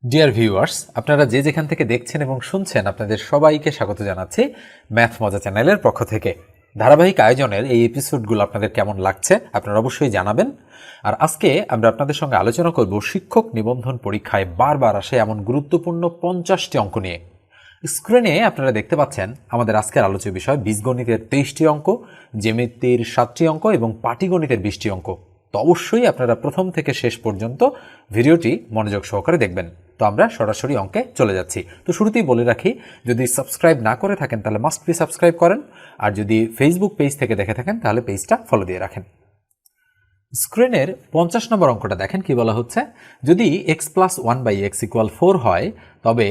Dear viewers, আপনারা যে যেখান থেকে দেখছেন এবং শুনছেন আপনাদের সবাইকে স্বাগত জানাচ্ছি ম্যাথ মজা চ্যানেলের পক্ষ থেকে। ধারাবাহিক আয়োজনের এই এপিসোডগুলো আপনাদের কেমন লাগছে আপনারা অবশ্যই জানাবেন। আর আজকে আমরা আপনাদের সঙ্গে আলোচনা করব শিক্ষক নিবন্ধন পরীক্ষায় বারবার আসে এমন গুরুত্বপূর্ণ 50টি অঙ্ক নিয়ে। স্ক্রিনে আপনারা দেখতে পাচ্ছেন আমাদের আজকের আলোচ্য বিষয় বীজগণিতের 23টি অঙ্ক, জ্যামিতির 7টি অঙ্ক এবং পাটিগণিতের 20টি অঙ্ক। তো অবশ্যই আপনারা প্রথম থেকে শেষ পর্যন্ত ভিডিওটি মনোযোগ সহকারে দেখবেন। তো আমরা সরাসরি অঙ্কে চলে যাচ্ছি। তো শুরুতেই বলে রাখি, যদি সাবস্ক্রাইব না করে থাকেন তাহলে মাস্ট বি সাবস্ক্রাইব করেন, আর যদি ফেসবুক পেজ থেকে দেখে থাকেন তাহলে পেজটা ফলো দিয়ে রাখেন। স্ক্রিনের 50 নম্বর অঙ্কটা দেখেন কি বলা হচ্ছে, যদি x প্লাস 1/x ইকুয়াল 4 হয় তবে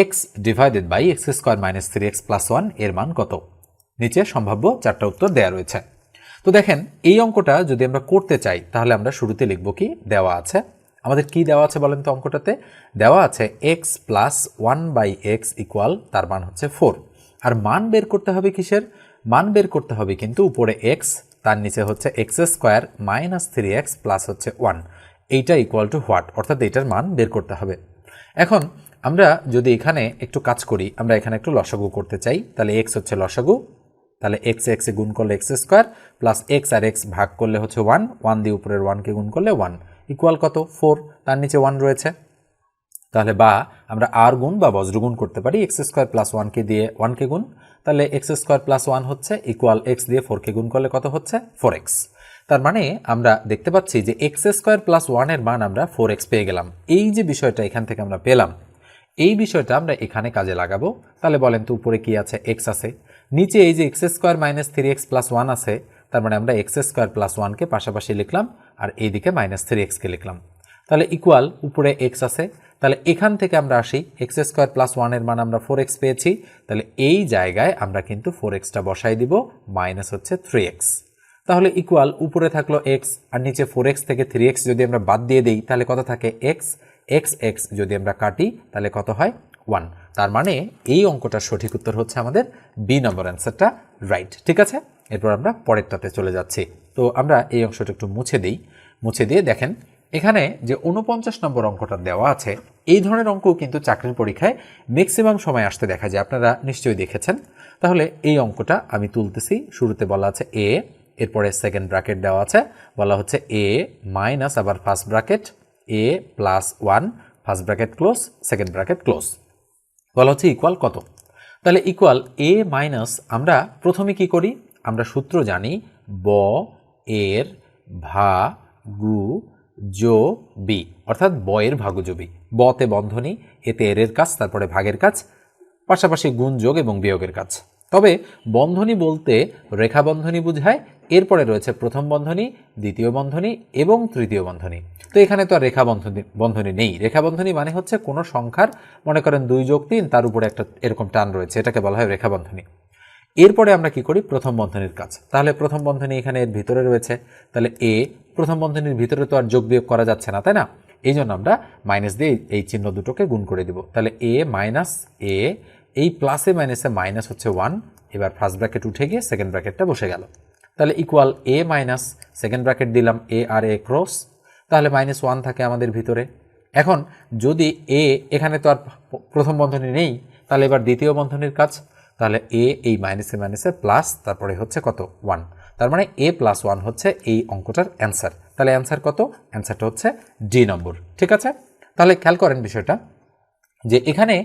x divided by x square minus 3x plus 1 এর মান কত? নিচে সম্ভাব্য 4টা উত্তর দেওয়া রয়েছে। তো দেখেন এই অঙ্কটা যদি আমরা করতে চাই তাহলে আমরা শুরুতে লিখব কি দেওয়া আছে, আমাদের কি দেওয়া আছে বলেন তো? অঙ্কটাতে দেওয়া আছে x প্লাস 1/x ইকুয়াল, তার মান হচ্ছে 4। আর মান বের করতে হবে কিসের? মান বের করতে হবে কিন্তু উপরে x, তার নিচে হচ্ছে x square minus 3x plus হচ্ছে 1, এইটা ইকুয়াল টু হোয়াট, অর্থাৎ এইটার মান বের করতে হবে। এখন আমরা যদি এখানে একটু কাজ করি, আমরা এখানে একটু লসাগু করতে চাই, তাহলে x হচ্ছে লসাগু, তাহলে x এ গুণ করলে x স্কোয়ার প্লাস x আর x ভাগ করলে হচ্ছে 1 দিয়ে উপরের 1কে গুণ করলে 1 ইকুয়াল কত? 4, তার নিচে 1 রয়েছে। তাহলে বা আমরা আর গুণ বা বজ্রগুণ করতে পারি, x স্কোয়ার প্লাস 1কে দিয়ে 1কে গুণ, তাহলে x স্কোয়ার প্লাস 1 হচ্ছে ইকুয়াল x দিয়ে 4কে গুণ করলে কত হচ্ছে? 4x। তার মানে আমরা দেখতে পাচ্ছি যে x স্কোয়ার প্লাস 1 এর মান আমরা 4x পেয়ে গেলাম। এই যে বিষয়টা এখান থেকে আমরা পেলাম, এই বিষয়টা আমরা এখানে কাজে লাগাবো। তাহলে বলেন তো উপরে কি আছে? x আছে, নিচে এই যে x square minus 3x plus 1 আছে, তার মানে আমরা x স্কোয়ার প্লাস 1কে পাশাপাশি লিখলাম আর এইদিকে মাইনাস 3xকে লিখলাম, তাহলে ইকুয়াল উপরে x আছে। তাহলে এখান থেকে আমরা আসি, x স্কোয়ার প্লাস 1 এর মান আমরা 4x পেয়েছি, তাহলে এই জায়গায় আমরা কিন্তু 4xটা বসাই দিব, মাইনাস হচ্ছে 3x। তাহলে ইকুয়াল উপরে থাকলো x আর নিচে 4x থেকে 3x যদি আমরা বাদ দিয়ে দিই তাহলে কত থাকে? x যদি আমরা কাটি তাহলে কত হয়? 1। তার মানে এই অঙ্কটার সঠিক উত্তর হচ্ছে আমাদের বি নম্বর অ্যান্সারটা রাইট। ঠিক আছে, এরপর আমরা পরেরটাতে চলে যাচ্ছি। তো আমরা এই অংশটা একটু মুছে দিই, মুছে দিয়ে দেখেন এখানে যে 49 নম্বর অঙ্কটা দেওয়া আছে, এই ধরনের অঙ্ক কিন্তু চাকরির পরীক্ষায় ম্যাক্সিমাম সময় আসতে দেখা যায়, আপনারা নিশ্চয়ই দেখেছেন। তাহলে এই অঙ্কটা আমি তুলতেছি। শুরুতে বলা আছে a, এরপরে সেকেন্ড ব্র্যাকেট দেওয়া আছে, বলা হচ্ছে a মাইনাস আবার first bracket a plus 1 first bracket close second bracket close, বলা হচ্ছে ইকুয়াল কত? তাহলে ইকুয়াল a মাইনাস, আমরা প্রথমে কি করি? আমরা সূত্র জানি ব এর ভাগু জো বি, অর্থাৎ ব এর ভাগু জো বি। বতে বন্ধনী, এতে এর কাজ, তারপরে ভাগের কাজ, পাশাপাশি গুণ যোগ এবং বিয়োগের কাজ। তবে বন্ধনী বলতে রেখা বন্ধনী বোঝায়, এরপরে রয়েছে প্রথম বন্ধনী, দ্বিতীয় বন্ধনী এবং তৃতীয় বন্ধনী। তো এখানে তো আর রেখা বন্ধনী নেই। রেখা বন্ধনী মানে হচ্ছে কোনো সংখ্যার, মনে করেন 2 যোগ 3, তার উপরে একটা এরকম টান রয়েছে, এটাকে বলা হয় রেখা বন্ধনী। এরপরে আমরা কি করি? প্রথম বন্ধনীর কাজ। তাহলে প্রথম বন্ধনী এখানে এর ভিতরে রয়েছে, তাহলে এ প্রথম বন্ধনীর ভিতরে তো আর যোগ বিয়োগ করা যাচ্ছে না, তাই না? এই জন্য আমরা মাইনাস দিয়ে এই চিহ্ন দুটোকে গুণ করে দিব। তাহলে এ মাইনাস এ, এই প্লাসে মাইনাসে মাইনাস হচ্ছে 1, এবার ফার্স্ট ব্র্যাকেট উঠে গিয়ে সেকেন্ড ব্র্যাকেটটা বসে গেল। তাহলে equal a minus second bracket দিলাম এ আর এ ক্রস, তাহলে মাইনাস 1 থাকে আমাদের ভিতরে। এখন যদি এ, এখানে তো আর প্রথম বন্ধনী নেই, তাহলে এবার দ্বিতীয় বন্ধনীর কাজ। তাহলে এ এই মাইনাসে মাইনাসে প্লাস, তারপরে হচ্ছে কত? 1। তার মানে a প্লাস 1 হচ্ছে এই অঙ্কটার অ্যান্সার। তাহলে অ্যান্সার কত? অ্যান্সারটা হচ্ছে ডি নম্বর। ঠিক আছে, তাহলে খেয়াল করেন বিষয়টা যে এখানে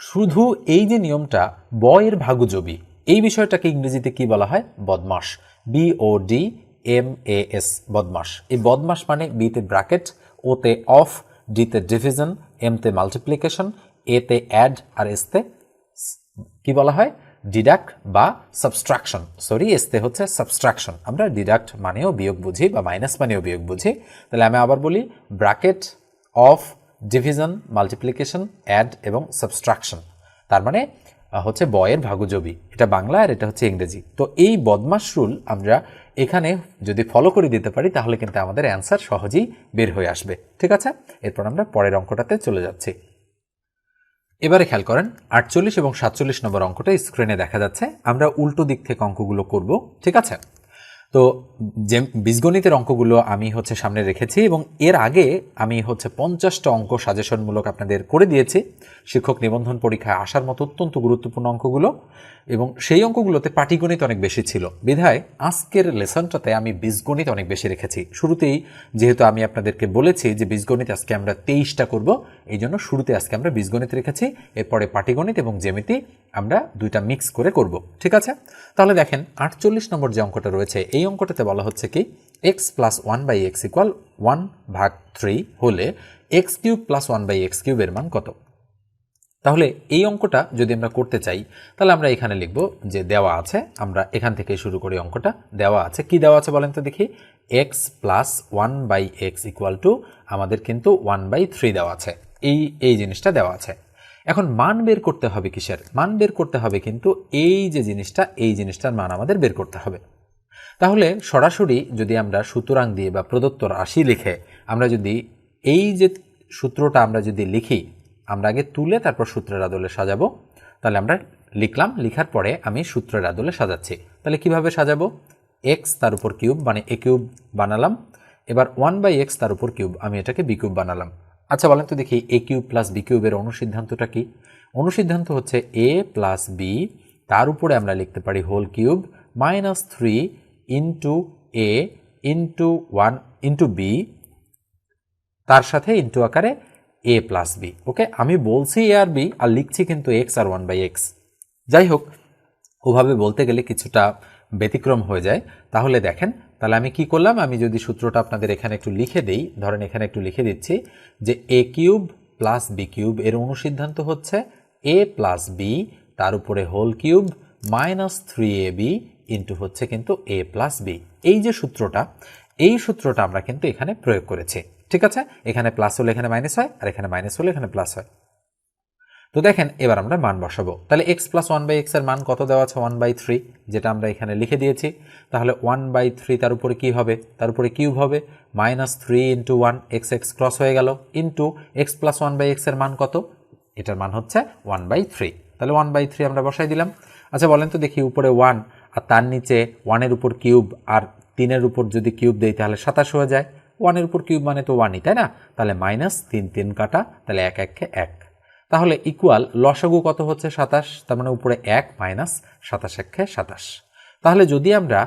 শুধু এই যে নিয়মটা ব এর ভাগু জো বি, এই বিষয়টাকে ইংরেজিতে কি বলা হয়? বদমাস, BODMAS, বদমাস। এই বদমাস মানে বিতে ব্র্যাকেট, ওতে অফ, ডিতে ডিভিশন, এমতে মাল্টিপ্লিকেশন, এতে অ্যাড আর এসতে কি বলা হয়? ডিডাক্ট বা সাবস্ট্রাকশন। সরি, এসতে হচ্ছে সাবস্ট্রাকশন। আমরা ডিডাক্ট মানেও বিয়োগ বুঝি বা মাইনাস মানেও বিয়োগ বুঝি। তাহলে আমি আবার বলি, bracket, of, division, multiplication, add এবং সাবস্ট্রাকশন। তার মানে হচ্ছে ব এর ভাগু জো বি, এটা বাংলা আর এটা হচ্ছে ইংরেজি। তো এই বদমাস রুল আমরা এখানে যদি ফলো করে দিতে পারি তাহলে কিন্তু আমাদের অ্যান্সার সহজেই বের হয়ে আসবে। ঠিক আছে, এরপর আমরা পরের অঙ্কটাতে চলে যাচ্ছি। এবারে খেয়াল করেন 48 এবং 47 নম্বর অঙ্কটা স্ক্রিনে দেখা যাচ্ছে। আমরা উল্টো দিক থেকে অঙ্কগুলো করব। ঠিক আছে, তো যে বীজগণিতের অঙ্কগুলো আমি সামনে রেখেছি এবং এর আগে আমি 50টা অঙ্ক সাজেশনমূলক আপনাদের করে দিয়েছি শিক্ষক নিবন্ধন পরীক্ষায় আসার মতো অত্যন্ত গুরুত্বপূর্ণ অঙ্কগুলো, এবং সেই অঙ্কগুলোতে পাটিগণিত অনেক বেশি ছিল বিধায় আজকের লেসনটাতে আমি বীজগণিত অনেক বেশি রেখেছি। শুরুতেই যেহেতু আমি আপনাদেরকে বলেছি যে বীজগণিত আজকে আমরা 23টা করব, এই জন্য শুরুতে আজকে আমরা বীজগণিত রেখেছি, এরপরে পাটিগণিত এবং জ্যামিতি আমরা দুইটা মিক্স করে করব। ঠিক আছে, তাহলে দেখেন 48 নম্বর যে অঙ্কটা রয়েছে এই অঙ্কটাতে বলা হচ্ছে কি x প্লাস 1/x ইকুয়াল 1/3 হলে x কিউব প্লাস 1/x কিউবের মান কত। তাহলে এই অঙ্কটা যদি আমরা করতে চাই তাহলে আমরা এখানে লিখব যে দেওয়া আছে, আমরা এখান থেকে শুরু করি। অঙ্কটা দেওয়া আছে, কি দেওয়া আছে বলেন তো দেখি। x plus 1/x equal to আমাদের কিন্তু 1/3 দেওয়া আছে, এই জিনিসটা দেওয়া আছে। এখন মান বের করতে হবে কিসের? মান বের করতে হবে কিন্তু এই যে জিনিসটা, এই জিনিসটার মান আমাদের বের করতে হবে। তাহলে সরাসরি যদি আমরা সুতরাং দিয়ে বা প্রদত্ত রাশি লিখে আমরা যদি এই যে সূত্রটা আমরা যদি লিখি, আমরা আগে তুলে তারপর সূত্রের আদলে সাজাবো। তাহলে আমরা লিখলাম, লিখার পরে আমি সূত্রের আদলে সাজাচ্ছি। তাহলে কিভাবে সাজাবো? x তার উপর কিউব মানে a কিউব বানালাম, এবার 1/x তার উপর কিউব, আমি এটাকে b কিউব বানালাম। আচ্ছা বলেন তো দেখি a কিউব প্লাস b কিউবের অনুসিদ্ধান্তটা কি? অনুসিদ্ধান্ত হচ্ছে a প্লাস b, তার উপরে আমরা লিখতে পারি whole cube minus 3 into a into 1 into b, তার সাথে ইন্টু আকারে a প্লাস b। ওকে, আমি বলছি a আর b আর লিখছি কিন্তু x আর 1/x। যাই হোক, ওভাবে বলতে গেলে কিছুটা ব্যতিক্রম হয়ে যায়। তাহলে দেখেন, তাহলে আমি কি করলাম, আমি যদি সূত্রটা আপনাদের এখানে একটু লিখে দেই, ধরেন এখানে একটু লিখে দিচ্ছি যে a cube plus b cube এর অনুসিদ্ধান্ত হচ্ছে a প্লাস b তার উপরে whole cube minus 3ab into হচ্ছে কিন্তু a প্লাস b। এই যে সূত্রটা, এই সূত্রটা আমরা কিন্তু এখানে প্রয়োগ করেছি। ঠিক আছে, এখানে প্লাস হলে এখানে মাইনাস হয়, আর এখানে মাইনাস হলে এখানে প্লাস হয়। তো দেখেন এবার আমরা মান বসাবো। তাহলে x প্লাস 1/x এর মান কত দেওয়া আছে? 1/3, যেটা আমরা এখানে লিখে দিয়েছি। তাহলে 1/3 তার উপরে কি হবে? তার উপরে কিউব হবে, মাইনাস 3 ইন্টু 1, x ক্রস হয়ে গেল, ইন্টু x প্লাস 1/x এর মান কত? এটার মান হচ্ছে 1/3। তাহলে 1/3 আমরা বসাই দিলাম। আচ্ছা বলেন তো দেখি, উপরে 1 আর তার নিচে 1-এর উপর কিউব আর 3-এর উপর যদি কিউব দেই তাহলে 27 হয়ে যায়। 1-এর উপর কিউব মানে তো 1ই, তাই না? তাহলে মাইনাস 3 কাটা, তাহলে 1 1 তাহলে ইকুয়াল লসাগু কত হচ্ছে? 27, তার মানে উপরে 1 মাইনাস 27 27। তাহলে যদি আমরা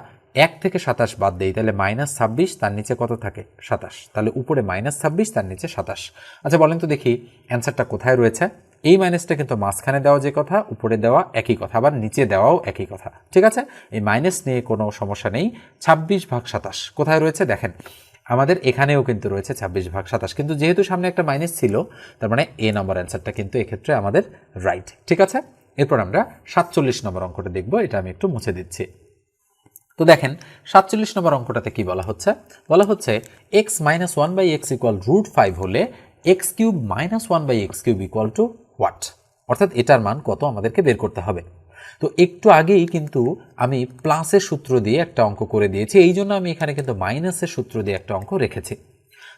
1 থেকে 27 বাদ দেই তাহলে মাইনাস 26, তার নিচে কত থাকে? 27, তাহলে উপরে মাইনাস 26 তার নিচে 27। আচ্ছা বলেন তো দেখি অ্যান্সারটা কোথায় রয়েছে? এই মাইনাসটা কিন্তু মাঝখানে দেওয়া যে কথা, উপরে দেওয়া একই কথা, আবার নিচে দেওয়াও একই কথা। ঠিক আছে, এই মাইনাস নিয়ে কোনো সমস্যা নেই। 26/27 কোথায় রয়েছে দেখেন, আমাদের এখানেও কিন্তু রয়েছে 26/27, কিন্তু যেহেতু সামনে একটা মাইনাস ছিল তার মানে এ নম্বর অ্যান্সারটা কিন্তু এক্ষেত্রে আমাদের রাইট। ঠিক আছে, এরপর আমরা 47 নম্বর অঙ্কটা দেখব, এটা আমি একটু মুছে দিচ্ছি। তো দেখেন 47 নম্বর অঙ্কটাতে কি বলা হচ্ছে? বলা হচ্ছে x মাইনাস 1/x ইকুয়াল √5 হলে x cube minus 1/x cube equal two what? অর্থাৎ এটার মান কত আমাদেরকে বের করতে হবে। তো একটু আগেই কিন্তু আমি প্লাসের সূত্র দিয়ে একটা অঙ্ক করে দিয়েছি, এই জন্য আমি এখানে কিন্তু মাইনাসের সূত্র দিয়ে একটা অঙ্ক রেখেছি।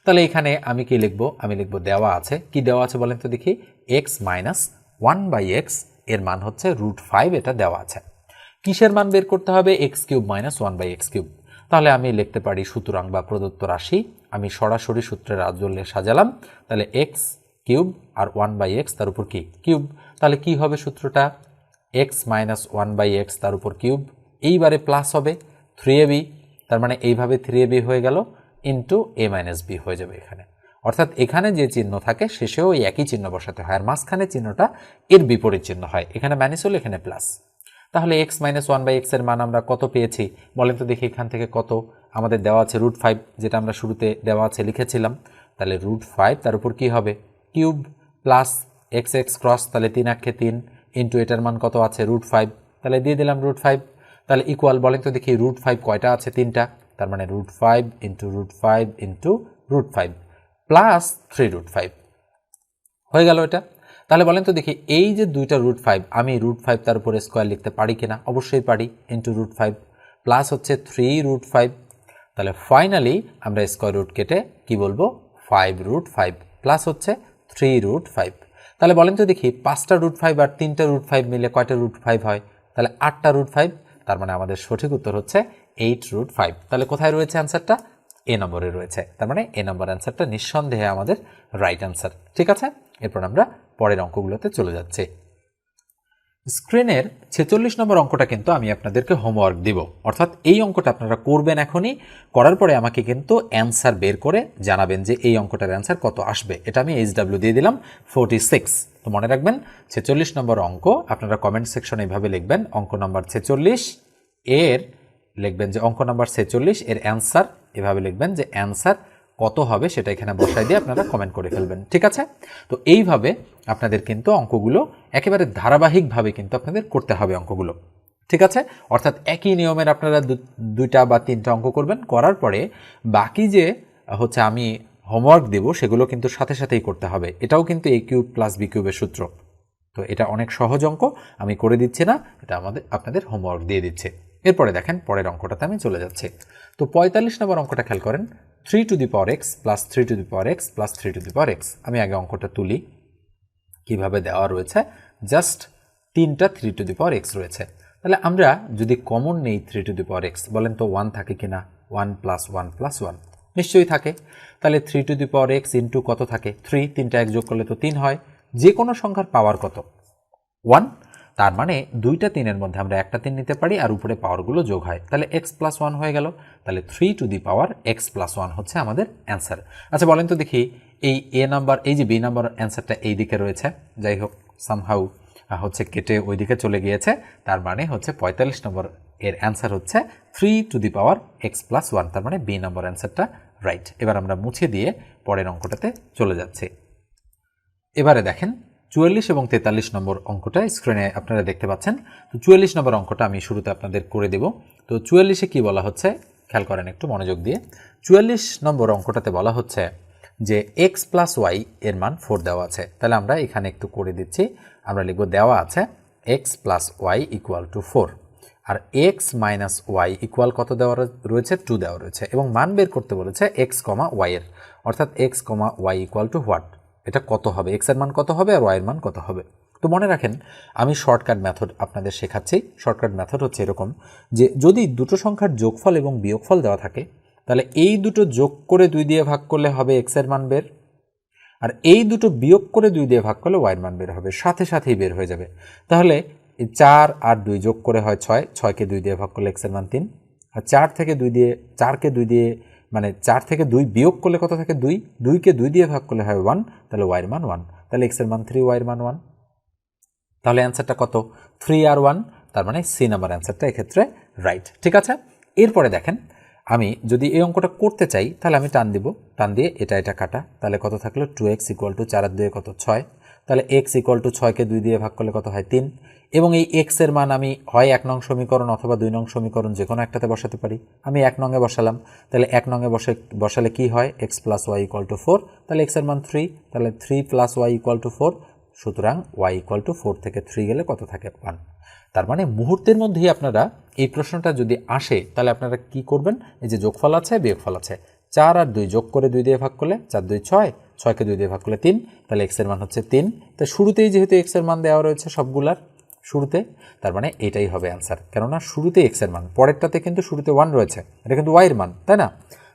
তাহলে এখানে আমি কি লিখব? আমি লিখব দেওয়া আছে, কি দেওয়া আছে বলেন তো দেখি। x মাইনাস 1/x এর মান হচ্ছে √5, এটা দেওয়া আছে। কিসের মান বের করতে হবে? x cube minus 1/x cube. তাহলে আমি লিখতে পারি সুতরাং বা প্রদত্ত রাশি, আমি সরাসরি সূত্রের আদলে সাজালাম। তাহলে x কিউব আর 1/x তার উপর কি? কিউব। তাহলে কি হবে সূত্রটা? x মাইনাস 1/x তার উপর কিউব, এইবারে প্লাস হবে 3ab, তার মানে এইভাবে 3ab হয়ে গেল, ইন্টু a মাইনাস b হয়ে যাবে এখানে। অর্থাৎ এখানে যে চিহ্ন থাকে শেষেও এই একই চিহ্ন বসাতে হয়, আর মাঝখানে চিহ্নটা এর বিপরীত চিহ্ন হয়, এখানে মাইনাস হলে এখানে প্লাস। তাহলে x মাইনাস 1/x এর মান আমরা কত পেয়েছি বলেন তো দেখি। এখান থেকে কত আমাদের দেওয়া আছে? √5, যেটা আমরা শুরুতে দেওয়া আছে লিখেছিলাম। তাহলে √5 তার উপর কি হবে? কিউব প্লাস x ক্রস, তাহলে 3 আক্ষে 3, ইন্টু এটার মান কত আছে? √5, তাহলে দিয়ে দিলাম √5। তাহলে ইকুয়াল বলেন তো দেখি √5 কয়টা আছে? 3টা, তার মানে √5 ইন্টু √5 ইন্টু √5 প্লাস 3√5 হয়ে গেল এটা। তাহলে বলেন তো দেখি এই যে দুইটা √5, আমি √5 তার উপরে স্কোয়ার লিখতে পারি কিনা? অবশ্যই পারি, ইন্টু √5 প্লাস হচ্ছে 3√5, তাহলে ফাইনালি আমরা স্কোয়ার রুট কেটে কি বলবো? 5√5 প্লাস হচ্ছে 3√5। তাহলে বলেন তো দেখি 5টা √5 আর 3টা √5 মিলে কয়টা √5 হয়? তাহলে 8টা √5। তার মানে আমাদের সঠিক উত্তর হচ্ছে 8√5। তাহলে কোথায় রয়েছে অ্যান্সারটা? এ নম্বরে রয়েছে। তার মানে এ নম্বর অ্যান্সারটা নিঃসন্দেহে আমাদের রাইট অ্যান্সার। ঠিক আছে, এরপর আমরা পরের অঙ্কগুলোতে চলে যাচ্ছি। স্ক্রিনের 46 নম্বর অঙ্কটা কিন্তু আমি আপনাদেরকে হোমওয়ার্ক দিব, অর্থাৎ এই অঙ্কটা আপনারা করবেন এখনই, করার পরে আমাকে কিন্তু অ্যান্সার বের করে জানাবেন যে এই অঙ্কটার অ্যান্সার কত আসবে। এটা আমি HW দিয়ে দিলাম 46। তো মনে রাখবেন 46 নম্বর অঙ্ক আপনারা কমেন্ট সেকশনে এইভাবে লিখবেন, অঙ্ক নাম্বার 46 এর লিখবেন যে অঙ্ক নাম্বার 46 এর অ্যান্সার, এভাবে লিখবেন যে অ্যান্সার কত হবে সেটা এখানে বসাই দিয়ে আপনারা কমেন্ট করে ফেলবেন। ঠিক আছে, তো এইভাবে আপনাদের কিন্তু অঙ্কগুলো একেবারে ধারাবাহিকভাবে কিন্তু আপনাদের করতে হবে অঙ্কগুলো। ঠিক আছে, অর্থাৎ একই নিয়মের আপনারা দুইটা বা তিনটা অঙ্ক করবেন, করার পরে বাকি যে হচ্ছে আমি হোমওয়ার্ক দেব সেগুলো কিন্তু সাথে সাথেই করতে হবে। এটাও কিন্তু a³ + b³ এর সূত্র। তো এটা অনেক সহজ অঙ্ক, আমি করে দিচ্ছি না, এটা আপনাদের হোমওয়ার্ক দিয়ে দিচ্ছে। এরপরে দেখেন পরের অঙ্কটাতে আমি চলে যাচ্ছি। তো 45 নম্বর অঙ্কটা খেয়াল করেন, 3x + 3x + 3x। আমি আগে অঙ্কটা তুলি, কিভাবে দেওয়া রয়েছে, জাস্ট তিনটা 3x রয়েছে। তাহলে আমরা যদি কমন নেই 3x, বলেন তো 1 থাকে কিনা? 1 + 1 + 1 নিশ্চয়ই থাকে। তাহলে 3x ইন্টু কত থাকে? 3, তিনটা এক যোগ করলে তো 3 হয়। যে কোনো সংখ্যার পাওয়ার কত? 1। তার মানে দুইটা 3-এর মধ্যে আমরা একটা 3 নিতে পারি আর উপরে পাওয়ারগুলো যোগ হয়, তাহলে x + 1 হয়ে গেল। তাহলে 3x + 1 হচ্ছে আমাদের অ্যান্সার। আচ্ছা বলেন তো দেখি, এই এ নাম্বার, এই যে বি নাম্বার অ্যান্সারটা এই দিকে রয়েছে, যাই হোক সামহাউ হচ্ছে কেটে ওই দিকে চলে গিয়েছে, তার মানে হচ্ছে 45 নম্বর এর অ্যান্সার হচ্ছে 3x + 1, তার মানে বি নাম্বার অ্যান্সারটা রাইট। এবার আমরা মুছে দিয়ে পরের অঙ্কটাতে চলে যাচ্ছি। এবারে দেখেন 44 এবং 43 নম্বর অঙ্কটা স্ক্রিনে আপনারা দেখতে পাচ্ছেন। তো 44 নম্বর অঙ্কটা আমি শুরুতে আপনাদের করে দেব। তো 44-এ কী বলা হচ্ছে খেয়াল করেন একটু মনোযোগ দিয়ে। 44 নম্বর অঙ্কটাতে বলা হচ্ছে যে x + y এর মান 4 দেওয়া আছে। তাহলে আমরা এখানে একটু করে দিচ্ছি, আমরা লিখব দেওয়া আছে x + y = 4, আর x - y ইকুয়াল কত দেওয়া রয়েছে? 2 দেওয়া রয়েছে, এবং মান বের করতে বলেছে x, y এর, অর্থাৎ x, y = হোয়াট, এটা কত হবে, x এর মান কত হবে আর y এর মান কত হবে। তো মনে রাখেন আমি শর্টকাট মেথড আপনাদের শেখাচ্ছি। শর্টকাট মেথড হচ্ছে এরকম যে যদি দুটো সংখ্যার যোগফল এবং বিয়োগফল দেওয়া থাকে, তাহলে এই দুটো যোগ করে 2 দিয়ে ভাগ করলে হবে x এর মান বের, আর এই দুটো বিয়োগ করে 2 দিয়ে ভাগ করলে y এর মান বের হবে, সাথে সাথেই বের হয়ে যাবে। তাহলে 4 আর 2 যোগ করে হয় 6, 6কে 2 দিয়ে ভাগ করলে x এর মান 3, আর 4 থেকে 2 দিয়ে 4কে 2 দিয়ে মানে 4 থেকে 2 বিয়োগ করলে কত থাকে? 2, 2কে 2 দিয়ে ভাগ করলে হয় 1, তাহলে y এর মান 1, তাহলে x এর মান 3, y এর মান 1। তাহলে অ্যান্সারটা কত? 3 আর 1, তার মানে সি নাম্বার অ্যান্সারটা এক্ষেত্রে রাইট। ঠিক আছে, এরপরে দেখেন আমি যদি এই অঙ্কটা করতে চাই তাহলে আমি টান দিব, টান দিয়ে এটা কাটা, তাহলে কত থাকলো? 2x = 4 আর 2 কত? 6, তাহলে x = 6কে 2 দিয়ে ভাগ করলে কত হয়? 3, এবং এই x এর মান আমি হয় 1 নং সমীকরণ অথবা 2 নং সমীকরণ যে কোনো একটাতে বসাতে পারি। আমি 1 নংয়ে বসালাম, তাহলে 1 নংয়ে বসালে কি হয়? x + y = 4, তাহলে x এর মান 3, তাহলে 3 + y = 4, সুতরাং y = 4 থেকে 3 গেলে কত থাকে? 1। তার মানে মুহূর্তের মধ্যেই আপনারা এই প্রশ্নটা যদি আসে তাহলে আপনারা কি করবেন? এই যে যোগফল আছে, বিয়োগফল আছে, 4 আর 2 যোগ করে 2 দিয়ে ভাগ করলে 4 2 6, 6কে 2 দিয়ে ভাগ করলে 3, তাহলে x এর মান হচ্ছে 3। তো শুরুতেই যেহেতু x এর মান দেওয়া রয়েছে সবগুলার শুরুতে, তার মানে এটাই হবে অ্যান্সার, কেননা শুরুতে x এর মান, পরেরটাতে কিন্তু শুরুতে 1 রয়েছে, এটা কিন্তু y এর মান, তাই না?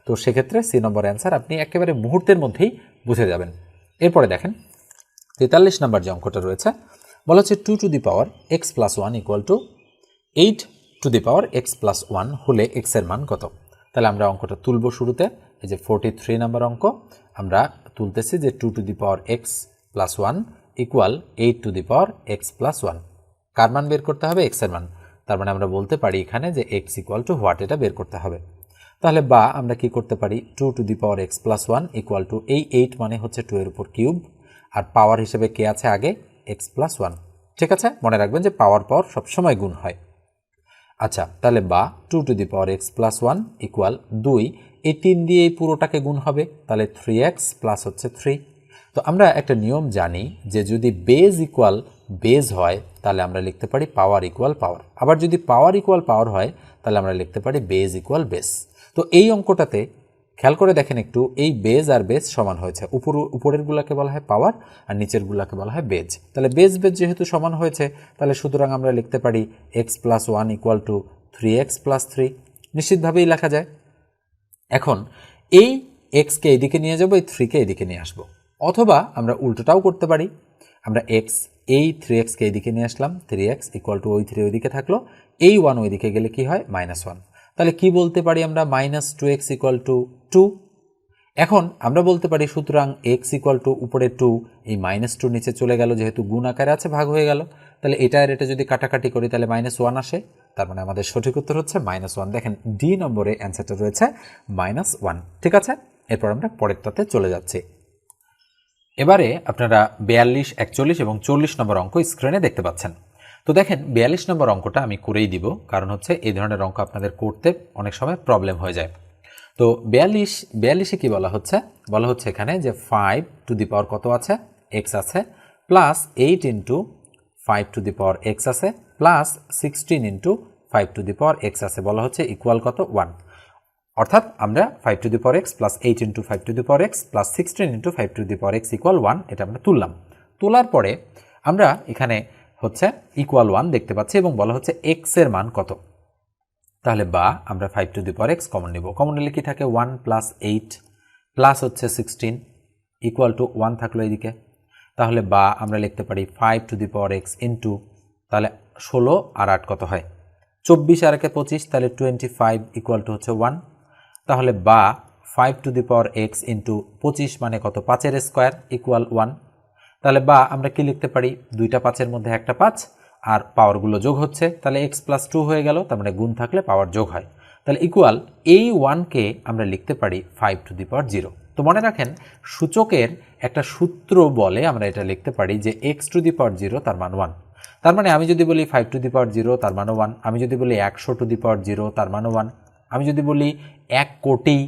তো সেক্ষেত্রে সি নম্বর অ্যান্সার আপনি একেবারে মুহূর্তের মধ্যেই বুঝে যাবেন। এরপরে দেখেন 43 নম্বর যে অঙ্কটা রয়েছে, বলা হচ্ছে 2x + 1 = 8x + 1 হলে x এর মান কত? তাহলে আমরা অঙ্কটা তুলব শুরুতে, এই যে 43 নম্বর অঙ্ক আমরা তুলতেছি যে 2x + 1 = 8x + 1, কার মান বের করতে হবে? x এর মান। তার মানে আমরা বলতে পারি এখানে যে x = হোয়াট, এটা বের করতে হবে। তাহলে বা আমরা কি করতে পারি? 2x + 1 = এই 8 মানে হচ্ছে 2 এর উপর কিউব, আর পাওয়ার হিসেবে কে আছে আগে? x + 1। ঠিক আছে, মনে রাখবেন যে পাওয়ার সবসময় গুণ হয়। আচ্ছা, তাহলে বা 2x + 1 = 2, এই 3 দিয়ে এই পুরোটাকে গুণ হবে, তাহলে 3x প্লাস হচ্ছে 3। তো আমরা একটা নিয়ম জানি যে যদি বেজ ইকুয়াল বেজ হয় তাহলে আমরা লিখতে পারি পাওয়ার ইকুয়াল পাওয়ার, আবার যদি পাওয়ার ইকুয়াল পাওয়ার হয় তাহলে আমরা লিখতে পারি বেজ ইকুয়াল বেস। তো এই অঙ্কটাতে খেয়াল করে দেখেন একটু, এই বেজ আর বেজ সমান হয়েছে, উপরের গুলাকে বলা হয় পাওয়ার আর নিচের গুলাকে বলা হয় বেজ। তাহলে বেজ যেহেতু সমান হয়েছে তাহলে সুতরাং আমরা লিখতে পারি x + 1 = 3x প্লাস 3 নিশ্চিতভাবেই লেখা যায়। এখন এই এক্সকে এইদিকে নিয়ে যাবো, এই 3কে এইদিকে নিয়ে আসবো, অথবা আমরা উল্টোটাও করতে পারি। আমরা এক্স এই 3xকে এইদিকে নিয়ে আসলাম, 3x ইকুয়াল টু ওই 3 ওইদিকে থাকলো, এই 1 ওইদিকে গেলে কি হয় -1। তাহলে কি বলতে পারি আমরা -2x ইকুয়াল টু 2। এখন আমরা বলতে পারি সুতরাং x ইকুয়াল টু উপরে 2, এই -2 নিচে চলে গেল, যেহেতু গুণ আকারে আছে ভাগ হয়ে গেল, তাহলে এটা আর এটা যদি কাটাকাটি করি তাহলে -1 আসে, তার মানে আমাদের সঠিক উত্তর হচ্ছে -1। দেখেন ডি নম্বরে অ্যান্সারটা রয়েছে -1। ঠিক আছে, এরপর আমরা পরেরটাতে চলে যাচ্ছি। এবারে আপনারা 42, 41 এবং 40 নম্বর অঙ্ক স্ক্রিনে দেখতে পাচ্ছেন। তো দেখেন 42 নম্বর অঙ্কটা আমি করেই দিব, কারণ হচ্ছে এই ধরনের অঙ্ক আপনাদের করতে অনেক সময় প্রবলেম হয়ে যায়। তো 42-এ কি বলা হচ্ছে এখানে যে 5 টু দি পাওয়ার কত আছে, এক্স আছে, plus 8 into 5 to the power x আছে, plus 16 into 5 to the power x আছে, বলা হচ্ছে ইকুয়াল কত 1। অর্থাৎ আমরা 5 to the power x plus 8 into 5 to the power x plus 16 into 5 to the power x equal 1, এটা আমরা তুললাম। তোলার পরে আমরা এখানে হচ্ছে ইকুয়াল 1 দেখতে পাচ্ছি এবং বলা হচ্ছে এক্স এর মান কত। তাহলে বা আমরা 5 to the power x common নিব, কমন নিলে কি থাকে 1 প্লাস 8 প্লাস হচ্ছে 16 ইকুয়াল টু 1 থাকলো এইদিকে। তাহলে বা আমরা লিখতে পারি 5 to the power x into, তাহলে 16 আর 8 কত হয় 24 আর 1 25, তাহলে 25 ইকুয়াল টু হচ্ছে 1। তাহলে বা 5 to the power x into 25 মানে কত 5 এর স্কোয়ার ইকুয়াল 1। তাহলে বা আমরা কি লিখতে পারি, দুইটা 5-এর মধ্যে একটা 5 আর পাওয়ারগুলো যোগ হচ্ছে, তাহলে x প্লাস 2 হয়ে গেল, তার মানে গুণ থাকলে পাওয়ার যোগ হয়, তাহলে ইকুয়াল এই 1কে আমরা লিখতে পারি 5 টু দি পাওয়ার 0। তো মনে রাখেন সূচকের একটা সূত্র বলে আমরা এটা লিখতে পারি যে x টু দি পাওয়ার 0 তার মান 1। তার মানে আমি যদি বলি 5 টু দি পাওয়ার 0 তার মানে 1, আমি যদি বলি 100 টু দি পাওয়ার 0 তার মানে 1, আমি যদি বলি 1 কোটি,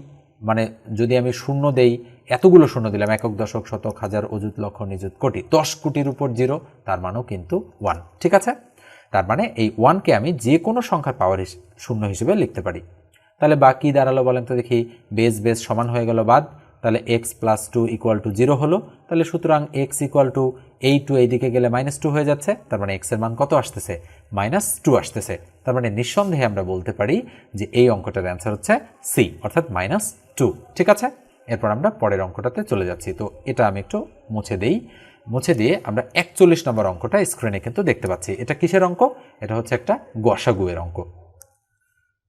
মানে যদি আমি শূন্য দেই, এতগুলো শূন্য দিলাম, একক দশক শতক হাজার অযুত লক্ষ নিযুত কোটি, 10 কোটির উপর 0 তার মানও কিন্তু 1। ঠিক আছে, তার মানে এই 1কে আমি যে কোনো সংখ্যার পাওয়ার শূন্য হিসেবে লিখতে পারি। তাহলে বাকি দাঁড়ালো বলেন তো দেখি, বেস সমান হয়ে গেল বাদ, তাহলে x প্লাস 2 ইকুয়াল টু 0 হলো, তাহলে সুতরাং x ইকুয়াল টু এই 2 এইদিকে গেলে -2 হয়ে যাচ্ছে, তার মানে x এর মান কত আসতেছে -2 আসতেছে। তার মানে নিঃসন্দেহে আমরা বলতে পারি যে এই অঙ্কটার অ্যান্সার হচ্ছে সি, অর্থাৎ -2। ঠিক আছে, এরপর আমরা পরের অঙ্কটাতে চলে যাচ্ছি। তো এটা আমি একটু মুছে দিয়ে আমরা 41 নম্বর অঙ্কটা স্ক্রিনে কিন্তু দেখতে পাচ্ছি। এটা কিসের অঙ্ক, এটা হচ্ছে একটা গসাগুয়ের অঙ্ক।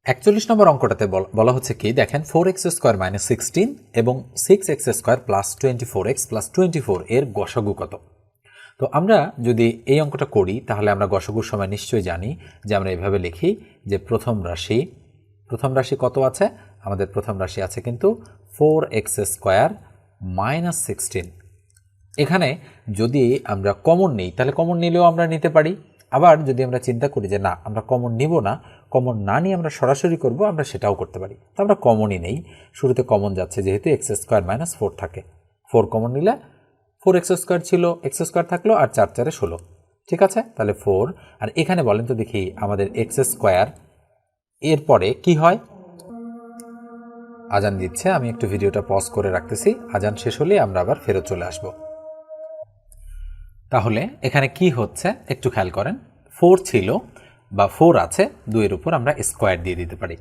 41 নম্বর অঙ্কটাতে বলা হচ্ছে কি, দেখেন 4x স্কোয়ার মাইনাস 16 এবং 6x square plus 24x plus 24 এর গসাগু কত। তো আমরা যদি এই অঙ্কটা করি তাহলে আমরা গসাগুর সময় নিশ্চয়ই জানি যে আমরা এভাবে লিখি যে প্রথম রাশি কত আছে, আমাদের প্রথম রাশি আছে কিন্তু 4x স্কোয়ার মাইনাস 16। এখানে যদি আমরা কমন নিই তাহলে কমন নিলেও আমরা নিতে পারি, আবার যদি আমরা চিন্তা করি যে না আমরা কমন নিব না, কমন না নিয়ে আমরা সরাসরি করব, আমরা সেটাও করতে পারি। তো আমরা কমনই নেই, শুরুতে কমন যাচ্ছে যেহেতু x স্কোয়ার মাইনাস 4 থাকে, 4 কমন নিলে 4x স্কোয়ার ছিল, x স্কোয়ার থাকলো আর 4 4 16। ঠিক আছে, তাহলে 4, আর এখানে বলেন তো দেখি আমাদের x স্কোয়ার এরপরে কি হয়, আজান দিচ্ছে, আমি একটু ভিডিওটা পজ করে রাখতেছি, আজান শেষ হলে আমরা আবার ফেরত চলে আসব। তাহলে এখানে কি হচ্ছে একটু খেয়াল করেন, 4 ছিল বা 4 আছে, 2 এর উপর আমরা স্কোয়ার দিয়ে দিতে পারি।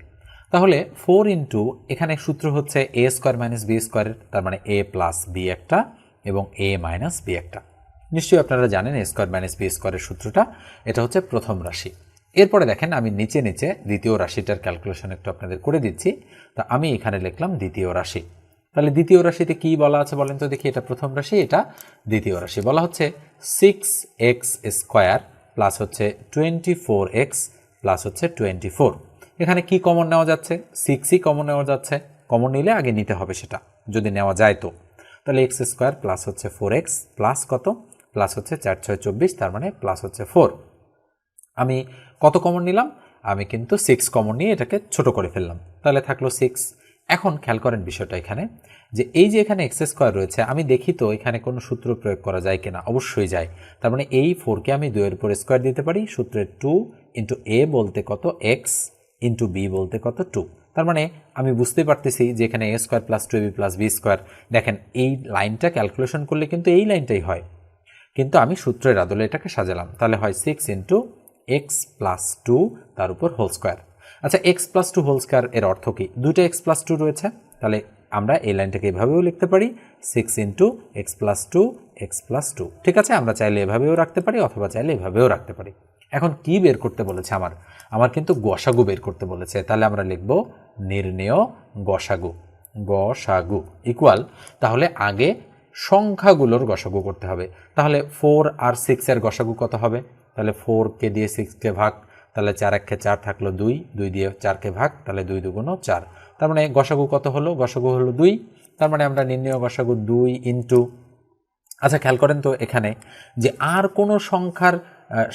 তাহলে 4 ইন্টু এখানে সূত্র হচ্ছে a স্কোয়ার মাইনাস বি স্কোয়ারের, তার মানে a প্লাস বি একটা এবং a মাইনাস বি একটা। নিশ্চয়ই আপনারা জানেন a স্কোয়ার মাইনাস বি স্কোয়ারের সূত্রটা, এটা হচ্ছে প্রথম রাশি। এরপরে দেখেন আমি নিচে দ্বিতীয় রাশিটার ক্যালকুলেশন একটু আপনাদের করে দিচ্ছি। তা আমি এখানে লিখলাম দ্বিতীয় রাশি। তাহলে দ্বিতীয় রাশিতে কি বলা আছে বলেন তো দেখি, এটা প্রথম রাশি, এটা দ্বিতীয় রাশি। বলা হচ্ছে 6x স্কোয়ার প্লাস হচ্ছে 24x প্লাস হচ্ছে 24। এখানে কি কমন নেওয়া যাচ্ছে, 6ই কমন নেওয়া যাচ্ছে, কমন নিলে আগে নিতে হবে সেটা, যদি নেওয়া যায় তো। তাহলে x স্কোয়ার প্লাস হচ্ছে 4x প্লাস কত, প্লাস হচ্ছে 4 6 24, তার মানে প্লাস হচ্ছে 4। আমি কত কমন নিলাম, আমি কিন্তু 6 কমন নিয়ে এটাকে ছোট করে ফেললাম, তাহলে থাকলো 6। এখন খেয়াল করেন বিষয়টা এখানে, যে এই যে এখানে এক্স স্কোয়ার রয়েছে, আমি দেখি তো এখানে কোনো সূত্র প্রয়োগ করা যায় কিনা, অবশ্যই যায়। তার মানে এই 4কে আমি 2 এর উপর স্কোয়ার দিতে পারি, সূত্রের 2 ইন্টু a বলতে কত x ইন্টু b বলতে কত 2। তার মানে আমি বুঝতে পারতেছি যে এখানে a square plus 2ab plus b square. দেখেন এই লাইনটা ক্যালকুলেশন করলে কিন্তু এই লাইনটাই হয়, কিন্তু আমি সূত্রের আদলে এটাকে সাজালাম, তাহলে হয় 6 ইন্টু x প্লাস 2 তার উপর হোল স্কোয়ার। আচ্ছা, x plus two whole square এর অর্থ কি? দুইটা এক্স প্লাস টু রয়েছে, তাহলে আমরা এই লাইনটাকে এভাবেও লিখতে পারি 6 into x plus two x plus two. ঠিক আছে, আমরা চাইলে এভাবেও রাখতে পারি অথবা চাইলে এভাবেও রাখতে পারি। এখন কি বের করতে বলেছে? আমার কিন্তু গসাগু বের করতে বলেছে, তাহলে আমরা লিখব নির্ণেয় গসাগু। গসাগু ইকুয়াল, তাহলে আগে সংখ্যাগুলোর গসাগু করতে হবে। তাহলে 4 আর 6 এর গসাগু কত হবে? তাহলে 4কে দিয়ে 6কে ভাগ, তাহলে 4 1 4 থাকলো 2, 2 দিয়ে 4কে ভাগ, তাহলে 2 2 4। তার মানে গসাগু কত হলো? গসাগু হলো 2। তার মানে আমরা নির্ণেয় গসাগু 2 ইন্টু, আচ্ছা খেয়াল করেন তো এখানে যে আর কোনো সংখ্যার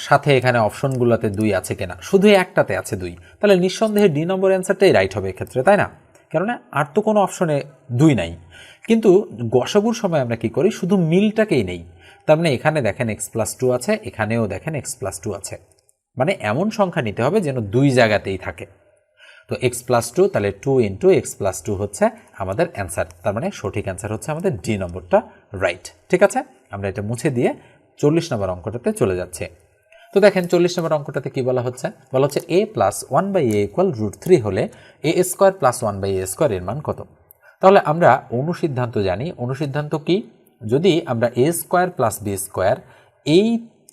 সাথে এখানে অপশনগুলোতে 2 আছে কিনা, শুধু একটাতে আছে 2, তাহলে নিঃসন্দেহে ডি নম্বর অ্যান্সারটাই রাইট হবে এক্ষেত্রে, তাই না? কেননা আর তো কোনো অপশনে 2 নাই। কিন্তু গসাগুর সময় আমরা কি করি? শুধু মিলটাকেই নেই। তার মানে এখানে দেখেন এক্স প্লাস টু আছে, এখানেও দেখেন এক্স প্লাস টু আছে, মানে এমন সংখ্যা নিতে হবে যেন 2 জায়গাতেই থাকে। তো এক্স প্লাস টু, তাহলে 2 ইন্টু এক্স প্লাস টু হচ্ছে আমাদের অ্যান্সার। তার মানে সঠিক অ্যান্সার হচ্ছে আমাদের ডি নম্বরটা রাইট। ঠিক আছে, আমরা এটা মুছে দিয়ে 40 নম্বর অঙ্কটাতে চলে যাচ্ছে। তো দেখেন 40 নম্বর অঙ্কটাতে কি বলা হচ্ছে? বলা হচ্ছে এ প্লাস 1/a ইকুয়াল √3 হলে এ স্কোয়ার প্লাস 1/a স্কোয়ার এর মান কত? তাহলে আমরা অনুসিদ্ধান্ত জানি। অনুসিদ্ধান্ত কি? যদি আমরা a square plus b square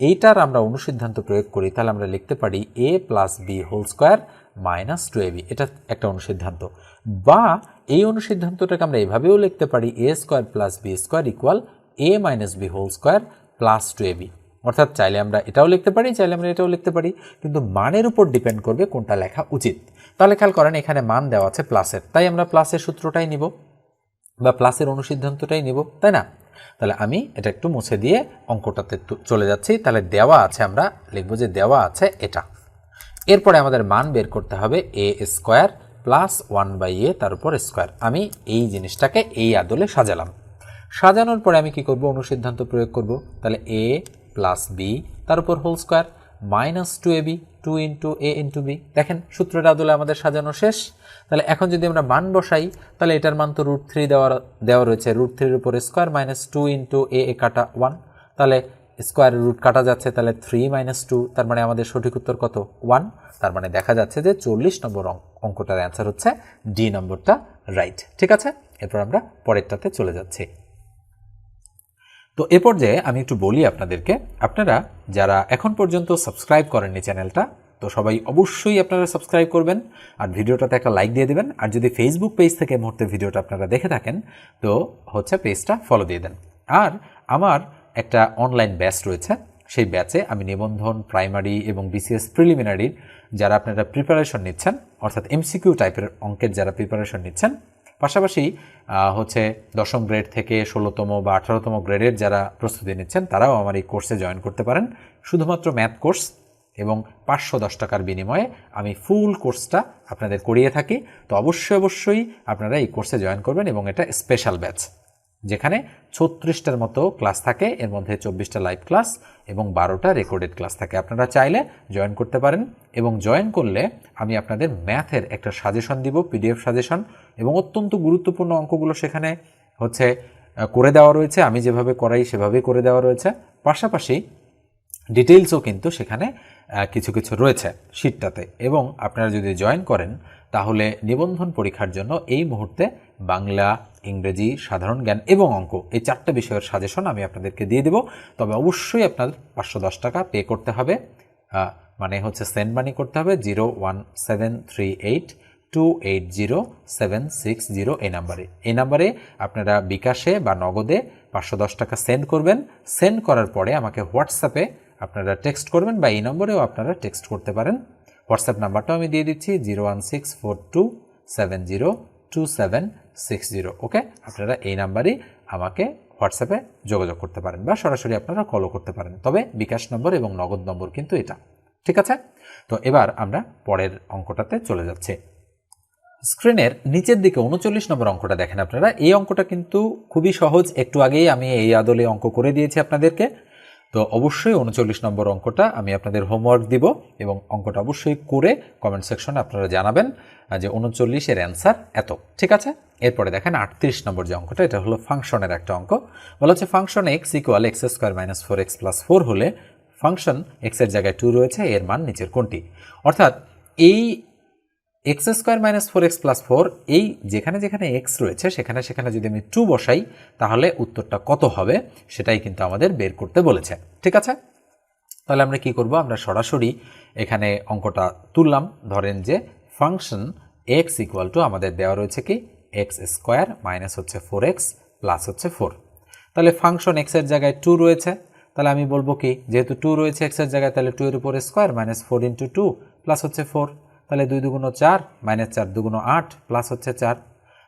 এইটার আমরা অনুসিদ্ধান্ত প্রয়োগ করি, তাহলে আমরা লিখতে পারি a plus b whole square minus 2ab। এটা একটা অনুসিদ্ধান্ত। বা এই অনুসিদ্ধান্তটাকে আমরা এভাবেও লিখতে পারি a square plus b square equal a minus b whole square plus 2ab। অর্থাৎ চাইলে আমরা এটাও লিখতে পারি, চাইলে আমরা এটাও লিখতে পারি, কিন্তু মানের উপর ডিপেন্ড করবে কোনটা লেখা উচিত। তাহলে খেয়াল করেন এখানে মান দেওয়া আছে প্লাসের, তাই আমরা প্লাসের সূত্রটাই নিব বা প্লাসের অনুসিদ্ধান্তটাই নিব, তাই না? তাহলে আমি এটা একটু মুছে দিয়ে অঙ্কটাতে চলে যাচ্ছি। তাহলে দেওয়া আছে, আমরা লিখবো যে দেওয়া আছে এটা। এরপরে আমাদের মান বের করতে হবে এ স্কোয়ার প্লাস 1/a তার উপর স্কোয়ার। আমি এই জিনিসটাকে এই আদলে সাজালাম। সাজানোর পরে আমি কি করব? অনুসিদ্ধান্ত প্রয়োগ করব। তাহলে এ প্লাস বি তার উপর whole square minus 2ab, 2 into a into b. দেখেন সূত্রের আদলে আমাদের সাজানো শেষ। তাহলে এখন যদি আমরা মান বসাই, তাহলে এটার মান তো √3 দেওয়া রয়েছে। √3 উপর স্কোয়ার মাইনাস 2 ইন্টু এ কাটা 1, তাহলে স্কোয়ার রুট কাটা যাচ্ছে, তাহলে 3 মাইনাস 2, তার মানে আমাদের সঠিক উত্তর কত? 1। তার মানে দেখা যাচ্ছে যে 40 নম্বর অঙ্কটার অ্যান্সার হচ্ছে ডি নম্বরটা রাইট। ঠিক আছে, এরপর আমরা পরেরটাতে চলে যাচ্ছি। তো এ পর্যায়ে আমি একটু বলি আপনাদেরকে, আপনারা যারা এখন পর্যন্ত সাবস্ক্রাইব করেননি চ্যানেলটা, তো সবাই অবশ্যই আপনারা সাবস্ক্রাইব করবেন আর ভিডিওটাতে একটা লাইক দিয়ে দেবেন। আর যদি ফেসবুক পেজ থেকে মুহূর্তে ভিডিওটা আপনারা দেখে থাকেন, তো হচ্ছে পেজটা ফলো দিয়ে দেন। আর আমার একটা অনলাইন ব্যাচ রয়েছে, সেই ব্যাচে আমি নিবন্ধন, প্রাইমারি এবং বিসিএস প্রিলিমিনারির যারা আপনারা প্রিপারেশন নিচ্ছেন, অর্থাৎ এমসিকিউ টাইপের অঙ্কের যারা প্রিপারেশন নিচ্ছেন, পাশাপাশি হচ্ছে 10ম গ্রেড থেকে 16তম বা 18তম গ্রেডের যারা প্রস্তুতি নিচ্ছেন, তারাও আমার এই কোর্সে জয়েন করতে পারেন। শুধুমাত্র ম্যাথ কোর্স এবং 510 টাকার বিনিময়ে আমি ফুল কোর্সটা আপনাদের করিয়ে থাকি। তো অবশ্যই আপনারা এই কোর্সে জয়েন করবেন। এবং এটা স্পেশাল ব্যাচ, যেখানে 36টার মতো ক্লাস থাকে, এর মধ্যে 24টা লাইভ ক্লাস এবং 12টা রেকর্ডেড ক্লাস থাকে। আপনারা চাইলে জয়েন করতে পারেন এবং জয়েন করলে আমি আপনাদের ম্যাথের একটা সাজেশন দিব, পিডিএফ সাজেশন, এবং অত্যন্ত গুরুত্বপূর্ণ অঙ্কগুলো সেখানে হচ্ছে করে দেওয়া রয়েছে। আমি যেভাবে করাই সেভাবেই করে দেওয়া রয়েছে। পাশাপাশি ডিটেইলসও কিন্তু সেখানে কিছু কিছু রয়েছে শীটটাতে। এবং আপনারা যদি জয়েন করেন, তাহলে নিবন্ধন পরীক্ষার জন্য এই মুহূর্তে বাংলা, ইংরেজি, সাধারণ জ্ঞান এবং অঙ্ক, এই 4টা বিষয়ের সাজেশন আমি আপনাদেরকে দিয়ে দেব। তবে অবশ্যই আপনার 510 টাকা পে করতে হবে, মানে হচ্ছে সেন্ড মানি করতে হবে 01738280760 এই নাম্বারে আপনারা বিকাশে বা নগদে 510 টাকা সেন্ড করবেন। সেন্ড করার পরে আমাকে হোয়াটসঅ্যাপে আপনারা টেক্সট করবেন, বা এই নম্বরেও আপনারা টেক্সট করতে পারেন। হোয়াটসঅ্যাপ নাম্বারটাও আমি দিয়ে দিচ্ছি 01642702760। ওকে, আপনারা এই নাম্বারেই আমাকে হোয়াটসঅ্যাপে যোগাযোগ করতে পারেন বা সরাসরি আপনারা কলও করতে পারেন। তবে বিকাশ নম্বর এবং নগদ নম্বর কিন্তু এটা। ঠিক আছে, তো এবার আমরা পরের অঙ্কটাতে চলে যাচ্ছি। স্ক্রিনের নিচের দিকে 39 নম্বর অঙ্কটা দেখেন আপনারা। এই অঙ্কটা কিন্তু খুবই সহজ, একটু আগেই আমি এই আদলে অঙ্ক করে দিয়েছি আপনাদেরকে। তো অবশ্যই 39 নম্বর অঙ্কটা আমি আপনাদের হোমওয়ার্ক দিব এবং অঙ্কটা অবশ্যই করে কমেন্ট সেকশনে আপনারা জানাবেন যে 39-এর অ্যান্সার এত। ঠিক আছে, এরপরে দেখেন 38 নম্বর যে অঙ্কটা, এটা হলো ফাংশনের একটা অঙ্ক। বলা হচ্ছে function x equal x square minus 4x plus 4 হলে ফাংশন এক্স এর জায়গায় 2 রয়েছে, এর মান নিচের কোনটি? অর্থাৎ এই x square minus 4x plus 4, এই যেখানে যেখানে এক্স রয়েছে সেখানে সেখানে যদি আমি 2 বসাই তাহলে উত্তরটা কত হবে সেটাই কিন্তু আমাদের বের করতে বলেছে। ঠিক আছে, তাহলে আমরা কি করব, আমরা সরাসরি এখানে অঙ্কটা তুললাম। ধরেন যে ফাংশন এক্স ইকুয়াল টু আমাদের দেওয়া রয়েছে কি এক্স স্কোয়ার মাইনাস হচ্ছে 4x প্লাস হচ্ছে 4। তাহলে ফাংশন এক্স এর জায়গায় 2 রয়েছে, তাহলে আমি বলবো কি যেহেতু 2 রয়েছে এক্স এর জায়গায় তাহলে 2 এর উপরে স্কোয়ার মাইনাস 4 ইন্টু 2 প্লাস হচ্ছে 4, তাহলে 2 দুগুণ 4 মাইনাস 4 দুগুণ 8 প্লাস হচ্ছে 4,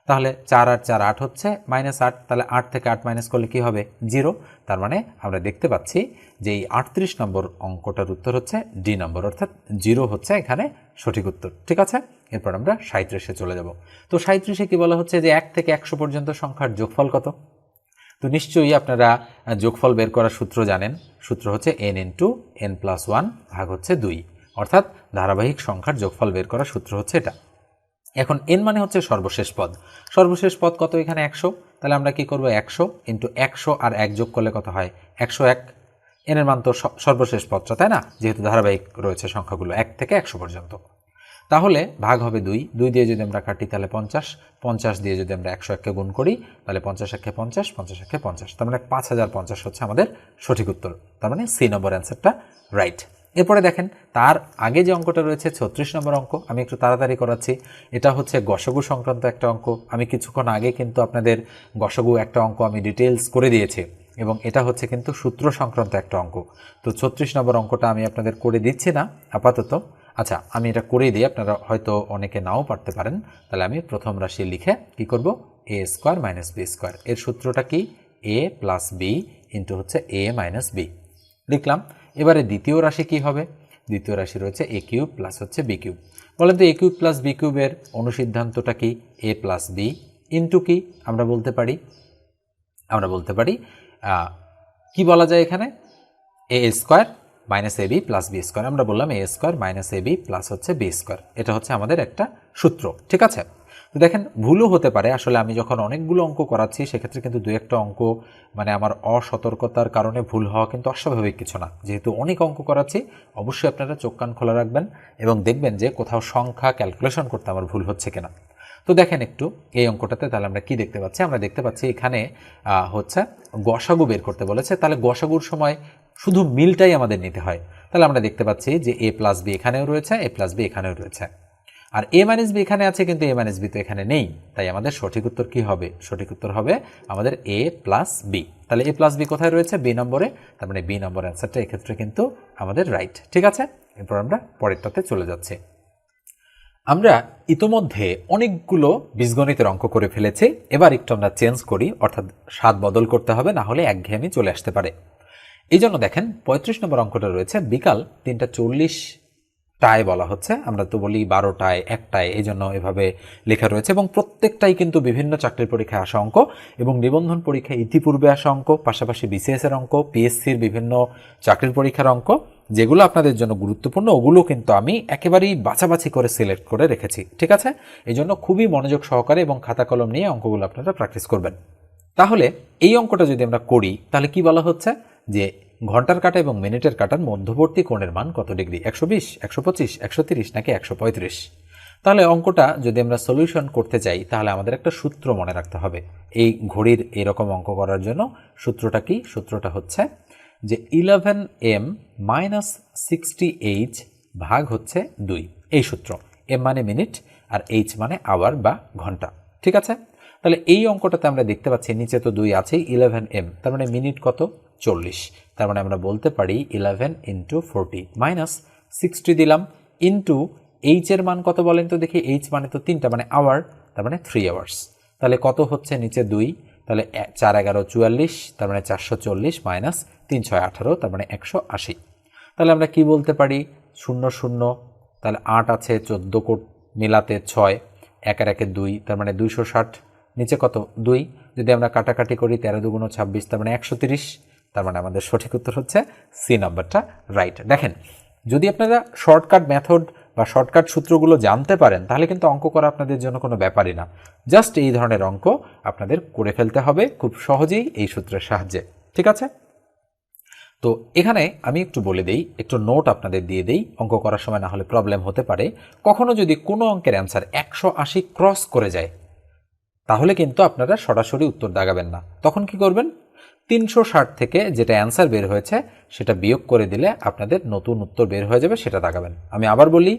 তাহলে 4 আর 4 8 হচ্ছে মাইনাস 8, তাহলে 8 থেকে 8 মাইনাস করলে কি হবে 0। তার মানে আমরা দেখতে পাচ্ছি যে এই 38 নম্বর অঙ্কটার উত্তর হচ্ছে ডি নম্বর, অর্থাৎ 0 হচ্ছে এখানে সঠিক উত্তর। ঠিক আছে, এরপর আমরা 37-এ চলে যাব। তো 37-এ কি বলা হচ্ছে যে 1 থেকে 100 পর্যন্ত সংখ্যার যোগফল কত। তো নিশ্চয়ই আপনারা যোগফল বের করার সূত্র জানেন, সূত্র হচ্ছে n ইন্টু n প্লাস 1 ভাগ হচ্ছে 2, অর্থাৎ ধারাবাহিক সংখ্যার যোগফল বের করার সূত্র হচ্ছে এটা। এখন n মানে হচ্ছে সর্বশেষ পদ, সর্বশেষ পদ কত এখানে 100, তাহলে আমরা কি করব 100 ইন্টু 100 আর 1 যোগ করলে কত হয় 101। n এর মান তো সর্বশেষ পদটা, তাই না, যেহেতু ধারাবাহিক রয়েছে সংখ্যাগুলো 1 থেকে 100 পর্যন্ত। তাহলে ভাগ হবে 2, 2 দিয়ে যদি আমরা কাটি তাহলে 50, 50 দিয়ে যদি আমরা 101কে গুণ করি তাহলে 50 একে 50, 50 একে 50, তার মানে 5050 হচ্ছে আমাদের সঠিক উত্তর। তার মানে সি নম্বর অ্যান্সারটা রাইট। এরপরে দেখেন তার আগে যে অঙ্কটা রয়েছে 36 নম্বর অঙ্ক, আমি একটু তাড়াতাড়ি করাচ্ছি। এটা হচ্ছে গসাগু সংক্রান্ত একটা অঙ্ক। আমি কিছুক্ষণ আগে কিন্তু আপনাদের গসাগু একটা অঙ্ক আমি ডিটেলস করে দিয়েছি এবং এটা হচ্ছে কিন্তু সূত্র সংক্রান্ত একটা অঙ্ক। তো 36 নম্বর অঙ্কটা আমি আপনাদের করে দিচ্ছি না আপাতত। আচ্ছা, আমি এটা করেই দিই, আপনারা হয়তো অনেকে নাও পারতে পারেন। তাহলে আমি প্রথম রাশি লিখে কি করব, এ স্কোয়ার মাইনাস বি স্কোয়ার, এর সূত্রটা কি এ প্লাস বি ইন্টু হচ্ছে এ মাইনাস বি লিখলাম। এবারে দ্বিতীয় রাশি কি হবে, দ্বিতীয় রাশি রয়েছে এ কিউব প্লাস হচ্ছে বি কিউব। বলেন তো এ কিউব প্লাস বি কিউবের অনুসিদ্ধান্তটা কি এ প্লাস বি ইন্টু কি আমরা বলতে পারি কি বলা যায় এখানে এ square minus A B plus b square. আমরা বললাম এ square minus A B plus হচ্ছে বি স্কোয়ার, এটা হচ্ছে আমাদের একটা সূত্র। ঠিক আছে, তো দেখেন ভুলও হতে পারে, আসলে আমি যখন অনেকগুলো অঙ্ক করাচ্ছি সেক্ষেত্রে কিন্তু দু একটা অঙ্ক মানে আমার অসতর্কতার কারণে ভুল হওয়া কিন্তু অস্বাভাবিক কিছু না। যেহেতু অনেক অঙ্ক করাচ্ছি অবশ্যই আপনারা চোখ কান খোলা রাখবেন এবং দেখবেন যে কোথাও সংখ্যা ক্যালকুলেশন করতে আমার ভুল হচ্ছে কিনা। তো দেখেন একটু এই অঙ্কটাতে তাহলে আমরা কি দেখতে পাচ্ছি, আমরা দেখতে পাচ্ছি এখানে হচ্ছে গসাগু বের করতে বলেছে। তাহলে গসাগুর সময় শুধু মিলটাই আমাদের নিতে হয়। তাহলে আমরা দেখতে পাচ্ছি যে এ প্লাস বি এখানেও রয়েছে, এ প্লাস বি এখানেও রয়েছে, আর এ মাইনাস বি এখানে আছে কিন্তু এ মাইনাস বি তো এখানে নেই। তাই আমাদের সঠিক উত্তর কি হবে, সঠিক উত্তর হবে আমাদের এ প্লাস বি। তাহলে এ প্লাস বি কোথায় রয়েছে বি নম্বরে, তার মানে বি নম্বর অ্যান্সারটা এক্ষেত্রে কিন্তু আমাদের রাইট। ঠিক আছে, এরপর আমরা পরেরটাতে চলে যাচ্ছি। আমরা ইতোমধ্যে অনেকগুলো বীজগণিতের অঙ্ক করে ফেলেছি, এবার একটু আমরা চেঞ্জ করি, অর্থাৎ স্বাদ বদল করতে হবে, না হলে একঘেয়েমি চলে আসতে পারে। এই জন্য দেখেন 35 নম্বর অঙ্কটা রয়েছে বিকাল 3:40টায় বলা হচ্ছে, আমরা তো বলি 12টায় 1টায়, এই জন্য এভাবে লেখা রয়েছে এবং প্রত্যেকটাই কিন্তু বিভিন্ন চাকরির পরীক্ষায় আসা অঙ্ক এবং নিবন্ধন পরীক্ষায় ইতিপূর্বে আসা অঙ্ক, পাশাপাশি বিসিএস এর অঙ্ক, পিএসসির বিভিন্ন চাকরির পরীক্ষার অঙ্ক, যেগুলো আপনাদের জন্য গুরুত্বপূর্ণ ওগুলো কিন্তু আমি একেবারেই বাছাবাছি করে সিলেক্ট করে রেখেছি। ঠিক আছে, এই জন্য খুবই মনোযোগ সহকারে এবং খাতা কলম নিয়ে অঙ্কগুলো আপনারা প্র্যাকটিস করবেন। তাহলে এই অঙ্কটা যদি আমরা করি তাহলে কি বলা হচ্ছে যে ঘন্টার কাঁটা এবং মিনিটের কাঁটার মধ্যবর্তী কোণের মান কত ডিগ্রি, 120, 125, 130 নাকি 135। তাহলে অঙ্কটা যদি আমরা সলিউশন করতে চাই তাহলে আমাদের একটা সূত্র মনে রাখতে হবে। এই ঘড়ির এরকম অঙ্ক করার জন্য সূত্রটা কি, সূত্রটা হচ্ছে যে 11m মাইনাস 60h ভাগ হচ্ছে 2, এই সূত্র। m মানে মিনিট আর h মানে আওয়ার বা ঘন্টা। ঠিক আছে, তাহলে এই অঙ্কটাতে আমরা দেখতে পাচ্ছি নিচে তো 2 আছেই, 11m তার মানে মিনিট কত 40, তার মানে আমরা বলতে পারি 11 ইন্টু 40 মাইনাস 60 দিলাম ইন্টু h এর মান কত বলেন তো দেখি, h মানে তো 3টা মানে আওয়ার, তার মানে 3 আওয়ার্স। তাহলে কত হচ্ছে নিচে 2, তাহলে 4 11 44, তার মানে 440 মাইনাস 3 6 18, তার মানে 180। তাহলে আমরা কি বলতে পারি 0 0, তাহলে 8 আছে 14 মিলাতে 6, 1 আর 1 2, তার মানে 260, নিচে কত 2, যদি আমরা কাটাকাটি করি 13 2 26, তার মানে 130, তার মানে আমাদের সঠিক উত্তর হচ্ছে সি নাম্বারটা রাইট। দেখেন যদি আপনারা শর্টকাট মেথড বা শর্টকাট সূত্রগুলো জানতে পারেন তাহলে কিন্তু অঙ্ক করা আপনাদের জন্য কোনো ব্যাপারই না। জাস্ট এই ধরনের অঙ্ক আপনাদের করে ফেলতে হবে খুব সহজেই এই সূত্রের সাহায্যে। ঠিক আছে, তো এখানে আমি একটু বলে দেই, একটু নোট আপনাদের দিয়ে দেই, অঙ্ক করার সময় না হলে প্রবলেম হতে পারে। কখনো যদি কোনো অঙ্কের অ্যান্সার 180 ক্রস করে যায় তাহলে কিন্তু আপনারা সরাসরি উত্তর দাগাবেন না। তখন কি করবেন, 360 থেকে যেটা অ্যান্সার বের হয়েছে সেটা বিয়োগ করে দিলে আপনাদের নতুন উত্তর বের হয়ে যাবে, সেটা দাগাবেন। আমি আবার বলি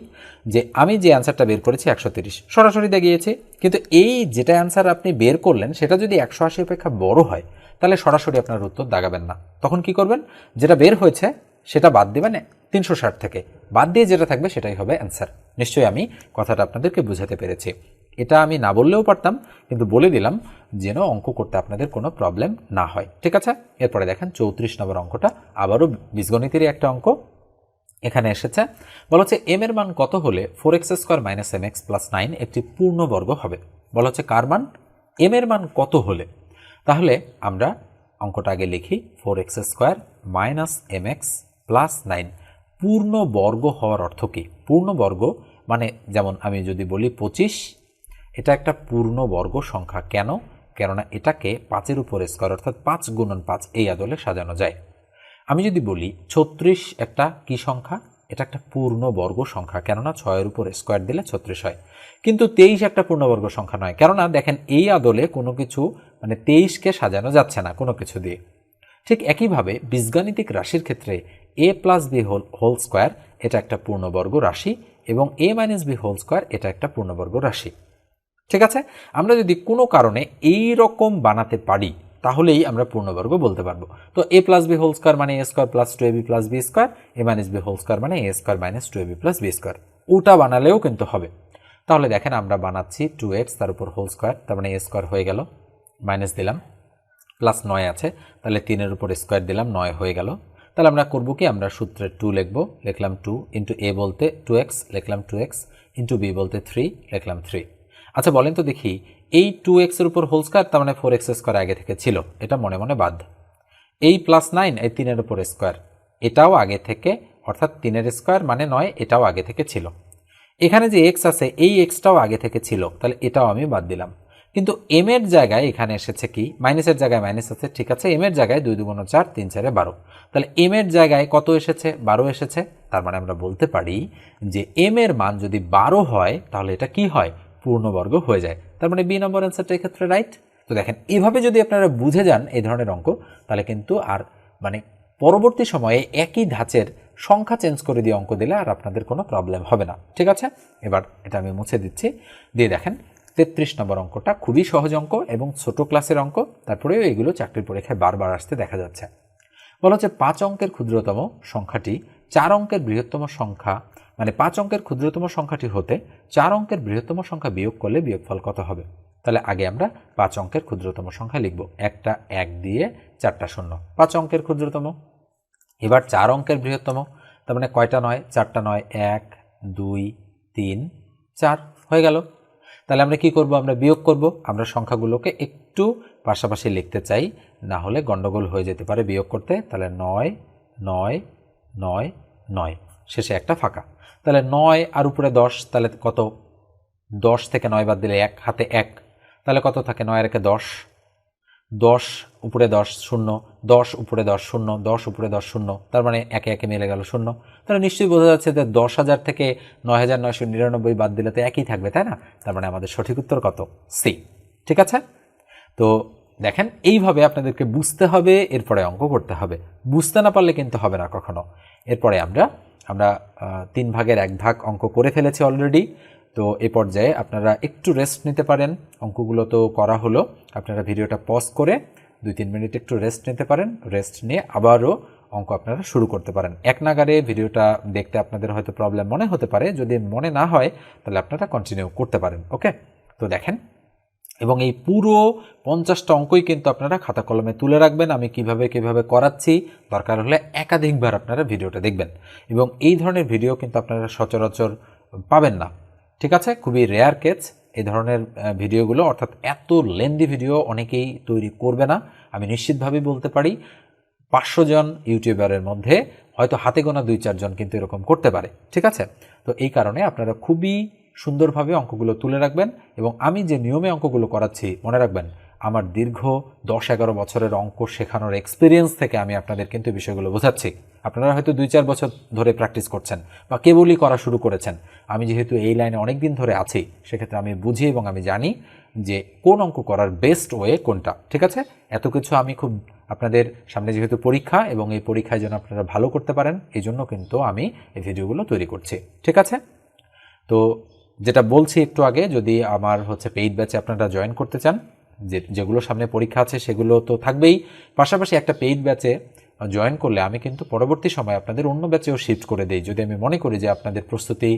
যে আমি যে অ্যান্সারটা বের করেছি 130 সরাসরি দাগিয়েছি, কিন্তু এই যেটা অ্যান্সার আপনি বের করলেন সেটা যদি 180 অপেক্ষা বড় হয় তাহলে সরাসরি আপনার উত্তর দাগাবেন না। তখন কি করবেন, যেটা বের হয়েছে সেটা বাদ দেবেন, 360 থেকে বাদ দিয়ে যেটা থাকবে সেটাই হবে অ্যান্সার। নিশ্চয়ই আমি কথাটা আপনাদেরকে বুঝাতে পেরেছি। এটা আমি না বললেও পারতাম, কিন্তু বলে দিলাম যেন অঙ্ক করতে আপনাদের কোনো প্রবলেম না হয়। ঠিক আছে, এরপরে দেখেন 34 নম্বর অঙ্কটা, আবারও বীজগণিতেরই একটা অঙ্ক এখানে এসেছে। বলা হচ্ছে এম এর মান কত হলে 4x² - mx + 9 একটি পূর্ণবর্গ হবে। বলা হচ্ছে কার মান, এম এর মান কত হলে। তাহলে আমরা অঙ্কটা আগে লিখি, 4x² - mx + 9 পূর্ণবর্গ হওয়ার অর্থ কী? পূর্ণবর্গ মানে যেমন আমি যদি বলি 25, এটা একটা পূর্ণবর্গ সংখ্যা। কেন? কেননা এটাকে 5-এর উপর স্কোয়ার অর্থাৎ 5 × 5 এই আদলে সাজানো যায়। আমি যদি বলি 36 একটা কি সংখ্যা? এটা একটা পূর্ণবর্গ সংখ্যা, কেননা 6-এর উপর স্কোয়ার দিলে 36 হয়। কিন্তু 23 একটা পূর্ণবর্গ সংখ্যা নয়, কেননা দেখেন এই আদলে কোনো কিছু মানে 23কে সাজানো যাচ্ছে না কোনো কিছু দিয়ে। ঠিক একইভাবে বীজগাণিতিক রাশির ক্ষেত্রে a + b হোল স্কোয়ার এটা একটা পূর্ণবর্গ রাশি এবং a - b হোল স্কোয়ার এটা একটা পূর্ণবর্গ রাশি। ঠিক আছে, আমরা যদি কোনো কারণে এই রকম বানাতে পারি তাহলেই আমরা পূর্ণবর্গ বলতে পারবো। তো a + b হোল স্কোয়ার মানে a² + 2ab + b square, a - b whole square মানে a² - 2ab + b স্কোয়ার। ওটা বানালেও কিন্তু হবে। তাহলে দেখেন আমরা বানাচ্ছি 2x তার উপর হোল স্কোয়ার, তার মানে a² হয়ে গেল, মাইনাস দিলাম, প্লাস 9 আছে, তাহলে 3-এর উপর স্কোয়ার দিলাম, 9 হয়ে গেল। তাহলে আমরা করবো কি, আমরা সূত্রে 2 লিখবো, লিখলাম 2 ইন্টু a বলতে 2x, লিখলাম 2x ইন্টু b বলতে 3, লিখলাম 3। আচ্ছা বলেন তো দেখি, এই 2x এর উপর হোল স্কোয়ার তার মানে 4x² আগে থেকে ছিল, এটা মনে মনে বাদ। এই +9 এই 3-এর উপর স্কোয়ার এটাও আগে থেকে, অর্থাৎ 3-এর স্কোয়ার মানে 9, এটাও আগে থেকে ছিল। এখানে যে x আছে এই xটাও আগে থেকে ছিল, তাহলে এটাও আমি বাদ দিলাম। কিন্তু m এর জায়গায় এখানে এসেছে কি, মাইনাসের জায়গায় মাইনাস আছে, ঠিক আছে, m এর জায়গায় 2 × 2 = 4, 3 × 4 = 12। তাহলে m এর জায়গায় কত এসেছে, 12 এসেছে। তার মানে আমরা বলতে পারি যে m এর মান যদি 12 হয় তাহলে এটা কি হয়, পূর্ণবর্গ হয়ে যায়। তার মানে বি নম্বর অ্যান্সারটা এক্ষেত্রে রাইট। তো দেখেন এইভাবে যদি আপনারা বুঝে যান এই ধরনের অঙ্ক, তাহলে কিন্তু আর মানে পরবর্তী সময়ে একই ধাঁচের সংখ্যা চেঞ্জ করে দিয়ে অঙ্ক দিলে আর আপনাদের কোনো প্রবলেম হবে না। ঠিক আছে, এবার এটা আমি মুছে দিচ্ছি। দিয়ে দেখেন 33 নম্বর অঙ্কটা খুবই সহজ অঙ্ক এবং ছোট ক্লাসের অঙ্ক, তারপরেও এগুলো চাকরির পরীক্ষায় বারবার আসতে দেখা যাচ্ছে। বলা হচ্ছে 5 অঙ্কের ক্ষুদ্রতম সংখ্যাটি 4 অঙ্কের বৃহত্তম সংখ্যা, মানে 5 অঙ্কের ক্ষুদ্রতম সংখ্যাটি হতে 4 অঙ্কের বৃহত্তম সংখ্যা বিয়োগ করলে বিয়োগফল কত হবে। তাহলে আগে আমরা 5 অঙ্কের ক্ষুদ্রতম সংখ্যা লিখব, একটা 1 দিয়ে 4টা 0, 5 অঙ্কের ক্ষুদ্রতম। এবার 4 অঙ্কের বৃহত্তম, তার মানে কয়টা 9, 4টা 9, 1 2 3 4 হয়ে গেল। তাহলে আমরা কি করব, আমরা বিয়োগ করব। আমরা সংখ্যাগুলোকে একটু পাশাপাশি লিখতে চাই, না হলে গন্ডগোল হয়ে যেতে পারে বিয়োগ করতে। তাহলে 9 9 9 9, শেষে একটা ফাঁকা। তাহলে 9 আর উপরে 10, তাহলে কত, 10 থেকে 9 বাদ দিলে 1, হাতে 1, তাহলে কত থাকে, 9 আর 1 10, 10 উপরে 10 0, 10 উপরে 10 0, 10 উপরে 10 0, তার মানে একে একে মিলে গেল 0। তাহলে নিশ্চয়ই বোঝা যাচ্ছে যে 10,000 থেকে 9,999 বাদ দিলে তো একই থাকবে, তাই না? তার মানে আমাদের সঠিক উত্তর কত, সি। ঠিক আছে, তো দেখেন এইভাবে আপনাদেরকে বুঝতে হবে, এরপরে অঙ্ক করতে হবে। বুঝতে না পারলে কিন্তু হবে না কখনো। এরপরে আমরা 3 ভাগের 1 ভাগ অঙ্ক করে ফেলেছি অলরেডি। তো এই পর্যায়ে আপনারা একটু রেস্ট নিতে পারেন। অঙ্কগুলো তো করা হলো, আপনারা ভিডিওটা পজ করে 2-3 মিনিট একটু রেস্ট নিতে পারেন। রেস্ট নিয়ে আবারও অঙ্ক আপনারা শুরু করতে পারেন। এক নাগারে ভিডিওটা দেখতে আপনাদের হয়তো প্রবলেম মনে হতে পারে, যদি মনে না হয় তাহলে আপনারা কন্টিনিউ করতে পারেন। ওকে, তো দেখেন, এবং এই পুরো 50টা অঙ্কই কিন্তু আপনারা খাতা কলমে তুলে রাখবেন। আমি কিভাবে করাচ্ছি, দরকার হলে একাধিকবার আপনারা ভিডিওটা দেখবেন। এবং এই ধরনের ভিডিও কিন্তু আপনারা সচরাচর পাবেন না। ঠিক আছে, খুবই রেয়ার কেস এই ধরনের ভিডিওগুলো, অর্থাৎ এত লেন্দি ভিডিও অনেকেই তৈরি করবে না। আমি নিশ্চিতভাবেই বলতে পারি 500 জন ইউটিউবারের মধ্যে হয়তো হাতে গোনা 2-4 জন কিন্তু এরকম করতে পারে। ঠিক আছে, তো এই কারণে আপনারা খুবই সুন্দরভাবে অঙ্কগুলো তুলে রাখবেন এবং আমি যে নিয়মে অঙ্কগুলো করাচ্ছি মনে রাখবেন, আমার দীর্ঘ 10-11 বছরের অঙ্ক শেখানোর এক্সপিরিয়েন্স থেকে আমি আপনাদের কিন্তু বিষয়গুলো বোঝাচ্ছি। আপনারা হয়তো 2-4 বছর ধরে প্র্যাকটিস করছেন বা কেবলই করা শুরু করেছেন। আমি যেহেতু এই লাইনে অনেক দিন ধরে আছি, সেক্ষেত্রে আমি বুঝি এবং আমি জানি যে কোন অঙ্ক করার বেস্ট ওয়ে কোনটা। ঠিক আছে, এত কিছু আমি খুব আপনাদের সামনে যেহেতু পরীক্ষা এবং এই পরীক্ষায় যেন আপনারা ভালো করতে পারেন, এই জন্য কিন্তু আমি এই ভিডিওগুলো তৈরি করছি। ঠিক আছে, তো যেটা বলছি একটু আগে, যদি আমার পেইড ব্যাচে আপনারা জয়েন করতে চান, যেগুলো সামনে পরীক্ষা আছে সেগুলো তো থাকবেই, পাশাপাশি একটা পেইড ব্যাচে জয়েন করলে আমি কিন্তু পরবর্তী সময় আপনাদের অন্য ব্যাচেও শিফট করে দেই। যদি আমি মনে করি যে আপনাদের প্রস্তুতি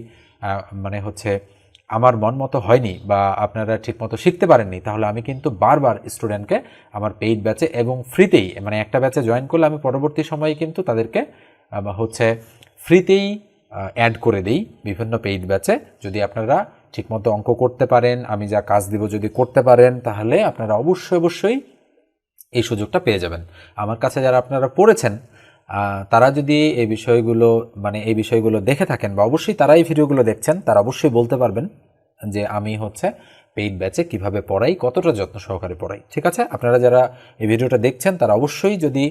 আমার মন মতো হয়নি বা আপনারা ঠিকমতো শিখতে পারেননি, তাহলে আমি কিন্তু বারবার স্টুডেন্টকে আমার পেইড ব্যাচে এবং ফ্রিতেই, একটা ব্যাচে জয়েন করলে আমি পরবর্তী সময়ে কিন্তু তাদেরকে ফ্রিতেই অ্যাড করে দিই বিভিন্ন পেইড ব্যাচে। যদি আপনারা ঠিকমতো অঙ্ক করতে পারেন, আমি যা কাজ দিব যদি করতে পারেন, তাহলে আপনারা অবশ্যই এই সুযোগটা পেয়ে যাবেন। আমার কাছে যারা আপনারা পড়েছেন, তারা যদি এই বিষয়গুলো দেখে থাকেন বা অবশ্যই তারা এই ভিডিওগুলো দেখছেন, তারা অবশ্যই বলতে পারবেন যে আমি পেইড ব্যাচে কিভাবে পড়াই, কতটা যত্ন সহকারে পড়াই। ঠিক আছে, আপনারা যারা এই ভিডিওটা দেখছেন তারা অবশ্যই যদি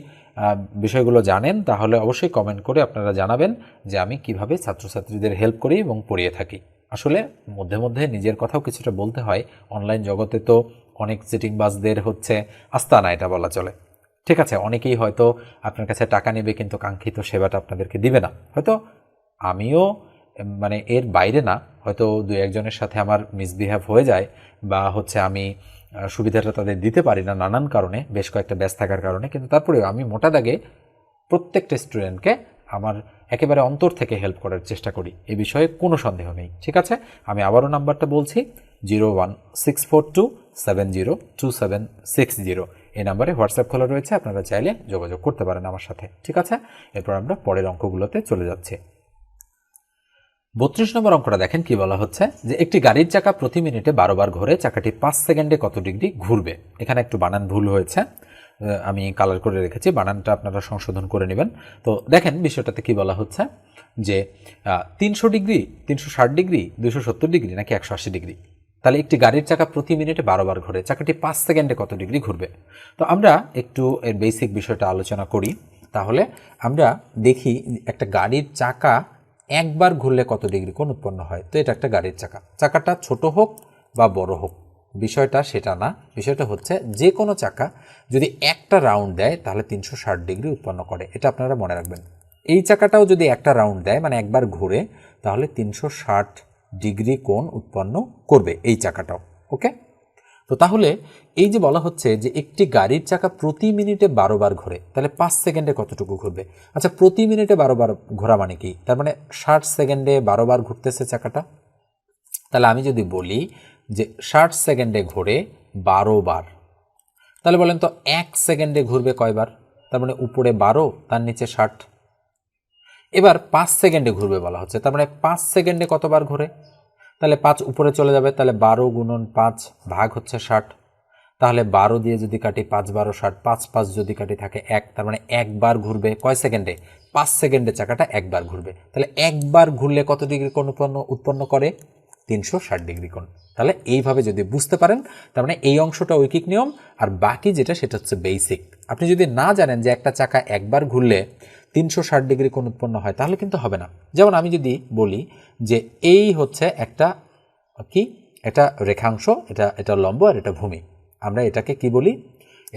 বিষয়গুলো জানেন, তাহলে অবশ্যই কমেন্ট করে আপনারা জানাবেন যে আমি কিভাবে ছাত্রছাত্রীদের হেল্প করি এবং পড়িয়ে থাকি। আসলে মধ্যে মধ্যে নিজের কথাও কিছুটা বলতে হয়। অনলাইন জগতে তো অনেক চিটিংবাজদের আস্তানা, এটা বলা চলে। ঠিক আছে, অনেকেই হয়তো আপনার কাছে টাকা নেবে কিন্তু কাঙ্ক্ষিত সেবাটা আপনাদেরকে দিবে না। হয়তো আমিও এর বাইরে না, হয়তো 2-1 জনের সাথে আমার মিসবিহেভ হয়ে যায় বা আমি সুবিধাটা তাদের দিতে পারি না নানান কারণে, বেশ কয়েকটা ব্যাচ থাকার কারণে, কিন্তু তারপরেও আমি মোটা দাগে প্রত্যেকটা স্টুডেন্টকে আমার একেবারে অন্তর থেকে হেল্প করার চেষ্টা করি, এ বিষয়ে কোনো সন্দেহ নেই। ঠিক আছে, আমি আবারও নাম্বারটা বলছি, 01642702760। এই নাম্বারে হোয়াটসঅ্যাপ খোলা রয়েছে, আপনারা চাইলে যোগাযোগ করতে পারেন আমার সাথে। ঠিক আছে, এরপর আমরা পরের অঙ্কগুলোতে চলে যাচ্ছি। 32 নম্বর অঙ্কটা দেখেন কি বলা হচ্ছে, যে একটি গাড়ির চাকা প্রতি মিনিটে 12 বার ঘোরে, চাকাটি 5 সেকেন্ডে কত ডিগ্রি ঘুরবে। এখানে একটু বানান ভুল হয়েছে, আমি কালার করে রেখেছি, বানানটা আপনারা সংশোধন করে নেবেন। তো দেখেন বিষয়টাতে কি বলা হচ্ছে, যে 300 ডিগ্রি, 360 ডিগ্রি, 270 ডিগ্রি নাকি 180 ডিগ্রি। তাহলে একটি গাড়ির চাকা প্রতি মিনিটে 12 বার ঘোরে, চাকাটি 5 সেকেন্ডে কত ডিগ্রি ঘুরবে। তো আমরা একটু এর বেসিক বিষয়টা আলোচনা করি। তাহলে আমরা দেখি একটা গাড়ির চাকা একবার ঘুরলে কত ডিগ্রি কোণ উৎপন্ন হয়। তো এটা একটা গাড়ির চাকা, চাকাটা ছোট হোক বা বড় হোক, বিষয়টা সেটা না। বিষয়টা হচ্ছে যে কোনো চাকা যদি একটা রাউন্ড দেয় তাহলে 360 ডিগ্রি উৎপন্ন করে, এটা আপনারা মনে রাখবেন। এই চাকাটাও যদি একটা রাউন্ড দেয়, একবার ঘুরে, তাহলে 360 ডিগ্রি কোণ উৎপন্ন করবে এই চাকাটাও। ওকে, তো তাহলে এই যে বলা হচ্ছে যে একটি গাড়ির চাকা প্রতি মিনিটে 12 বার ঘোরে, তাহলে 5 সেকেন্ডে কতটুকু ঘুরবে। আচ্ছা, প্রতি মিনিটে 12 বার ঘোরা মানে কি? তার 60 সেকেন্ডে 12 বার ঘুরতেছে চাকাটা। তাহলে আমি যদি বলি যে 60 সেকেন্ডে ঘোরে 12 বার, তাহলে বলেন তো 1 সেকেন্ডে ঘুরবে কয়বার? তার উপরে 12, তার নিচে 60। এবার 5 সেকেন্ডে ঘুরবে বলা হচ্ছে, তার 5 সেকেন্ডে কতবার ঘোরে? তাহলে 5 উপরে চলে যাবে, তাহলে 12 গুণন 5 ভাগ 60। তাহলে 12 দিয়ে যদি কাটি 5 12 60, 5 5 যদি কাটি থাকে 1, তার একবার ঘুরবে কয় সেকেন্ডে? 5 সেকেন্ডে চাকাটা একবার ঘুরবে। তাহলে একবার ঘুরলে কত ডিগ্রি কোণ উৎপন্ন করে? 360 ডিগ্রি কোণ। তাহলে এইভাবে যদি বুঝতে পারেন, তার এই অংশটা ঐকিক নিয়ম, আর বাকি যেটা সেটা হচ্ছে বেসিক। আপনি যদি না জানেন যে একটা চাকা একবার ঘুরলে 360 ডিগ্রি কোণ উৎপন্ন হয়, তাহলে কিন্তু হবে না। যেমন আমি যদি বলি যে এই একটা কি, এটা রেখাংশ, এটা লম্ব আর এটা ভূমি, আমরা এটাকে কি বলি?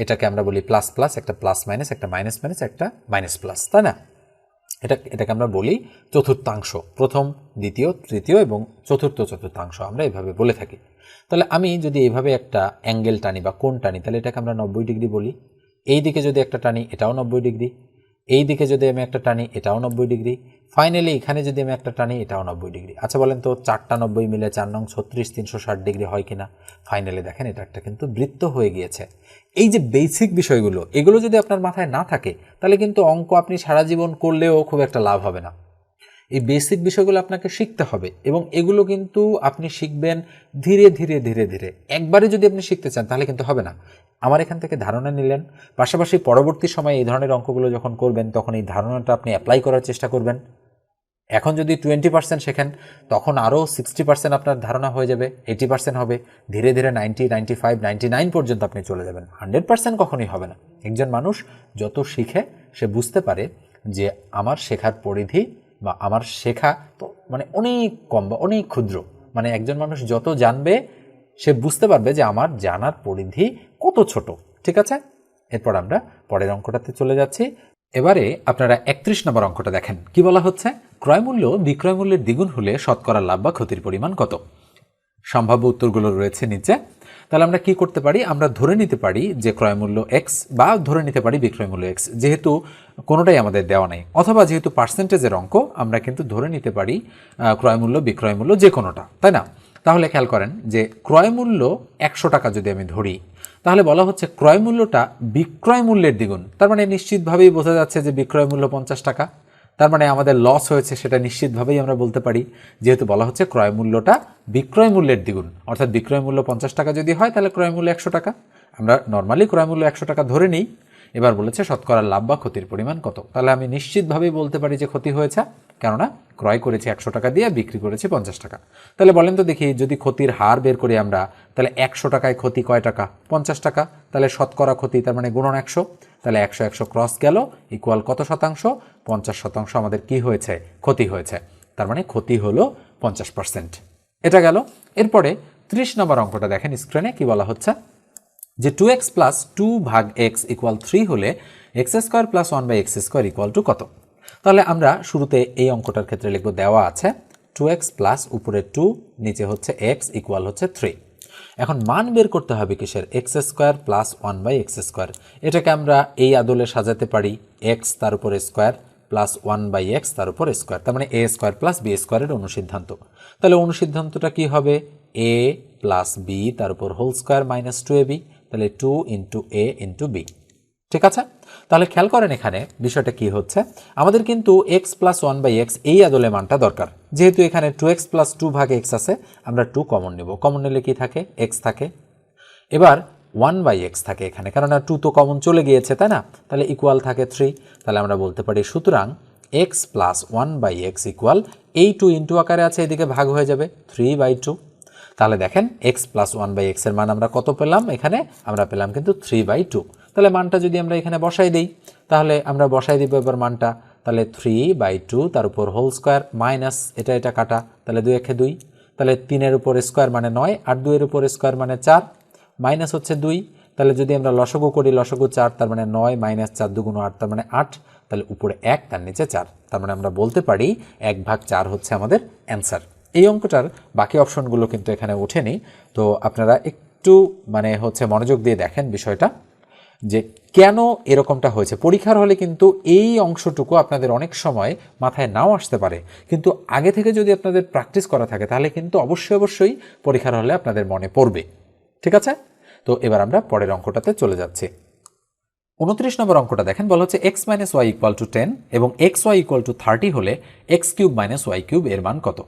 এটাকে আমরা বলি প্লাস প্লাস, একটা প্লাস মাইনাস, একটা মাইনাস মাইনাস, একটা মাইনাস প্লাস, তাই না? এটাকে আমরা বলি চতুর্থাংশ, প্রথম দ্বিতীয় তৃতীয় এবং চতুর্থাংশ, আমরা এইভাবে বলে থাকি। তাহলে আমি যদি এইভাবে একটা অ্যাঙ্গেল টানি বা কোণ টানি, তাহলে এটাকে আমরা 90 ডিগ্রি বলি। এই দিকে যদি একটা টানি, এটাও 90 ডিগ্রি। এই দিকে যদি আমি একটা টানি, এটাও 90 ডিগ্রি। ফাইনালি এখানে যদি আমি একটা টানি, এটাও 90 ডিগ্রি। আচ্ছা বলেন তো 4টা 90 মিলে 4 নং 36, 360 ডিগ্রি হয় কিনা? ফাইনালি দেখেন এটা একটা কিন্তু বৃত্ত হয়ে গিয়েছে। এই যে বেসিক বিষয়গুলো, এগুলো যদি আপনার মাথায় না থাকে, তাহলে কিন্তু অঙ্ক আপনি সারা জীবন করলেও খুব একটা লাভ হবে না। এই বেসিক বিষয়গুলো আপনাকে শিখতে হবে, এবং এগুলো কিন্তু আপনি শিখবেন ধীরে ধীরে ধীরে ধীরে। একবারে যদি আপনি শিখতে চান তাহলে কিন্তু হবে না। আমার এখান থেকে ধারণা নিলেন, পাশাপাশি পরবর্তী সময়ে এই ধরনের অঙ্কগুলো যখন করবেন, তখন এই ধারণাটা আপনি অ্যাপ্লাই করার চেষ্টা করবেন। এখন যদি 20% শেখেন তখন আরও 60% আপনার ধারণা হয়ে যাবে, 80% হবে, ধীরে ধীরে 90, 95, 99 পর্যন্ত আপনি চলে যাবেন। 100% কখনোই হবে না। একজন মানুষ যত শিখে সে বুঝতে পারে যে আমার শেখার পরিধি বা আমার শেখা তো মানে অনেক কম বা অনেক ক্ষুদ্র। মানে একজন মানুষ যত জানবে সে বুঝতে পারবে যে আমার জানার পরিধি কত ছোট। ঠিক আছে, এরপর আমরা পরের অঙ্কটাতে চলে যাচ্ছি। এবারে আপনারা 31 নম্বর অঙ্কটা দেখেন। কি বলা হচ্ছে? ক্রয় মূল্য বিক্রয় মূল্যের দ্বিগুণ হলে শতকরা লাভ বা ক্ষতির পরিমাণ কত? সম্ভাব্য উত্তরগুলো রয়েছে নিচে। তাহলে আমরা কি করতে পারি? আমরা ধরে নিতে পারি যে ক্রয় মূল্য এক্স, বা ধরে নিতে পারি বিক্রয় মূল্য এক্স, যেহেতু কোনোটাই আমাদের দেওয়া নেই, অথবা যেহেতু পার্সেন্টেজের অঙ্ক আমরা কিন্তু ধরে নিতে পারি ক্রয় মূল্য বিক্রয় মূল্য যে কোনোটা, তাই না? তাহলে খেয়াল করেন যে ক্রয় মূল্য 100 টাকা যদি আমি ধরি, তাহলে বলা হচ্ছে ক্রয় মূল্যটা বিক্রয় মূল্যের দ্বিগুণ। তার মানে নিশ্চিতভাবেই বোঝা যাচ্ছে যে বিক্রয় মূল্য 50 টাকা। তার মানে আমাদের লস হয়েছে, সেটা নিশ্চিতভাবেই আমরা বলতে পারি, যেহেতু বলা হচ্ছে ক্রয় মূল্যটা বিক্রয় মূল্যের দ্বিগুণ। অর্থাৎ বিক্রয় মূল্য 50 টাকা যদি হয় তাহলে ক্রয় মূল্য 100 টাকা। আমরা নর্মালি ক্রয় মূল্য 100 টাকা ধরে নিই। এবার বলেছে শতকরা লাভ বা ক্ষতির পরিমাণ কত? তাহলে আমি নিশ্চিতভাবেই বলতে পারি যে ক্ষতি হয়েছে, কেননা ক্রয় করেছি 100 টাকা দিয়ে, বিক্রি করেছি 50 টাকা। তাহলে বলেন তো দেখি, যদি ক্ষতির হার বের করি আমরা, তাহলে 100 টাকায় ক্ষতি কয় টাকা? 50 টাকা। তাহলে শতকরা ক্ষতি তার মানে গুণন 100, তাহলে 100 100 ক্রস গেল, ইকুয়াল কত শতাংশ? 50% আমাদের কি হয়েছে? ক্ষতি হয়েছে। তার মানে ক্ষতি হলো 50%। এটা গেল। এরপরে 30 নম্বর অঙ্কটা দেখেন স্ক্রিনে। কি বলা হচ্ছে? যে 2x প্লাস 2 ভাগ x ইকুয়াল 3 হলে x square plus 1/x square equal two কত? তাহলে আমরা শুরুতে এই অঙ্কটার ক্ষেত্রে লিখব, দেওয়া আছে 2x প্লাস উপরে 2, নিচে হচ্ছে x ইকুয়াল হচ্ছে 3। এখন মান বের করতে হবে কিসের? X square plus 1/x square. এটাকে আমরা এই আদলে সাজাতে পারি x তার উপর স্কোয়ার প্লাস 1/x তার উপর স্কোয়ার, তার মানে a স্কোয়ার প্লাস b স্কোয়ারের অনুসিদ্ধান্ত। তাহলে অনুসিদ্ধান্তটা কি হবে? a প্লাস b তার উপর হোল স্কোয়ার মাইনাস 2ab, তাহলে 2 ইন্টু a ইন্টু b। ঠিক আছে, তাহলে খেয়াল করেন এখানে বিষয়টা কি হচ্ছে। আমাদের কিন্তু x প্লাস 1/x এই আদলে মানটা দরকার। যেহেতু এখানে 2x প্লাস 2 ভাগ x আছে, আমরা 2 কমন নেব। কমন নিলে কি থাকে? x থাকে। এবার 1/x থাকে এখানে, কারণ 2 তো কমন চলে গিয়েছে, তাই না? তাহলে ইকুয়াল থাকে 3। তাহলে আমরা বলতে পারি সুতরাং x প্লাস 1/x ইকুয়াল, এই 2 ইন্টু আকারে আছে, এদিকে ভাগ হয়ে যাবে 3/2। তাহলে দেখেন x প্লাস 1/x এর মান আমরা কত পেলাম? এখানে আমরা পেলাম কিন্তু 3/2। তাহলে মানটা যদি আমরা এখানে বসাই দিই, তাহলে আমরা বসাই দিব এবার মানটা। তাহলে 3/2 তার উপর হোল স্কোয়ার মাইনাস এটা কাটা, তাহলে 2 একে 2, তাহলে 3-এর উপর স্কোয়ার মানে 9, আর 2-এর উপর স্কোয়ার মানে 4, মাইনাস হচ্ছে 2। তাহলে যদি আমরা লসাগু করি, লসাগু 4, তার মানে 9 মাইনাস 4 2 8, তার মানে 8। তাহলে উপরে 1, তার নিচে 4, তার মানে আমরা বলতে পারি 1/4 হচ্ছে আমাদের অ্যান্সার। এই অঙ্কটার বাকি অপশনগুলো কিন্তু এখানে ওঠেনি, তো আপনারা একটু মানে হচ্ছে মনোযোগ দিয়ে দেখেন বিষয়টা, যে কেন এরকমটা হয়েছে। পরীক্ষার হলে কিন্তু এই অংশটুকু আপনাদের অনেক সময় মাথায় নাও আসতে পারে, কিন্তু আগে থেকে যদি আপনাদের প্র্যাকটিস করা থাকে তাহলে কিন্তু অবশ্যই পরীক্ষার হলে আপনাদের মনে পড়বে। ঠিক আছে, তো এবার আমরা পরের অঙ্কটাতে চলে যাচ্ছি। 29 নম্বর অঙ্কটা দেখেন। বলা হচ্ছে x minus y equal to 10 এবং xy ইকুয়াল টু 30 হলে x cube minus y cube এর মান কত?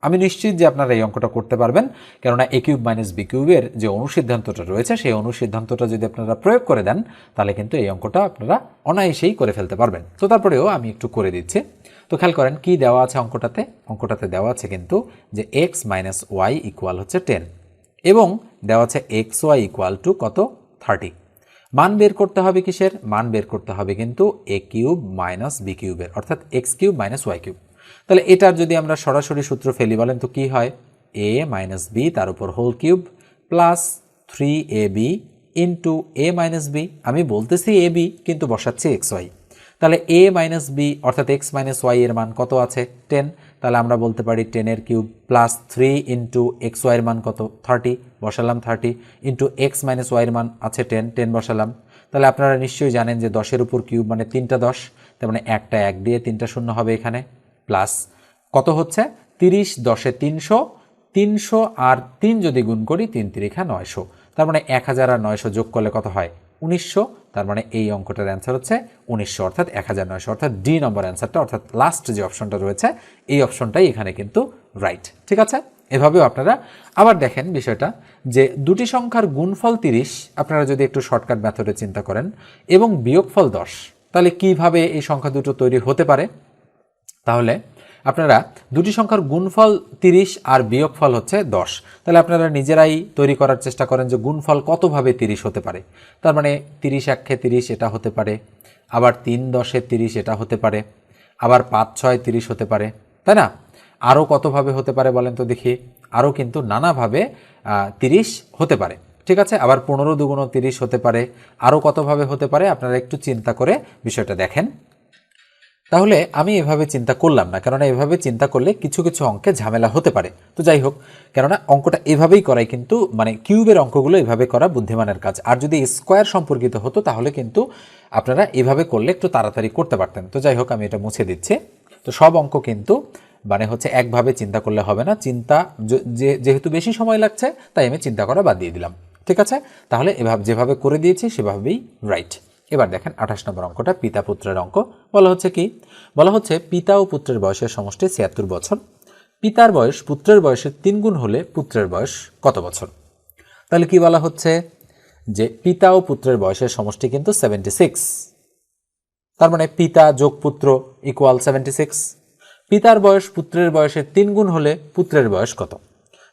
আমি নিশ্চিত যে আপনারা এই অঙ্কটা করতে পারবেন, কেননা a কিউব মাইনাস বি কিউবের যে অনুসিদ্ধান্তটা রয়েছে সেই অনুসিদ্ধান্তটা যদি আপনারা প্রয়োগ করে দেন তাহলে কিন্তু এই অঙ্কটা আপনারা অনায়াসেই করে ফেলতে পারবেন। তো তারপরেও আমি একটু করে দিচ্ছি। তো খেয়াল করেন কি দেওয়া আছে অঙ্কটাতে দেওয়া আছে কিন্তু যে x মাইনাস ওয়াই ইকুয়াল হচ্ছে 10 এবং দেওয়া আছে xy ইকুয়াল টু কত? 30। মান বের করতে হবে কিসের? মান বের করতে হবে কিন্তু a কিউব মাইনাস বি কিউবের, অর্থাৎ x cube minus y cube. তাহলে এটার যদি আমরা সরাসরি সূত্র ফেলি, বলেন তো কি হয়? a মাইনাস বি তার উপর whole cube plus 3ab into a minus b. আমি বলতেছি ab কিন্তু বসাচ্ছি xy। তাহলে a মাইনাস বি অর্থাৎ x মাইনাস ওয়াই এর মান কত আছে? 10। তাহলে আমরা বলতে পারি 10-এর কিউব প্লাস 3 ইন্টু এক্স ওয়াইয়ের মান কত? 30, বসালাম 30 ইন্টু এক্স মাইনাস ওয়াইয়ের মান আছে 10 বসালাম। তাহলে আপনারা নিশ্চয়ই জানেন যে 10-এর উপর কিউব মানে 3টা 10, তার মানে একটা 1 দিয়ে 3টা শূন্য হবে এখানে, প্লাস কত হচ্ছে? 30 10-এ 300, 300 আর 3 যদি গুণ করি 3 3 900, তার মানে 1000 আর 900 যোগ করলে কত হয়? 1900। তার মানে এই অঙ্কটার অ্যান্সার হচ্ছে 1900, অর্থাৎ 1900, অর্থাৎ ডি নম্বর অ্যান্সারটা, অর্থাৎ লাস্ট যে অপশনটা রয়েছে এই অপশনটাই এখানে কিন্তু রাইট। ঠিক আছে, এভাবেও আপনারা আবার দেখেন বিষয়টা, যে দুটি সংখ্যার গুণফল 30 আপনারা যদি একটু শর্টকাট মেথডে চিন্তা করেন এবং বিয়োগফল 10, তাহলে কিভাবে এই সংখ্যা দুটো তৈরি হতে পারে? তাহলে আপনারা দুটি সংখ্যার গুণফল 30 আর বিয়োগফল হচ্ছে 10, তাহলে আপনারা নিজেরাই তৈরি করার চেষ্টা করেন যে গুণফল কতভাবে 30 হতে পারে। তার মানে 30 একে 30 এটা হতে পারে, আবার 3 10 30 এটা হতে পারে, আবার 5 6 30 হতে পারে, তাই না? আরও কতভাবে হতে পারে বলেন তো দেখি? আরও কিন্তু নানাভাবে 30 হতে পারে, ঠিক আছে? আবার 15 দুগুণ 30 হতে পারে, আরও কতভাবে হতে পারে আপনারা একটু চিন্তা করে বিষয়টা দেখেন। তাহলে আমি এভাবে চিন্তা করলাম না, কেননা এভাবে চিন্তা করলে কিছু কিছু অঙ্কে ঝামেলা হতে পারে। তো যাই হোক, কেননা অঙ্কটা এভাবেই করাই, কিন্তু মানে কিউবের অঙ্কগুলো এভাবে করা বুদ্ধিমানের কাজ। আর যদি স্কোয়ার সম্পর্কিত হতো তাহলে কিন্তু আপনারা এভাবে করলে একটু তাড়াতাড়ি করতে পারতেন। তো যাই হোক, আমি এটা মুছে দিচ্ছি। তো সব অঙ্ক কিন্তু মানে হচ্ছে একভাবে চিন্তা করলে হবে না, চিন্তা যেহেতু বেশি সময় লাগছে তাই আমি চিন্তা করা বাদ দিয়ে দিলাম, ঠিক আছে? তাহলে এভাবে যেভাবে করে দিয়েছি সেভাবেই রাইট। এবার দেখেন 28 নম্বর অঙ্কটা, পিতা পুত্রের অঙ্ক। বলা হচ্ছে কি? বলা হচ্ছে পিতা ও পুত্রের বয়সের সমষ্টি 76 বছর। পিতার বয়স পুত্রের বয়সের 3 গুণ হলে পুত্রের বয়স কত বছর? তাহলে কি বলা হচ্ছে যে পিতা ও পুত্রের বয়সের সমষ্টি কিন্তু 76, তার মানে পিতা যোগ পুত্র ইকুয়াল 76। পিতার বয়স পুত্রের বয়সের 3 গুণ হলে পুত্রের বয়স কত?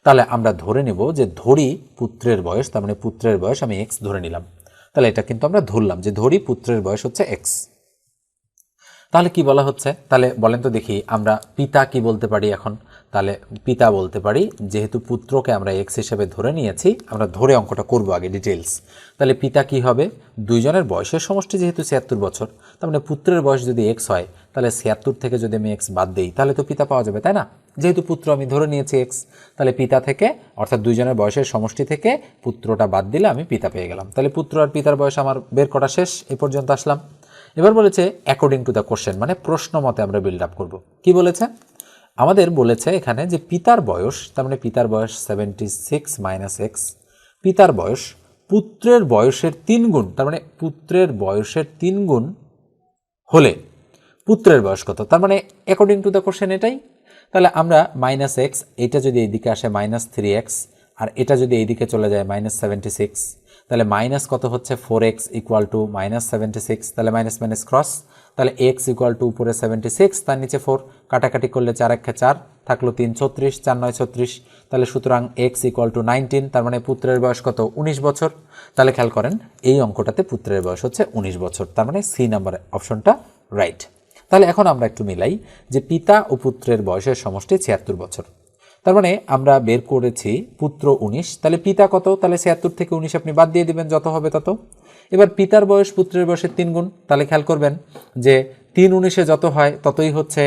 তাহলে আমরা ধরে নেব যে ধরি পুত্রের বয়স, তার মানে পুত্রের বয়স আমি x ধরে নিলাম। তাহলে এটা কিন্তু আমরা ধরলাম যে ধরি পুত্রের বয়স হচ্ছে x। তাহলে কি বলা হচ্ছে? তাহলে বলেন তো দেখি, আমরা পিতা কি বলতে পারি এখন? তাহলে পিতা বলতে পারি, যেহেতু পুত্রকে আমরা x হিসেবে ধরে নিয়েছি, আমরা ধরে অঙ্কটা করব আগে ডিটেলস। তাহলে পিতা কি হবে? দুইজনের বয়সের সমষ্টি যেহেতু 76 বছর, তার মানে পুত্রের বয়স যদি x হয়, তাহলে 76 থেকে যদি আমি x বাদ দিই তাহলে তো পিতা পাওয়া যাবে, তাই না? যেহেতু পুত্র আমি ধরে নিয়েছি x, তাহলে পিতা থেকে অর্থাৎ দুইজনের বয়সের সমষ্টি থেকে পুত্রটা বাদ দিলে আমি পিতা পেয়ে গেলাম। তাহলে পুত্র আর পিতার বয়স আমার বের করা শেষ, এ পর্যন্ত আসলাম। এবার বলেছে অ্যাকর্ডিং টু দ্য কোশ্চেন, মানে প্রশ্ন মতে আমরা বিল্ড আপ করবো। কি বলেছে? আমাদের বলেছে এখানে যে পিতার বয়স, তার মানে পিতার বয়স 76 মাইনাস এক্স, পিতার বয়স পুত্রের বয়সের 3 গুণ, তার মানে পুত্রের বয়সের 3 গুণ হলে পুত্রের বয়স কত? তার মানে অ্যাকর্ডিং টু দ্য কোশ্চেন এটাই। তাহলে আমরা মাইনাস এক্স, এটা যদি এইদিকে আসে মাইনাস 3x, আর এটা যদি এইদিকে চলে যায় মাইনাস 76, তাহলে মাইনাস কত হচ্ছে 4x ইকুয়াল টু মাইনাস 76, তাহলে মাইনাস মাইনাস ক্রস, তাহলে x ইকুয়াল টু উপরে 76, তার নিচে 4, কাটাকাটি করলে 4 1 4 থাকলো 3 36, 4 9 36, তাহলে সুতরাং x ইকুয়াল টু 19, তার মানে পুত্রের বয়স কত? 19 বছর। তাহলে খেয়াল করেন এই অঙ্কটাতে পুত্রের বয়স হচ্ছে 19 বছর, তার মানে সি নাম্বার অপশনটা রাইট। তাহলে এখন আমরা একটু মিলাই যে পিতা ও পুত্রের বয়সের সমষ্টি 76 বছর, তার মানে আমরা বের করেছি পুত্র 19, তাহলে পিতা কত? তাহলে 76 থেকে 19 আপনি বাদ দিয়ে দিবেন, যত হবে তত। এবার পিতার বয়স পুত্রের বয়সের 3 গুণ, তাহলে খেয়াল করবেন যে 3 19-এ যত হয় ততই হচ্ছে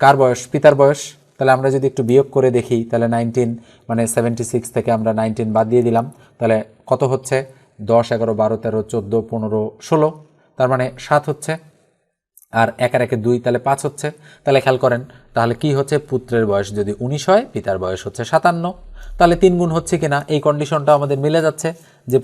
কার বয়স? পিতার বয়স। তাহলে আমরা যদি একটু বিয়োগ করে দেখি, তাহলে 19 মানে 76 থেকে আমরা 19 বাদ দিয়ে দিলাম, তাহলে কত হচ্ছে? 10 11 12 13 14 15 16, তার মানে 7 হচ্ছে, আর 1 আর 1 2, তাহলে 5 হচ্ছে। তাহলে খেয়াল করেন তাহলে কি হচ্ছে? পুত্রের বয়স যদি 19 হয়, পিতার বয়স হচ্ছে 57, তাহলে 3 গুণ হচ্ছে কিনা এই কন্ডিশনটা আমাদের মিলে যাচ্ছে যে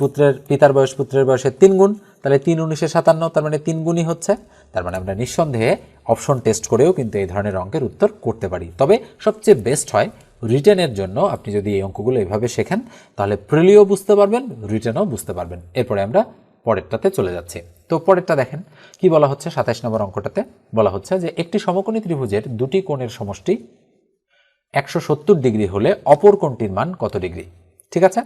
পিতার বয়স পুত্রের বয়সের 3 গুণ, তাহলে 3 19-এ 57, তার মানে 3 গুণই হচ্ছে। তার মানে আমরা নিঃসন্দেহে অপশন টেস্ট করেও কিন্তু এই ধরনের অঙ্কের উত্তর করতে পারি। তবে সবচেয়ে বেস্ট হয় রিটেনের জন্য আপনি যদি এই অঙ্কগুলো এভাবে শেখেন, তাহলে প্রিলিও বুঝতে পারবেন, রিটেনও বুঝতে পারবেন। এরপরে আমরা পরেরটাতে চলে যাচ্ছে। তো পরেরটা দেখেন কি বলা হচ্ছে 27 নম্বর অঙ্কটাতে। বলা হচ্ছে যে একটি সমকোণী ত্রিভুজের দুটি কোণের সমষ্টি 170 ডিগ্রি হলে অপর কোণটির মান কত ডিগ্রি? ঠিক আছে,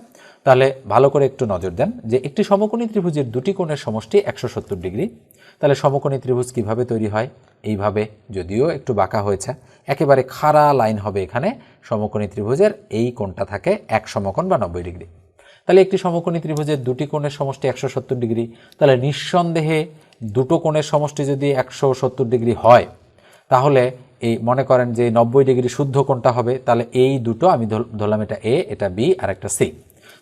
তাহলে ভালো করে একটু নজর দেন যে একটি সমকোণী ত্রিভুজের দুটি কোণের সমষ্টি 170 ডিগ্রি। তাহলে সমকোণী ত্রিভুজ কিভাবে তৈরি হয়? এইভাবে, যদিও একটু বাঁকা হয়েছে, একেবারে খাড়া লাইন হবে এখানে। সমকোণী ত্রিভুজের এই কোণটা থাকে 1 সমকোণ বা 90 ডিগ্রি। তাহলে একটি সমকোণী ত্রিভুজের দুটি কোণের সমষ্টি 170 ডিগ্রি, তাহলে নিঃসন্দেহে দুটো কোণের সমষ্টি যদি 170 ডিগ্রি হয়, তাহলে এই মনে করেন যে 90 ডিগ্রি শুদ্ধ কোণটা হবে। তাহলে এই দুটো আমি ধরলাম এটা এ, এটা বি, আর একটা সি।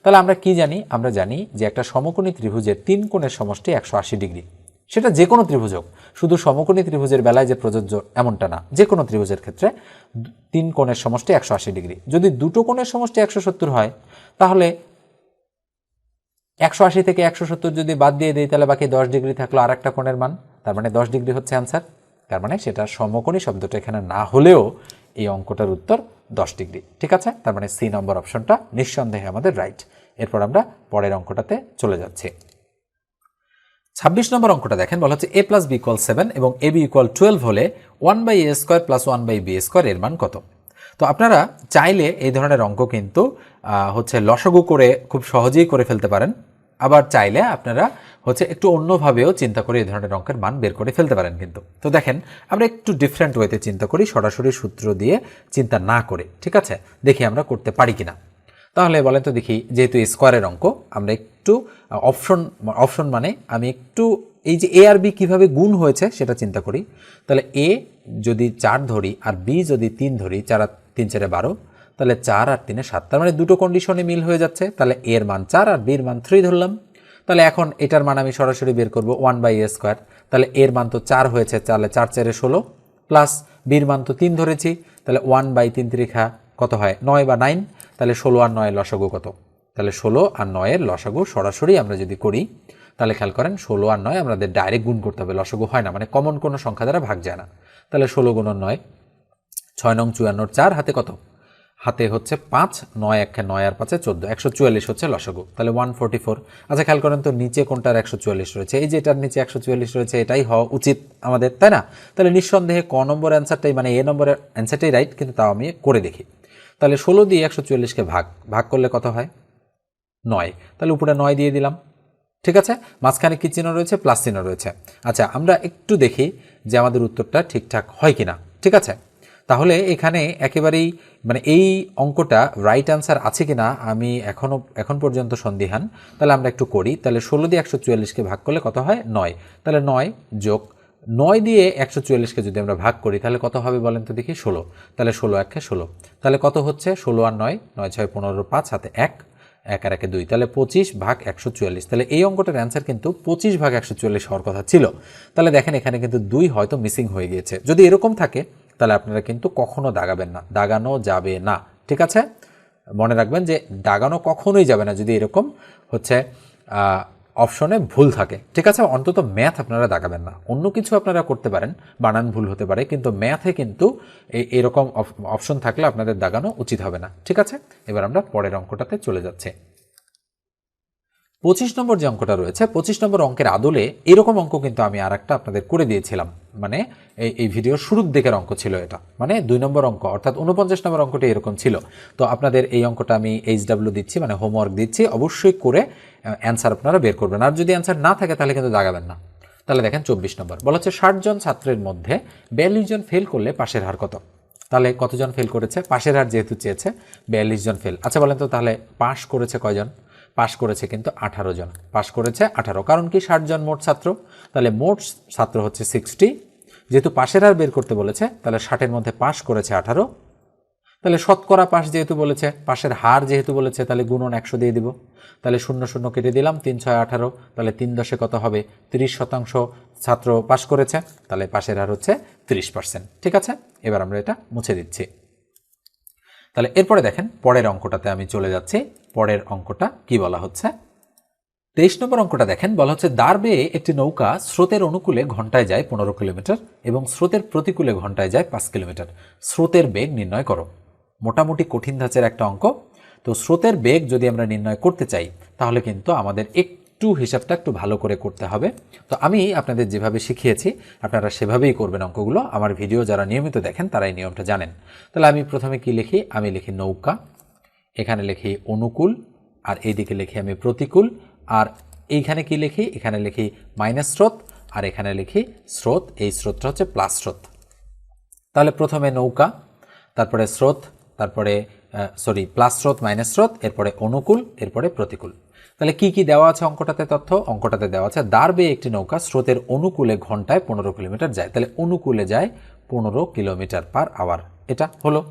তাহলে আমরা কি জানি? আমরা জানি যে একটা সমকোণী ত্রিভুজের 3 কোণের সমষ্টি 180 ডিগ্রি। সেটা যে কোনো ত্রিভুজ হোক, শুধু সমকোণী ত্রিভুজের বেলায় যে প্রযোজ্য এমনটা না, যে কোনো ত্রিভুজের ক্ষেত্রে 3 কোণের সমষ্টি 180 ডিগ্রি। যদি দুটো কোণের সমষ্টি 170 হয়, তাহলে 180 থেকে 170 যদি বাদ দিয়ে দিই, তাহলে বাকি 10 ডিগ্রি থাকলো আর একটা কোণের মান, তার মানে 10 ডিগ্রি হচ্ছে অ্যান্সার। তার মানে সেটা সমকোণী শব্দটা এখানে না হলেও এই অঙ্কটার উত্তর 10 ডিগ্রি। ঠিক আছে, তার মানে সি নম্বর অপশনটা নিঃসন্দেহে আমাদের রাইট। এরপর আমরা পরের অঙ্কটাতে চলে যাচ্ছি। 26 নম্বর অঙ্কটা দেখেন, বলা হচ্ছে a প্লাস বি ইকুয়াল 7 এবং a b ইকুয়াল 12 হলে 1/a square plus 1/b square এর মান কত। তো আপনারা চাইলে এই ধরনের অঙ্ক কিন্তু হচ্ছে লসাগু করে খুব সহজেই করে ফেলতে পারেন, আবার চাইলে আপনারা হচ্ছে একটু অন্যভাবেও চিন্তা করে এই ধরনের অঙ্কের মান বের করে ফেলতে পারেন কিন্তু। তো দেখেন আমরা একটু ডিফারেন্ট ওয়েতে চিন্তা করি, সরাসরি সূত্র দিয়ে চিন্তা না করে, ঠিক আছে, দেখি আমরা করতে পারি কিনা। তাহলে বলেন তো দেখি, যেহেতু স্কোয়ারের অঙ্ক আমরা একটু অপশন মানে আমি একটু এই যে এ আর বি কীভাবে গুণ হয়েছে সেটা চিন্তা করি। তাহলে এ যদি 4 ধরি আর বি যদি 3 ধরি, 4 আর 3 4 12, তাহলে 4 আর 3 7, তার মানে দুটো কন্ডিশনে মিল হয়ে যাচ্ছে। তাহলে এর মান 4 আর বির মান 3 ধরলাম। তাহলে এখন এটার মান আমি সরাসরি বের করব 1/a স্কোয়ার। তাহলে এর মান তো 4 হয়েছে, তাহলে 4 4 16 প্লাস বির মান তো 3 ধরেছি, তাহলে 1/3 3 কত হয় 9 বা 9। তাহলে 16 আর 9 লসাগু কত, তাহলে 16 আর 9 এর লসাগু সরাসরি আমরা যদি করি তাহলে খেয়াল করেন 16 আর 9 আমাদের ডাইরেক্ট গুণ করতে হবে, লসাগু হয় না, মানে কমন কোনো সংখ্যা দ্বারা ভাগ যায় না। তাহলে 16 গুণন 9, 6 নং 54, 4 হাতে কত, হাতে হচ্ছে 5, 9 1 9 আর 5 14, 144 হচ্ছে লসাগু, তাহলে 144। আচ্ছা খেয়াল করেন তো নিচে কোনটার 144 রয়েছে, এই যে এটার নিচে 144 রয়েছে, এটাই হওয়া উচিত আমাদের, তাই না? তাহলে নিঃসন্দেহে ক নম্বর অ্যান্সারটাই মানে এ নম্বরের অ্যান্সারটাই রাইট, কিন্তু তাও আমি করে দেখি। তাহলে 16 দিয়ে 144কে ভাগ করলে কত হয় 9, তাহলে উপরে 9 দিয়ে দিলাম, ঠিক আছে। মাঝখানে কি চিহ্ন রয়েছে, প্লাস চিহ্ন রয়েছে। আচ্ছা আমরা একটু দেখি যে আমাদের উত্তরটা ঠিকঠাক হয় কিনা, ঠিক আছে। তাহলে এখানে একেবারেই মানে এই অঙ্কটা রাইট অ্যান্সার আছে কিনা আমি এখন পর্যন্ত সন্দিহান। তাহলে আমরা একটু করি, তাহলে 16 দিয়ে 144কে ভাগ করলে কত হয় 9, তাহলে 9 যোগ 9 দিয়ে 144কে যদি আমরা ভাগ করি তাহলে কত হবে বলেন তো দেখি, 16, তাহলে 16 1 16, তাহলে কত হচ্ছে 16 আর 9, 9 6 15, 5 হাতে 1, 1 আর 1 2, তাহলে 25/144। তাহলে এই অঙ্কটার অ্যান্সার কিন্তু 25/144 হওয়ার কথা ছিল। তাহলে দেখেন এখানে কিন্তু 2 হয়তো মিসিং হয়ে গিয়েছে। যদি এরকম থাকে তাহলে আপনারা কিন্তু কখনো দাগাবেন না, দাগানো যাবে না, ঠিক আছে। মনে রাখবেন যে দাগানো কখনোই যাবে না যদি এরকম হচ্ছে অপশনে ভুল থাকে, ঠিক আছে। অন্তত ম্যাথ আপনারা দাগাবেন না, অন্য কিছু আপনারা করতে পারেন, বানান ভুল হতে পারে, কিন্তু ম্যাথে কিন্তু এরকম অপশন থাকলে আপনাদের দাগানো উচিত হবে না, ঠিক আছে। এবার আমরা পরের অঙ্কটাতে চলে যাচ্ছি। 25 নম্বর যে অঙ্কটা রয়েছে, 25 নম্বর অঙ্কের আদলে এরকম অঙ্ক কিন্তু আমি আর একটা আপনাদের করে দিয়েছিলাম, মানে এই ভিডিওর শুরুর দিকের অঙ্ক ছিল এটা, মানে 2 নম্বর অঙ্ক, অর্থাৎ 49 নম্বর অঙ্কটি এরকম ছিল। তো আপনাদের এই অঙ্কটা আমি HW দিচ্ছি, মানে হোমওয়ার্ক দিচ্ছি, অবশ্যই করে অ্যান্সার আপনারা বের করবেন, আর যদি অ্যান্সার না থাকে তাহলে কিন্তু দাগাবেন না। তাহলে দেখেন 24 নম্বর বলা হচ্ছে 60 জন ছাত্রের মধ্যে 42 জন ফেল করলে পাশের হার কত। তাহলে কতজন ফেল করেছে, পাশের হার যেহেতু চেয়েছে 42 জন ফেল। আচ্ছা বলেন তো তাহলে পাশ করেছে কয়জন, পাশ করেছে কিন্তু 18 জন, পাশ করেছে 18, কারণ কি 60 জন মোট ছাত্র, তাহলে মোট ছাত্র হচ্ছে 60, যেহেতু পাশের হার বের করতে বলেছে তাহলে 60-এর মধ্যে পাশ করেছে 18, তাহলে শতকরা পাশ যেহেতু বলেছে, পাশের হার যেহেতু বলেছে, তাহলে গুণন 100 দিয়ে দিব, তাহলে 0 0 কেটে দিলাম, 3 6 18, তাহলে 3 10 কত হবে 30% ছাত্র পাশ করেছে, তাহলে পাশের হার হচ্ছে 30%, ঠিক আছে। এবার আমরা এটা মুছে দিচ্ছি। তাহলে এরপরে দেখেন পরের অঙ্কটাতে আমি চলে যাচ্ছি। পরের অঙ্কটা কি বলা হচ্ছে, 23 নম্বর অঙ্কটা দেখেন, বলা হচ্ছে দাঁড় বেয়ে একটি নৌকা স্রোতের অনুকূলে ঘন্টায় যায় 15 কিলোমিটার এবং স্রোতের প্রতিকূলে ঘন্টায় যায় 5 কিলোমিটার, স্রোতের বেগ নির্ণয় করো। মোটামুটি কঠিন ধাঁচের একটা অঙ্ক। তো স্রোতের বেগ যদি আমরা নির্ণয় করতে চাই তাহলে কিন্তু আমাদের একটু হিসাবটা একটু ভালো করে করতে হবে। তো আমি আপনাদের যেভাবে শিখিয়েছি আপনারা সেভাবেই করবেন অঙ্কগুলো। আমার ভিডিও যারা নিয়মিত দেখেন তারা এই নিয়মটা জানেন। তাহলে আমি প্রথমে কি লিখি, আমি লিখি নৌকা, এখানে লিখি অনুকূল, আর এইদিকে লিখি আমি প্রতিকূল, আর এইখানে কি লিখি, এখানে লিখি মাইনাস স্রোত, আর এখানে লিখি স্রোত, এই স্রোতটা হচ্ছে প্লাস স্রোত। তাহলে প্রথমে নৌকা, তারপরে স্রোত, তারপরে প্লাস স্রোত মাইনাস স্রোত, এরপরে অনুকূল, এরপরে প্রতিকূল। তাহলে কি কি দেওয়া আছে অঙ্কটাতে তথ্য, অঙ্কটাতে দেওয়া আছে দাঁড় বেয়ে একটি নৌকা স্রোতের অনুকূলে ঘন্টায় 15 কিলোমিটার যায়, তাহলে অনুকূলে যায় 15 কিলোমিটার পার আওয়ার, এটা হলো।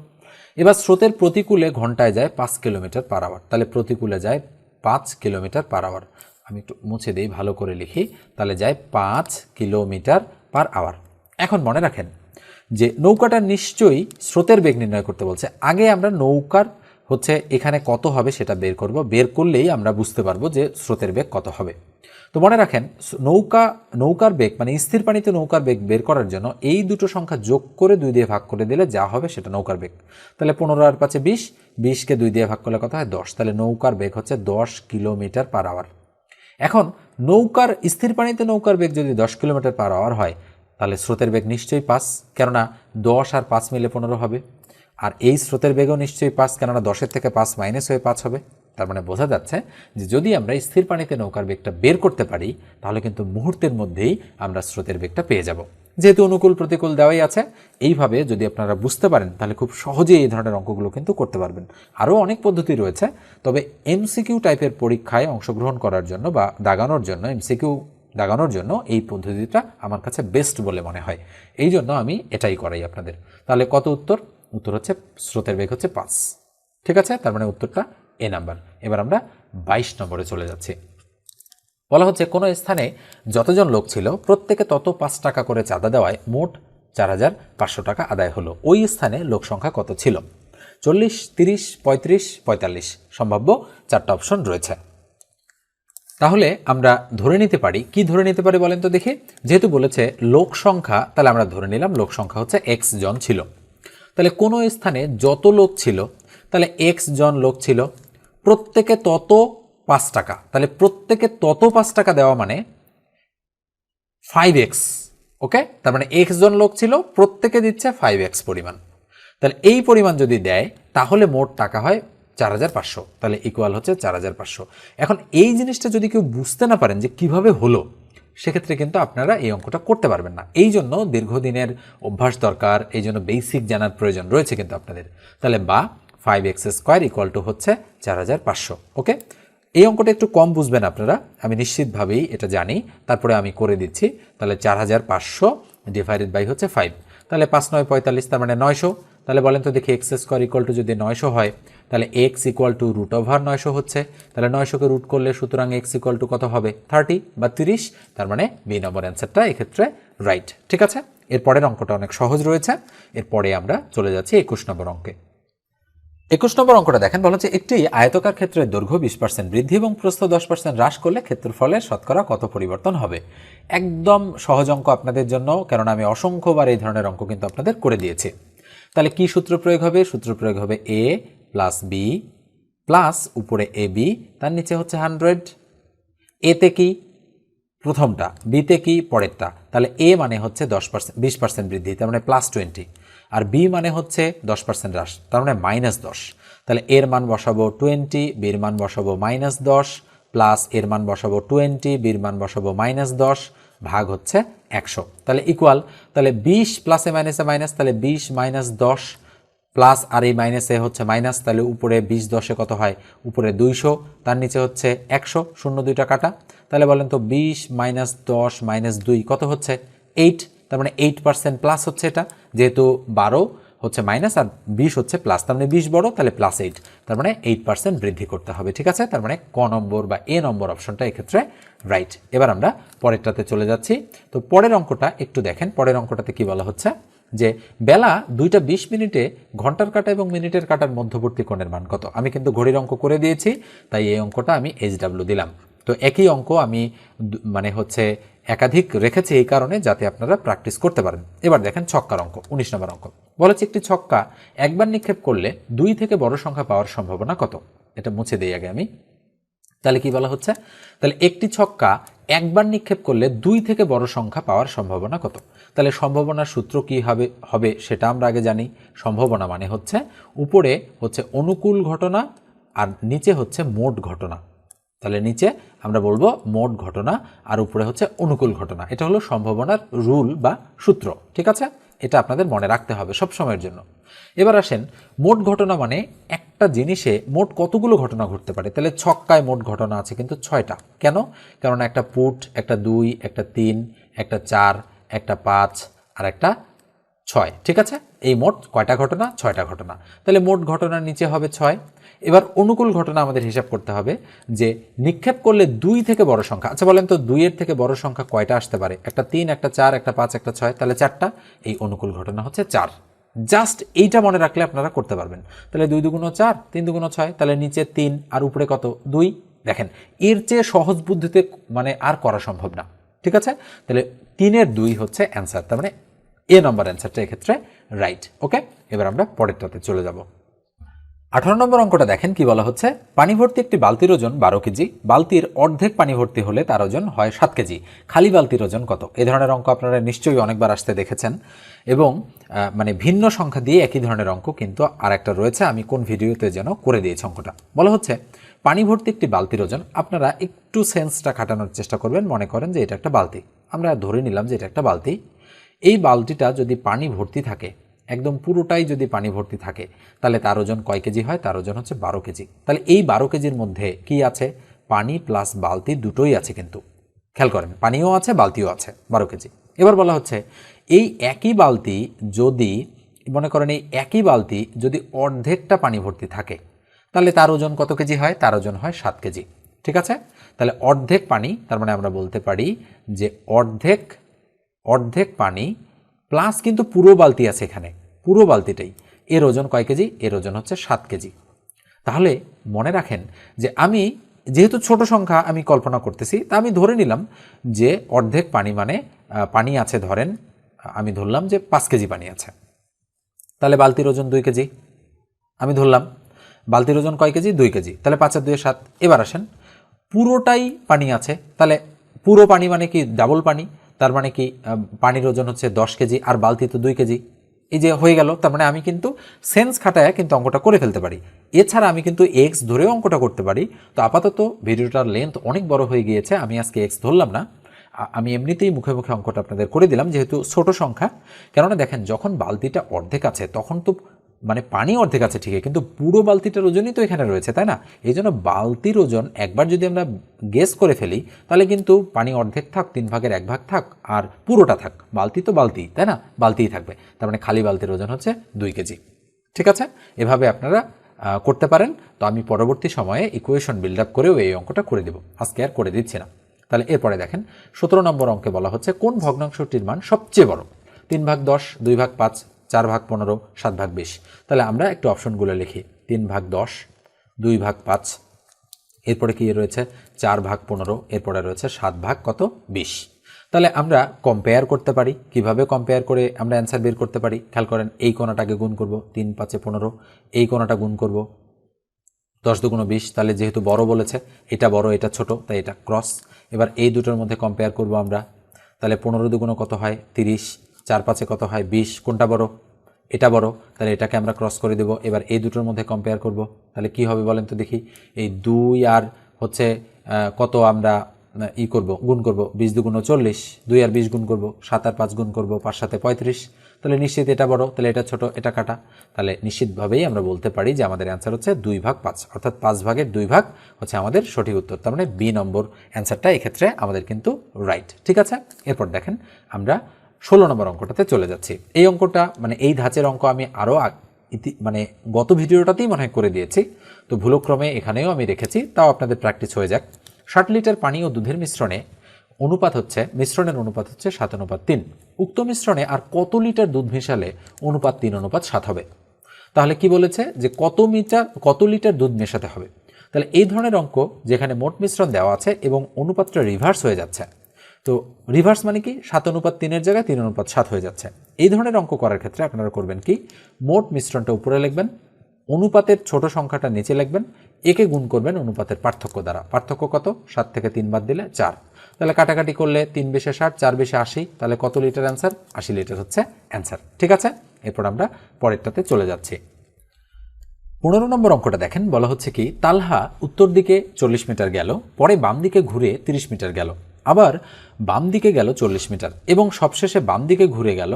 এবার স্রোতের প্রতিকূলে ঘন্টায় যায় 5 কিলোমিটার পার আওয়ার, তাহলে প্রতিকূলে যায় 5 কিলোমিটার পার আওয়ার। আমি একটু মুছে দিই, ভালো করে লিখি, তাহলে যায় 5 কিলোমিটার পার আওয়ার। এখন মনে রাখেন যে নৌকাটা নিশ্চয়ই স্রোতের বেগ নির্ণয় করতে বলছে, আগে আমরা নৌকার হচ্ছে এখানে কত হবে সেটা বের করব, বের করলেই আমরা বুঝতে পারবো যে স্রোতের বেগ কত হবে। তো মনে রাখেন নৌকার বেগ মানে স্থির পানিতে নৌকার বেগ বের করার জন্য এই দুটো সংখ্যা যোগ করে 2 দিয়ে ভাগ করে দিলে যা হবে সেটা নৌকার বেগ। তাহলে 15 আর 5 20, 20কে 2 দিয়ে ভাগ করলে কত হয় 10, তাহলে নৌকার বেগ হচ্ছে 10 কিলোমিটার পার আওয়ার। এখন নৌকার স্থির পানিতে নৌকার বেগ যদি 10 কিলোমিটার পার আওয়ার হয় তাহলে স্রোতের বেগ নিশ্চয়ই 5, কেননা 10 আর 5 মিলে 15 হবে। আর এই স্রোতের বেগও নিশ্চয়ই 5, কেননা 10-এর থেকে 5 মাইনাস হয়ে 5 হবে। তার মানে বোঝা যাচ্ছে যে যদি আমরা স্থির পানিতে নৌকার বেগটা বের করতে পারি তাহলে কিন্তু মুহূর্তের মধ্যেই আমরা স্রোতের বেগটা পেয়ে যাব। যেহেতু অনুকূল প্রতিকূল দেওয়াই আছে, এইভাবে যদি আপনারা বুঝতে পারেন তাহলে খুব সহজেই এই ধরনের অঙ্কগুলো কিন্তু করতে পারবেন। আরও অনেক পদ্ধতি রয়েছে, তবে এমসিকিউ টাইপের পরীক্ষায় অংশগ্রহণ করার জন্য বা দাগানোর জন্য, এমসিকিউ দাগানোর জন্য এই পদ্ধতিটা আমার কাছে বেস্ট বলে মনে হয়। এই জন্য আমি এটাই করাই আপনাদের। তাহলে কত উত্তর? উত্তর হচ্ছে স্রোতের বেগ হচ্ছে 5। ঠিক আছে, তার মানে উত্তরটা এ নাম্বার। এবার আমরা 22 নম্বরে চলে যাচ্ছি। বলা হচ্ছে কোনো স্থানে যতজন লোক ছিল প্রত্যেকে তত 5 টাকা করে চাঁদা দেওয়ায় মোট 4,500 টাকা আদায় হলো। ওই স্থানে লোক সংখ্যা কত ছিল? 40, 30, 35, 45 সম্ভাব্য 4টা অপশন রয়েছে। তাহলে আমরা ধরে নিতে পারি, কি ধরে নিতে পারি বলেন তো দেখি। যেহেতু বলেছে লোক সংখ্যা, তাহলে আমরা ধরে নিলাম লোক সংখ্যা হচ্ছে x জন ছিল। তাহলে কোনো স্থানে যত লোক ছিল, তাহলে x জন লোক ছিল, প্রত্যেকে তত 5 টাকা, তাহলে প্রত্যেকে তত 5 টাকা দেওয়া মানে 5x। ওকে, তার মানে x জন লোক ছিল, প্রত্যেকে দিচ্ছে 5x পরিমাণ। তাহলে এই পরিমাণ যদি দেয় তাহলে মোট টাকা হয় 4,500, তাহলে ইকুয়াল হচ্ছে 4,500। এখন এই জিনিসটা যদি কেউ বুঝতে না পারেন যে কিভাবে হলো, সেক্ষেত্রে কিন্তু আপনারা এই অঙ্কটা করতে পারবেন না। এই জন্য দীর্ঘদিনের অভ্যাস দরকার, এই জন্য বেসিক জানার প্রয়োজন রয়েছে কিন্তু আপনাদের। তাহলে বা 5x স্কোয়ার ইকুয়াল টু হচ্ছে 4,500। ওকে, এই অঙ্কটা একটু কম বুঝবেন আপনারা, আমি নিশ্চিতভাবেই এটা জানি, তারপরে আমি করে দিচ্ছি। তাহলে 4,500 ডিভাইডেড বাই হচ্ছে 5, তাহলে 5 9 45, তার মানে 900। তাহলে বলেন তো দেখি এক্স স্কোয়ার ইকুয়াল টু যদি 900 হয় তাহলে x equal to root over 900 হচ্ছে। তাহলে 900কে রুট করলে সুতরাং এক্স ইকুয়াল টু কত হবে? 30 বা 30। তার মানে বি নম্বর অ্যান্সারটা এক্ষেত্রে রাইট। ঠিক আছে, এরপরের অঙ্কটা অনেক সহজ রয়েছে। এরপরে আমরা চলে যাচ্ছি 21 নম্বর অঙ্কে। 21 নম্বর অঙ্কটা দেখেন, বলা হচ্ছে একটি আয়তকার ক্ষেত্রের দৈর্ঘ্য 20% বৃদ্ধি এবং প্রস্থ 10% হ্রাস করলে ক্ষেত্রফলের শতকরা কত পরিবর্তন হবে? একদম সহজ অঙ্ক আপনাদের জন্য, কারণ আমি অসংখ্যবার এই ধরনের অঙ্ক কিন্তু আপনাদের করে দিয়েছি। তাহলে কি সূত্র প্রয়োগ হবে? সূত্র প্রয়োগ হবে a প্লাস বি প্লাস উপরে এ বি, তার নিচে হচ্ছে 100। এতে কি? প্রথমটা। বিতে কি? পরেরটা। তাহলে এ মানে হচ্ছে 10% 20% বৃদ্ধি, তার মানে +20। আর বি মানে হচ্ছে 10% হ্রাস, তার মানে -10। তাহলে এর মান বসাবো 20, বির মান বসাবো -10, প্লাস এর মান বসাবো 20, বির মান বসাবো -10, ভাগ হচ্ছে 100। তাহলে ইকুয়াল, তাহলে 20 প্লাসে মাইনাসে মাইনাস, তাহলে 20 - 10 প্লাস আর এই মাইনাসে হচ্ছে মাইনাস, তাহলে উপরে 20 10-এ কত হয়? উপরে 200, তার নিচে হচ্ছে 100, 0 2টা কাটা। তাহলে বলেন তো 20 - 10 - 2 কত হচ্ছে? 8। তার মানে 8% প্লাস হচ্ছে এটা, যেহেতু 12 হচ্ছে মাইনাস আর 20 হচ্ছে প্লাস, তার মানে 20 বড়, তাহলে +8, তার মানে 8% বৃদ্ধি করতে হবে। ঠিক আছে, তার মানে ক নম্বর বা এ নম্বর অপশনটা এক্ষেত্রে রাইট। এবার আমরা পরেরটাতে চলে যাচ্ছি। তো পরের অঙ্কটা একটু দেখেন, পরের অঙ্কটাতে কি বলা হচ্ছে যে বেলা 2টা 20 মিনিটে ঘন্টার কাঁটা এবং মিনিটের কাঁটার মধ্যবর্তী কোণের মান কত? আমি কিন্তু ঘড়ির অঙ্ক করে দিয়েছি, তাই এই অঙ্কটা আমি HW দিলাম। তো একই অঙ্ক আমি মানে হচ্ছে একাধিক রেখেছি এই কারণে যাতে আপনারা প্র্যাকটিস করতে পারেন। এবার দেখেন ছক্কার অঙ্ক, 19 নম্বর অঙ্ক। বলেছে একটি ছক্কা একবার নিক্ষেপ করলে 2 থেকে বড় সংখ্যা পাওয়ার সম্ভাবনা কত? এটা মুছে দেই আগে আমি। তাহলে কি বলা হচ্ছে? তাহলে একটি ছক্কা একবার নিক্ষেপ করলে 2 থেকে বড় সংখ্যা পাওয়ার সম্ভাবনা কত? তাহলে সম্ভাবনার সূত্র কি হবে সেটা আমরা আগে জানি। সম্ভাবনা মানে হচ্ছে উপরে হচ্ছে অনুকূল ঘটনা আর নিচে হচ্ছে মোট ঘটনা। তাহলে নিচে আমরা বলবো মোট ঘটনা আর উপরে হচ্ছে অনুকূল ঘটনা। এটা হলো সম্ভাবনার রুল বা সূত্র। ঠিক আছে, এটা আপনাদের মনে রাখতে হবে সব সময়ের জন্য। এবার আসেন, মোট ঘটনা মানে একটা জিনিসে মোট কতগুলো ঘটনা ঘটতে পারে। তাহলে ছক্কায় মোট ঘটনা আছে কিন্তু 6টা। কেন? কারণ একটা পুট, একটা 2, একটা 3, একটা 4, একটা 5 আর একটা 6। ঠিক আছে, এই মোট কয়টা ঘটনা? 6টা ঘটনা। তাহলে মোট ঘটনার নিচে হবে 6। এবার অনুকূল ঘটনা আমাদের হিসাব করতে হবে যে নিক্ষেপ করলে 2 থেকে বড় সংখ্যা। আচ্ছা বলেন তো 2 এর থেকে বড় সংখ্যা কয়টা আসতে পারে? একটা 3, একটা 4, একটা 5, একটা 6, তাহলে 4টা। এই অনুকূল ঘটনা হচ্ছে 4। জাস্ট এইটা মনে রাখলে আপনারা করতে পারবেন। তাহলে 2 দুগুণ 4, 3 দুগুণ 6, তাহলে নিচে 3 আর উপরে কত? 2। দেখেন, এর চেয়ে সহজ বুদ্ধিতে মানে আর করা সম্ভব না। ঠিক আছে, তাহলে 3 এর 2 হচ্ছে অ্যান্সার, তার মানে এ নম্বর অ্যান্সারটা এক্ষেত্রে রাইট। ওকে, এবার আমরা পরেরটাতে চলে যাব। 18 নম্বর অঙ্কটা দেখেন কি বলা হচ্ছে, পানি ভর্তি একটি বালতির ওজন 12 কেজি, বালতির অর্ধেক পানি ভর্তি হলে তার ওজন হয় 7 কেজি, খালি বালতির ওজন কত? এই ধরনের অঙ্ক আপনারা নিশ্চয়ই অনেকবার আসতে দেখেছেন এবং মানে ভিন্ন সংখ্যা দিয়ে একই ধরনের অঙ্ক কিন্তু আর একটা রয়েছে, আমি কোন ভিডিওতে যেন করে দিয়েছি অঙ্কটা। বলা হচ্ছে পানি ভর্তি একটি বালতির ওজন, আপনারা একটু সেন্সটা খাটানোর চেষ্টা করবেন, মনে করেন যে এটা একটা বালতি, আমরা ধরে নিলাম যে এটা একটা বালতি। এই বালতিটা যদি পানি ভর্তি থাকে, একদম পুরোটাই যদি পানি ভর্তি থাকে, তাহলে তার ওজন কয় কেজি হয়? তার ওজন হচ্ছে 12 কেজি। তাহলে এই 12 কেজির মধ্যে কি আছে? পানি প্লাস বালতি দুটোই আছে, কিন্তু খেয়াল করেন পানিও আছে বালতিও আছে, 12 কেজি। এবার বলা হচ্ছে এই একই বালতি যদি, মনে করেন এই একই বালতি যদি অর্ধেকটা পানি ভর্তি থাকে, তাহলে তার ওজন কত কেজি হয়? তার ওজন হয় 7 কেজি। ঠিক আছে, তাহলে অর্ধেক পানি, তার মানে আমরা বলতে পারি যে অর্ধেক পানি প্লাস কিন্তু পুরো বালতি আছে, এখানে পুরো বালতিটাই, এর ওজন কয় কেজি? এর ওজন হচ্ছে 7 কেজি। তাহলে মনে রাখেন যে আমি যেহেতু ছোট সংখ্যা আমি কল্পনা করতেছি, তা আমি ধরে নিলাম যে অর্ধেক পানি মানে পানি আছে, ধরেন আমি ধরলাম যে 5 কেজি পানি আছে, তাহলে বালতির ওজন 2 কেজি। আমি ধরলাম বালতির ওজন কয় কেজি? 2 কেজি, তাহলে 5 আর 2 7। এবার আসেন পুরোটাই পানি আছে, তাহলে পুরো পানি মানে কি? ডাবল পানি, তার মানে কি পানির ওজন হচ্ছে 10 কেজি, আর বালতি তো 2 কেজি। এই যে হয়ে গেল, তার মানে আমি কিন্তু সেন্স খাটায় কিন্তু অঙ্কটা করে ফেলতে পারি। এছাড়া আমি কিন্তু এক্স ধরেও অঙ্কটা করতে পারি। তো আপাতত ভিডিওটার লেন্থ অনেক বড় হয়ে গিয়েছে, আমি আজকে এক্স ধরলাম না, আমি এমনিতেই মুখে মুখে অঙ্কটা আপনাদের করে দিলাম, যেহেতু ছোট সংখ্যা। কেননা দেখেন যখন বালতিটা অর্ধেক আছে তখন তো মানে পানি অর্ধেক আছে ঠিকই, কিন্তু পুরো বালতিটার ওজনই তো এখানে রয়েছে, তাই না? এই জন্য বালতির ওজন একবার যদি আমরা গেস করে ফেলি, তাহলে কিন্তু পানি অর্ধেক থাক, 3 ভাগের 1 ভাগ থাক, আর পুরোটা থাক, বালতি তো বালতি, তাই না? বালতিই থাকবে, তার মানে খালি বালতির ওজন হচ্ছে 2 কেজি। ঠিক আছে, এভাবে আপনারা করতে পারেন। তো আমি পরবর্তী সময়ে ইকুয়েশন বিল্ড আপ করেও এই অঙ্কটা করে দেব, আজকে আর করে দিচ্ছি না। তাহলে এরপরে দেখেন 17 নম্বর অঙ্কে বলা হচ্ছে কোন ভগ্নাংশটির মান সবচেয়ে বড়? 3 ভাগ 10, 2 ভাগ 5, 4 ভাগ 15, 7 ভাগ 20। তাহলে আমরা একটু অপশনগুলো লিখি। 3 ভাগ 10, 2 ভাগ 5, এরপরে কি রয়েছে 4 ভাগ 15, এরপরে রয়েছে 7 ভাগ কত? 20। তাহলে আমরা কম্পেয়ার করতে পারি। কিভাবে কম্পেয়ার করে আমরা অ্যান্সার বের করতে পারি? খেয়াল করেন, এই কোণাটাকে গুণ করব, 3 5 15, এই কোণাটা গুণ করব 10 2 20। তাহলে যেহেতু বড় বলেছে, এটা বড় এটা ছোট, তাই এটা ক্রস। এবার এই দুটোর মধ্যে কম্পেয়ার করব আমরা, তাহলে 15 2 কত হয়? 30, 4 5 কত হয়? 20। কোনটা বড়? এটা বড়, তাহলে এটাকে আমরা ক্রস করে দেব। এবার এই দুটোর মধ্যে কম্পেয়ার করব, তাহলে কি হবে বলেন তো দেখি? এই 2 আর হচ্ছে কত আমরা করব, গুণ করব, 20 2 40, 2 আর 20 গুণ করব, 7 আর 5 গুণ করব, 5 7 35। তাহলে নিশ্চিত এটা বড়, তাহলে এটা ছোট, এটা কাটা। তাহলে নিশ্চিতভাবেই আমরা বলতে পারি যে আমাদের অ্যান্সার হচ্ছে 2 ভাগ 5, অর্থাৎ 5 ভাগের 2 ভাগ হচ্ছে আমাদের সঠিক উত্তর। তার মানে বি নম্বর অ্যান্সারটা এক্ষেত্রে আমাদের কিন্তু রাইট। ঠিক আছে, এরপর দেখেন আমরা 16 নম্বর অঙ্কটাতে চলে যাচ্ছি। এই অঙ্কটা মানে এই ধাঁচের অঙ্ক আমি আরও মানে গত ভিডিওটাতেই মনে হয় করে দিয়েছি, তো ভুলক্রমে এখানেও আমি রেখেছি, তাও আপনাদের প্র্যাকটিস হয়ে যাক। 60 লিটার পানি ও দুধের মিশ্রণের অনুপাত হচ্ছে 7:3। উক্ত মিশ্রণে আর কত লিটার দুধ মিশালে অনুপাত 3:7 হবে? তাহলে কি বলেছে যে কত লিটার দুধ মেশাতে হবে। তাহলে এই ধরনের অঙ্ক যেখানে মোট মিশ্রণ দেওয়া আছে এবং অনুপাতটা রিভার্স হয়ে যাচ্ছে, তো রিভার্স মানে কি 7:3 জায়গায় 3:7 হয়ে যাচ্ছে, এই ধরনের অঙ্ক করার ক্ষেত্রে আপনারা করবেন কি, মোট মিশ্রণটা উপরে লিখবেন, অনুপাতের ছোট সংখ্যাটা নিচে লিখবেন, একে গুণ করবেন অনুপাতের পার্থক্য দ্বারা। পার্থক্য কত? 7 থেকে 3 বাদ দিলে 4। তাহলে কাটাকাটি করলে 3 বেশে 60, 4 বেশে 80, তাহলে কত লিটার অ্যান্সার? 80 লিটার হচ্ছে অ্যান্সার। ঠিক আছে, এরপর আমরা পরেরটাতে চলে যাচ্ছি। 15 নম্বর অঙ্কটা দেখেন, বলা হচ্ছে কি তালহা উত্তর দিকে 40 মিটার গেল, পরে বাম দিকে ঘুরে 30 মিটার গেল, আবার বাম দিকে গেল 40 মিটার এবং সবশেষে বাম দিকে ঘুরে গেল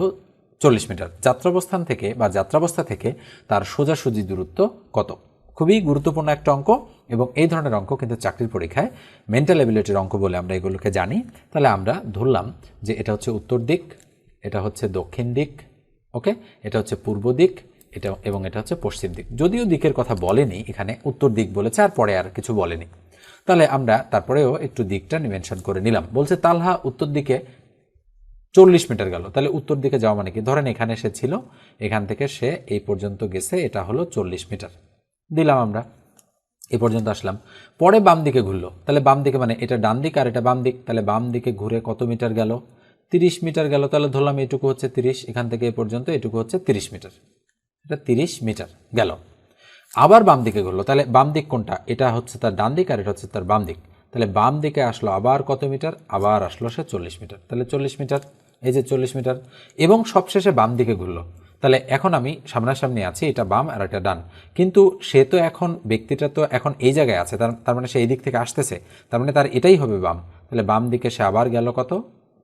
40 মিটার। যাত্রাবস্থান থেকে বা যাত্রাবস্থা থেকে তার সোজাসুজি দূরত্ব কত? খুবই গুরুত্বপূর্ণ একটা অঙ্ক, এবং এই ধরনের অঙ্ক কিন্তু চাকরির পরীক্ষায় মেন্টাল এবিলিটির অঙ্ক বলে আমরা এগুলোকে জানি। তাহলে আমরা ধরলাম যে এটা হচ্ছে উত্তর দিক, এটা হচ্ছে দক্ষিণ দিক, ওকে, এটা হচ্ছে পূর্ব দিক, এটা এবং এটা হচ্ছে পশ্চিম দিক। যদিও দিকের কথা বলেনি এখানে, উত্তর দিক বলেছে আর পরে আর কিছু বলেনি। তাহলে আমরা তারপরেও একটু দিকটা মেনশন করে নিলাম। বলছে তালহা উত্তর দিকে 40 মিটার গেল, তাহলে উত্তর দিকে যাওয়া মানে কি? ধরেন এখানে সে ছিল, এখান থেকে সে এই পর্যন্ত গেছে, এটা হলো 40 মিটার দিলাম আমরা, এই পর্যন্ত আসলাম। পরে বাম দিকে ঘুরলো, তাহলে বাম দিকে মানে এটা ডান দিক আর এটা বাম দিক, তাহলে বাম দিকে ঘুরে কত মিটার গেল? 30 মিটার গেল। তাহলে ধরলাম এটুকু হচ্ছে 30, এখান থেকে এ পর্যন্ত এটুকু হচ্ছে 30 মিটার, এটা 30 মিটার গেল। আবার বাম দিকে ঘুরলো, তাহলে বাম দিক কোনটা, এটা হচ্ছে তার ডান দিক আর এটা হচ্ছে তার বাম দিক। তাহলে বাম দিকে আসলো আবার কত মিটার, আবার আসলো সে 40 মিটার, তাহলে 40 মিটার, এই যে 40 মিটার, এবং সবশেষে বাম দিকে ঘুরলো। তাহলে এখন আমি সামনাসামনি আছি, এটা বাম আর এটা ডান, কিন্তু সে তো এখন ব্যক্তিটা তো এখন এই জায়গায় আছে, তার মানে সে এই দিক থেকে আসতেছে, তার মানে তার এটাই হবে বাম। তাহলে বাম দিকে সে আবার গেল কত,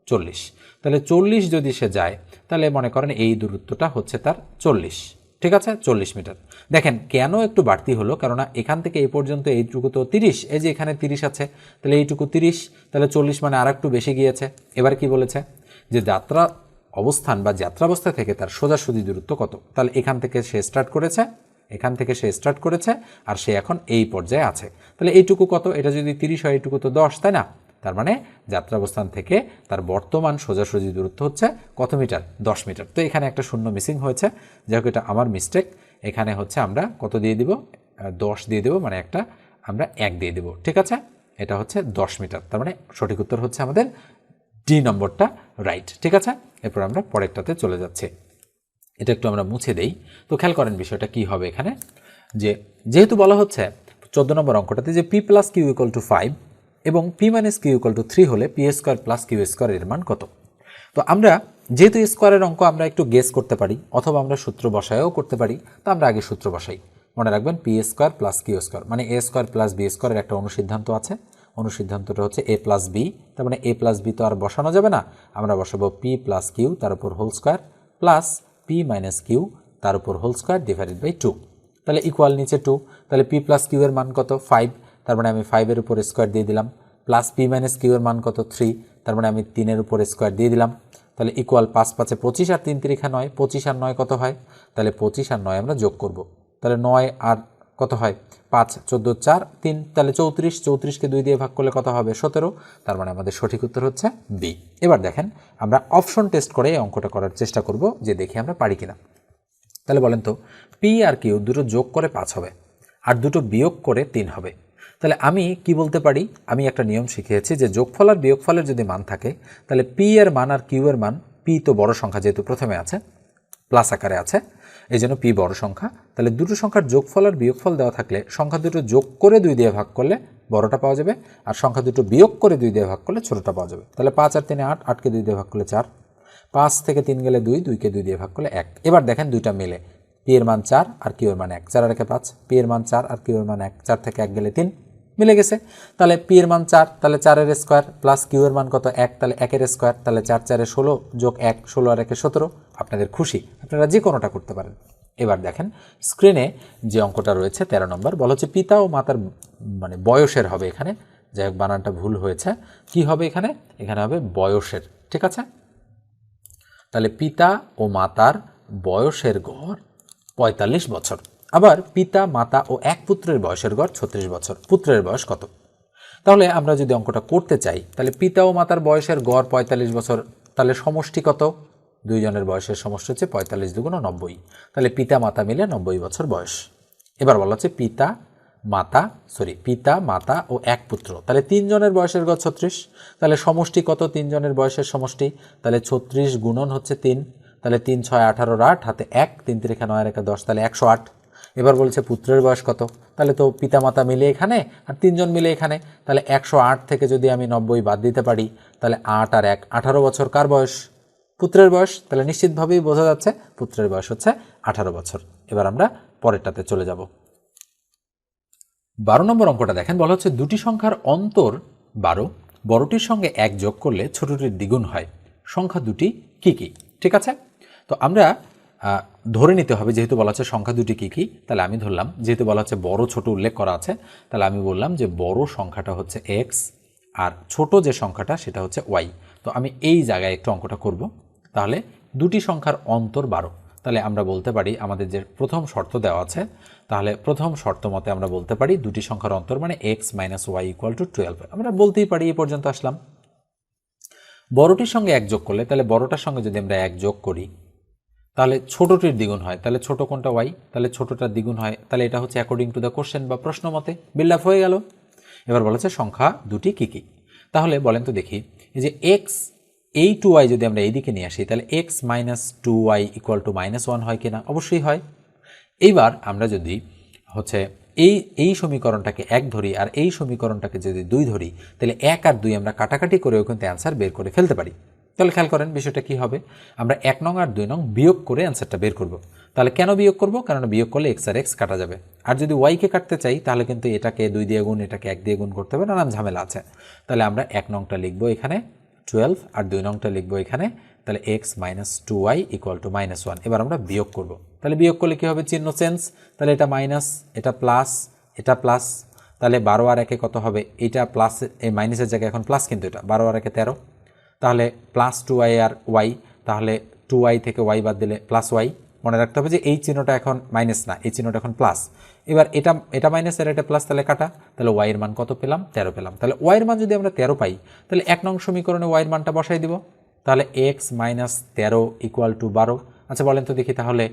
40। তাহলে 40 যদি সে যায়, তাহলে মনে করেন এই দূরত্বটা হচ্ছে তার 40, ঠিক আছে, 40 মিটার। দেখেন কেন একটু বাড়তি হলো, কেননা এখান থেকে এই পর্যন্ত এইটুকু তো 30, এই যে এখানে 30 আছে, তাহলে এইটুকু 30, তাহলে 40 মানে আর একটু বেশি গিয়েছে। এবার কি বলেছে যে যাত্রা অবস্থান বা যাত্রাবস্থা থেকে তার সোজাসুজি দূরত্ব কত, তাহলে এখান থেকে সে স্টার্ট করেছে, এখান থেকে সে স্টার্ট করেছে, আর সে এখন এই পর্যায়ে আছে। তাহলে এইটুকু কত, এটা যদি 30 হয় এইটুকু তো 10, তাই না? তার মানে যাত্রাবস্থান থেকে তার বর্তমান সোজাসুজি দূরত্ব হচ্ছে কত মিটার, 10 মিটার। তো এখানে একটা শূন্য মিসিং হয়েছে, যাই হোক এটা আমার মিস্টেক। এখানে হচ্ছে আমরা কত দিয়ে দিব, 10 দিয়ে দেবো, মানে একটা আমরা 1 দিয়ে দেবো, ঠিক আছে। এটা হচ্ছে 10 মিটার, তার মানে সঠিক উত্তর হচ্ছে আমাদের ডি নম্বরটা রাইট, ঠিক আছে। এরপর আমরা পরেরটাতে চলে যাচ্ছি, এটা একটু আমরা মুছে দেই। তো খেয়াল করেন বিষয়টা কি হবে এখানে, যেহেতু বলা হচ্ছে 14 নম্বর অঙ্কটাতে যে p plus q equal to 5 এবং p minus q equal to 3 হলে p square plus q square এর মান কত। তো আমরা যেহেতু স্কোয়ারের অঙ্ক আমরা একটু গেস করতে পারি, অথবা আমরা সূত্র বসায়ও করতে পারি, তো আমরা আগে সূত্র বসাই। মনে রাখবেন p square plus q square মানে এ স্কোয়ার প্লাস বি স্কোয়ারের একটা অনুসিদ্ধান্ত আছে, অনুসিদ্ধান্তটা হচ্ছে এ প্লাস বি, তার মানে এ প্লাস বি তো আর বসানো যাবে না, আমরা বসাবো পি প্লাস কিউ তার উপর whole square plus p minus q তার উপর হোল স্কোয়ার ডিভাইডেড বাই 2, তাহলে ইকুয়াল নিচে 2, তাহলে পি প্লাস কিউ এর মান কত 5, তার মানে আমি 5 এর উপর স্কোয়ার দিয়ে দিলাম, প্লাস পি মাইনাস কিউ এর মান কত 3, তার মানে আমি 3 এর উপর স্কোয়ার দিয়ে দিলাম, তাহলে ইকুয়াল 5 5 25 আর 3 3 9, 25 আর 9 কত হয়, তাহলে 25 আর 9 আমরা যোগ করব, তাহলে 9 আর কত হয় 5 14 4 3, তাহলে 34, 34কে 2 দিয়ে ভাগ করলে কত হবে 17, তার মানে আমাদের সঠিক উত্তর হচ্ছে বি। এবার দেখেন আমরা অপশন টেস্ট করে এই অঙ্কটা করার চেষ্টা করব, যে দেখি আমরা পারি কিনা। তাহলে বলেন তো পি আর কিউ দুটো যোগ করে 5 হবে, আর দুটো বিয়োগ করে 3 হবে। তাহলে আমি কি বলতে পারি, আমি একটা নিয়ম শিখিয়েছি যে যোগফল আর বিয়োগফলের যদি মান থাকে, তাহলে পি এর মান আর কিউ এর মান, পি তো বড় সংখ্যা যেহেতু প্রথমে আছে প্লাস আকারে আছে, এই জন্য পি বড় সংখ্যা, তাহলে দুটো সংখ্যার যোগফল আর বিয়োগফল দেওয়া থাকলে সংখ্যা দুটো যোগ করে 2 দিয়ে ভাগ করলে বড়টা পাওয়া যাবে, আর সংখ্যা দুটো বিয়োগ করে 2 দিয়ে ভাগ করলে ছোটটা পাওয়া যাবে। তাহলে 5 আর 3 8, 8কে 2 দিয়ে ভাগ করলে 4, 5 থেকে 3 গেলে 2, 2কে 2 দিয়ে ভাগ করলে 1। এবার দেখেন দুইটা মিলে, পি এর মান 4 আর কিউ এর মান 1, 4 আর 1 5, পি এর মান 4 আর কিউ এর মান 1, 4 থেকে 1 গেলে 3, মিলে গেছে। তাহলে পি এর মান 4, তাহলে 4 এর স্কোয়ার প্লাস কিউ এর মান কত 1, তাহলে 1 এর স্কোয়ার, তাহলে 4 4 এ 16 যোগ 1, 16 আর 1 এ 17। আপনাদের খুশি, আপনারা যে কোনোটা করতে পারেন। এবার দেখেন স্ক্রিনে যে অঙ্কটা রয়েছে 13 নম্বর, বলা হচ্ছে পিতা ও মাতার মানে বয়সের হবে, এখানে যাই হোক বানানটা ভুল হয়েছে, কি হবে এখানে, এখানে হবে বয়সের, ঠিক আছে। তাহলে পিতা ও মাতার বয়সের গড় 45 বছর, আবার পিতা মাতা ও এক পুত্রের বয়সের গড় 36 বছর, পুত্রের বয়স কত। তাহলে আমরা যদি অঙ্কটা করতে চাই, তাহলে পিতা ও মাতার বয়সের গড় 45 বছর, তাহলে সমষ্টি কত, দুইজনের বয়সের সমষ্টি হচ্ছে 45 দুগুণ 90, তাহলে পিতা মাতা মিলে 90 বছর বয়স। এবার বলা হচ্ছে পিতা মাতা ও এক পুত্র, তাহলে 3 জনের বয়সের গড় 36, তাহলে সমষ্টি কত 3 জনের বয়সের সমষ্টি, তাহলে 36 গুণন হচ্ছে 3, তাহলে 3 6 18 8 হাতে 1, 3 3 9 আর 1 10, তাহলে 108। এবার বলছে পুত্রের বয়স কত, তাহলে তো পিতা মাতা মিলে এখানে আর 3 জন মিলে এখানে, তাহলে 108 থেকে যদি আমি 90 বাদ দিতে পারি, তাহলে 8 আর 1 18 বছর, কার বয়স, পুত্রের বয়স, তাহলে নিশ্চিতভাবেই বোঝা যাচ্ছে পুত্রের বয়স হচ্ছে 18 বছর। এবার আমরা পরেরটাতে চলে যাব। 12 নম্বর অঙ্কটা দেখেন, বলা হচ্ছে দুটি সংখ্যার অন্তর 12, বড়টির সঙ্গে 1 যোগ করলে ছোটটির দ্বিগুণ হয়, সংখ্যা দুটি কি কি, ঠিক আছে। তো আমরা ধরে নিতে হবে, যেহেতু বলা হচ্ছে সংখ্যা দুটি কি কি, তাহলে আমি ধরলাম যেহেতু বলা হচ্ছে বড় ছোট উল্লেখ করা আছে, তাহলে আমি বললাম যে বড় সংখ্যাটা হচ্ছে এক্স আর ছোট যে সংখ্যাটা সেটা হচ্ছে ওয়াই। তো আমি এই জায়গায় একটু অঙ্কটা করব। তাহলে দুটি সংখ্যার অন্তর 12, তাহলে আমরা বলতে পারি আমাদের যে প্রথম শর্ত দেওয়া আছে, তাহলে প্রথম শর্ত মতে আমরা বলতে পারি দুটি সংখ্যার অন্তর মানে x minus y equal to 12, আমরা বলতেই পারি। এই পর্যন্ত আসলাম। বড়টির সঙ্গে 1 যোগ করলে, তাহলে বড়টার সঙ্গে যদি আমরা 1 যোগ করি তাহলে ছোটটির দ্বিগুণ হয়, তাহলে ছোট কোনটা ওয়াই, তাহলে ছোটটার দ্বিগুণ হয়, তাহলে এটা হচ্ছে অ্যাকর্ডিং টু দ্য কোশ্চেন বা প্রশ্ন মতে বিল্ড আপ হয়ে গেল। এবার বলা হচ্ছে সংখ্যা দুটি কী কী, তাহলে বলেন তো দেখি, এই যে এক্স এই 2y যদি আমরা এইদিকে নিয়ে আসি, তাহলে x minus 2y equal to -1 হয় কিনা, অবশ্যই হয়। এইবার আমরা যদি হচ্ছে এই সমীকরণটাকে 1 ধরি আর এই সমীকরণটাকে যদি 2 ধরি, তাহলে 1 আর 2 আমরা কাটাকাটি করেও কিন্তু অ্যান্সার বের করে ফেলতে পারি। তাহলে খেয়াল করেন বিষয়টা কি হবে, আমরা 1 নং আর 2 নং বিয়োগ করে অ্যান্সারটা বের করব। তাহলে কেন বিয়োগ করব? কারণ বিয়োগ করলে এক্স আর এক্স কাটা যাবে। আর যদি ওয়াইকে কাটতে চাই তাহলে কিন্তু এটাকে 2 দিয়ে গুণ, এটাকে 1 দিয়ে গুণ করতে হবে, নানান ঝামেলা আছে। তাহলে আমরা 1 নংটা লিখবো এখানে 12 আর 2 নংটা লিখবো এখানে, তাহলে x minus 2y equal to -1। এবার আমরা বিয়োগ করব। তাহলে বিয়োগ করলে কী হবে? চিহ্ন চেঞ্জ, তাহলে এটা মাইনাস, এটা প্লাস, এটা প্লাস, তাহলে 12 আর 1 কত হবে? এটা প্লাস, এই মাইনাসের জায়গায় এখন প্লাস, কিন্তু এটা 12 আর 1 13, তাহলে প্লাস 2y আর y, তাহলে 2y থেকে y বাদ দিলে প্লাস y। মনে রাখতে হবে যে এই চিহ্নটা এখন মাইনাস না, এই চিহ্নটা এখন প্লাস। এবার এটা মাইনাস আর এটা প্লাস, তাহলে কাটা, তাহলে y এর মান কত পেলাম? 13 পেলাম। তাহলে y এর মান যদি আমরা 13 পাই, তাহলে 1 নং সমীকরণে y এর মানটা বসাই দিব, তাহলে x মাইনাস 13 ইকুয়াল টু 12। আচ্ছা বলেন তো দেখি, তাহলে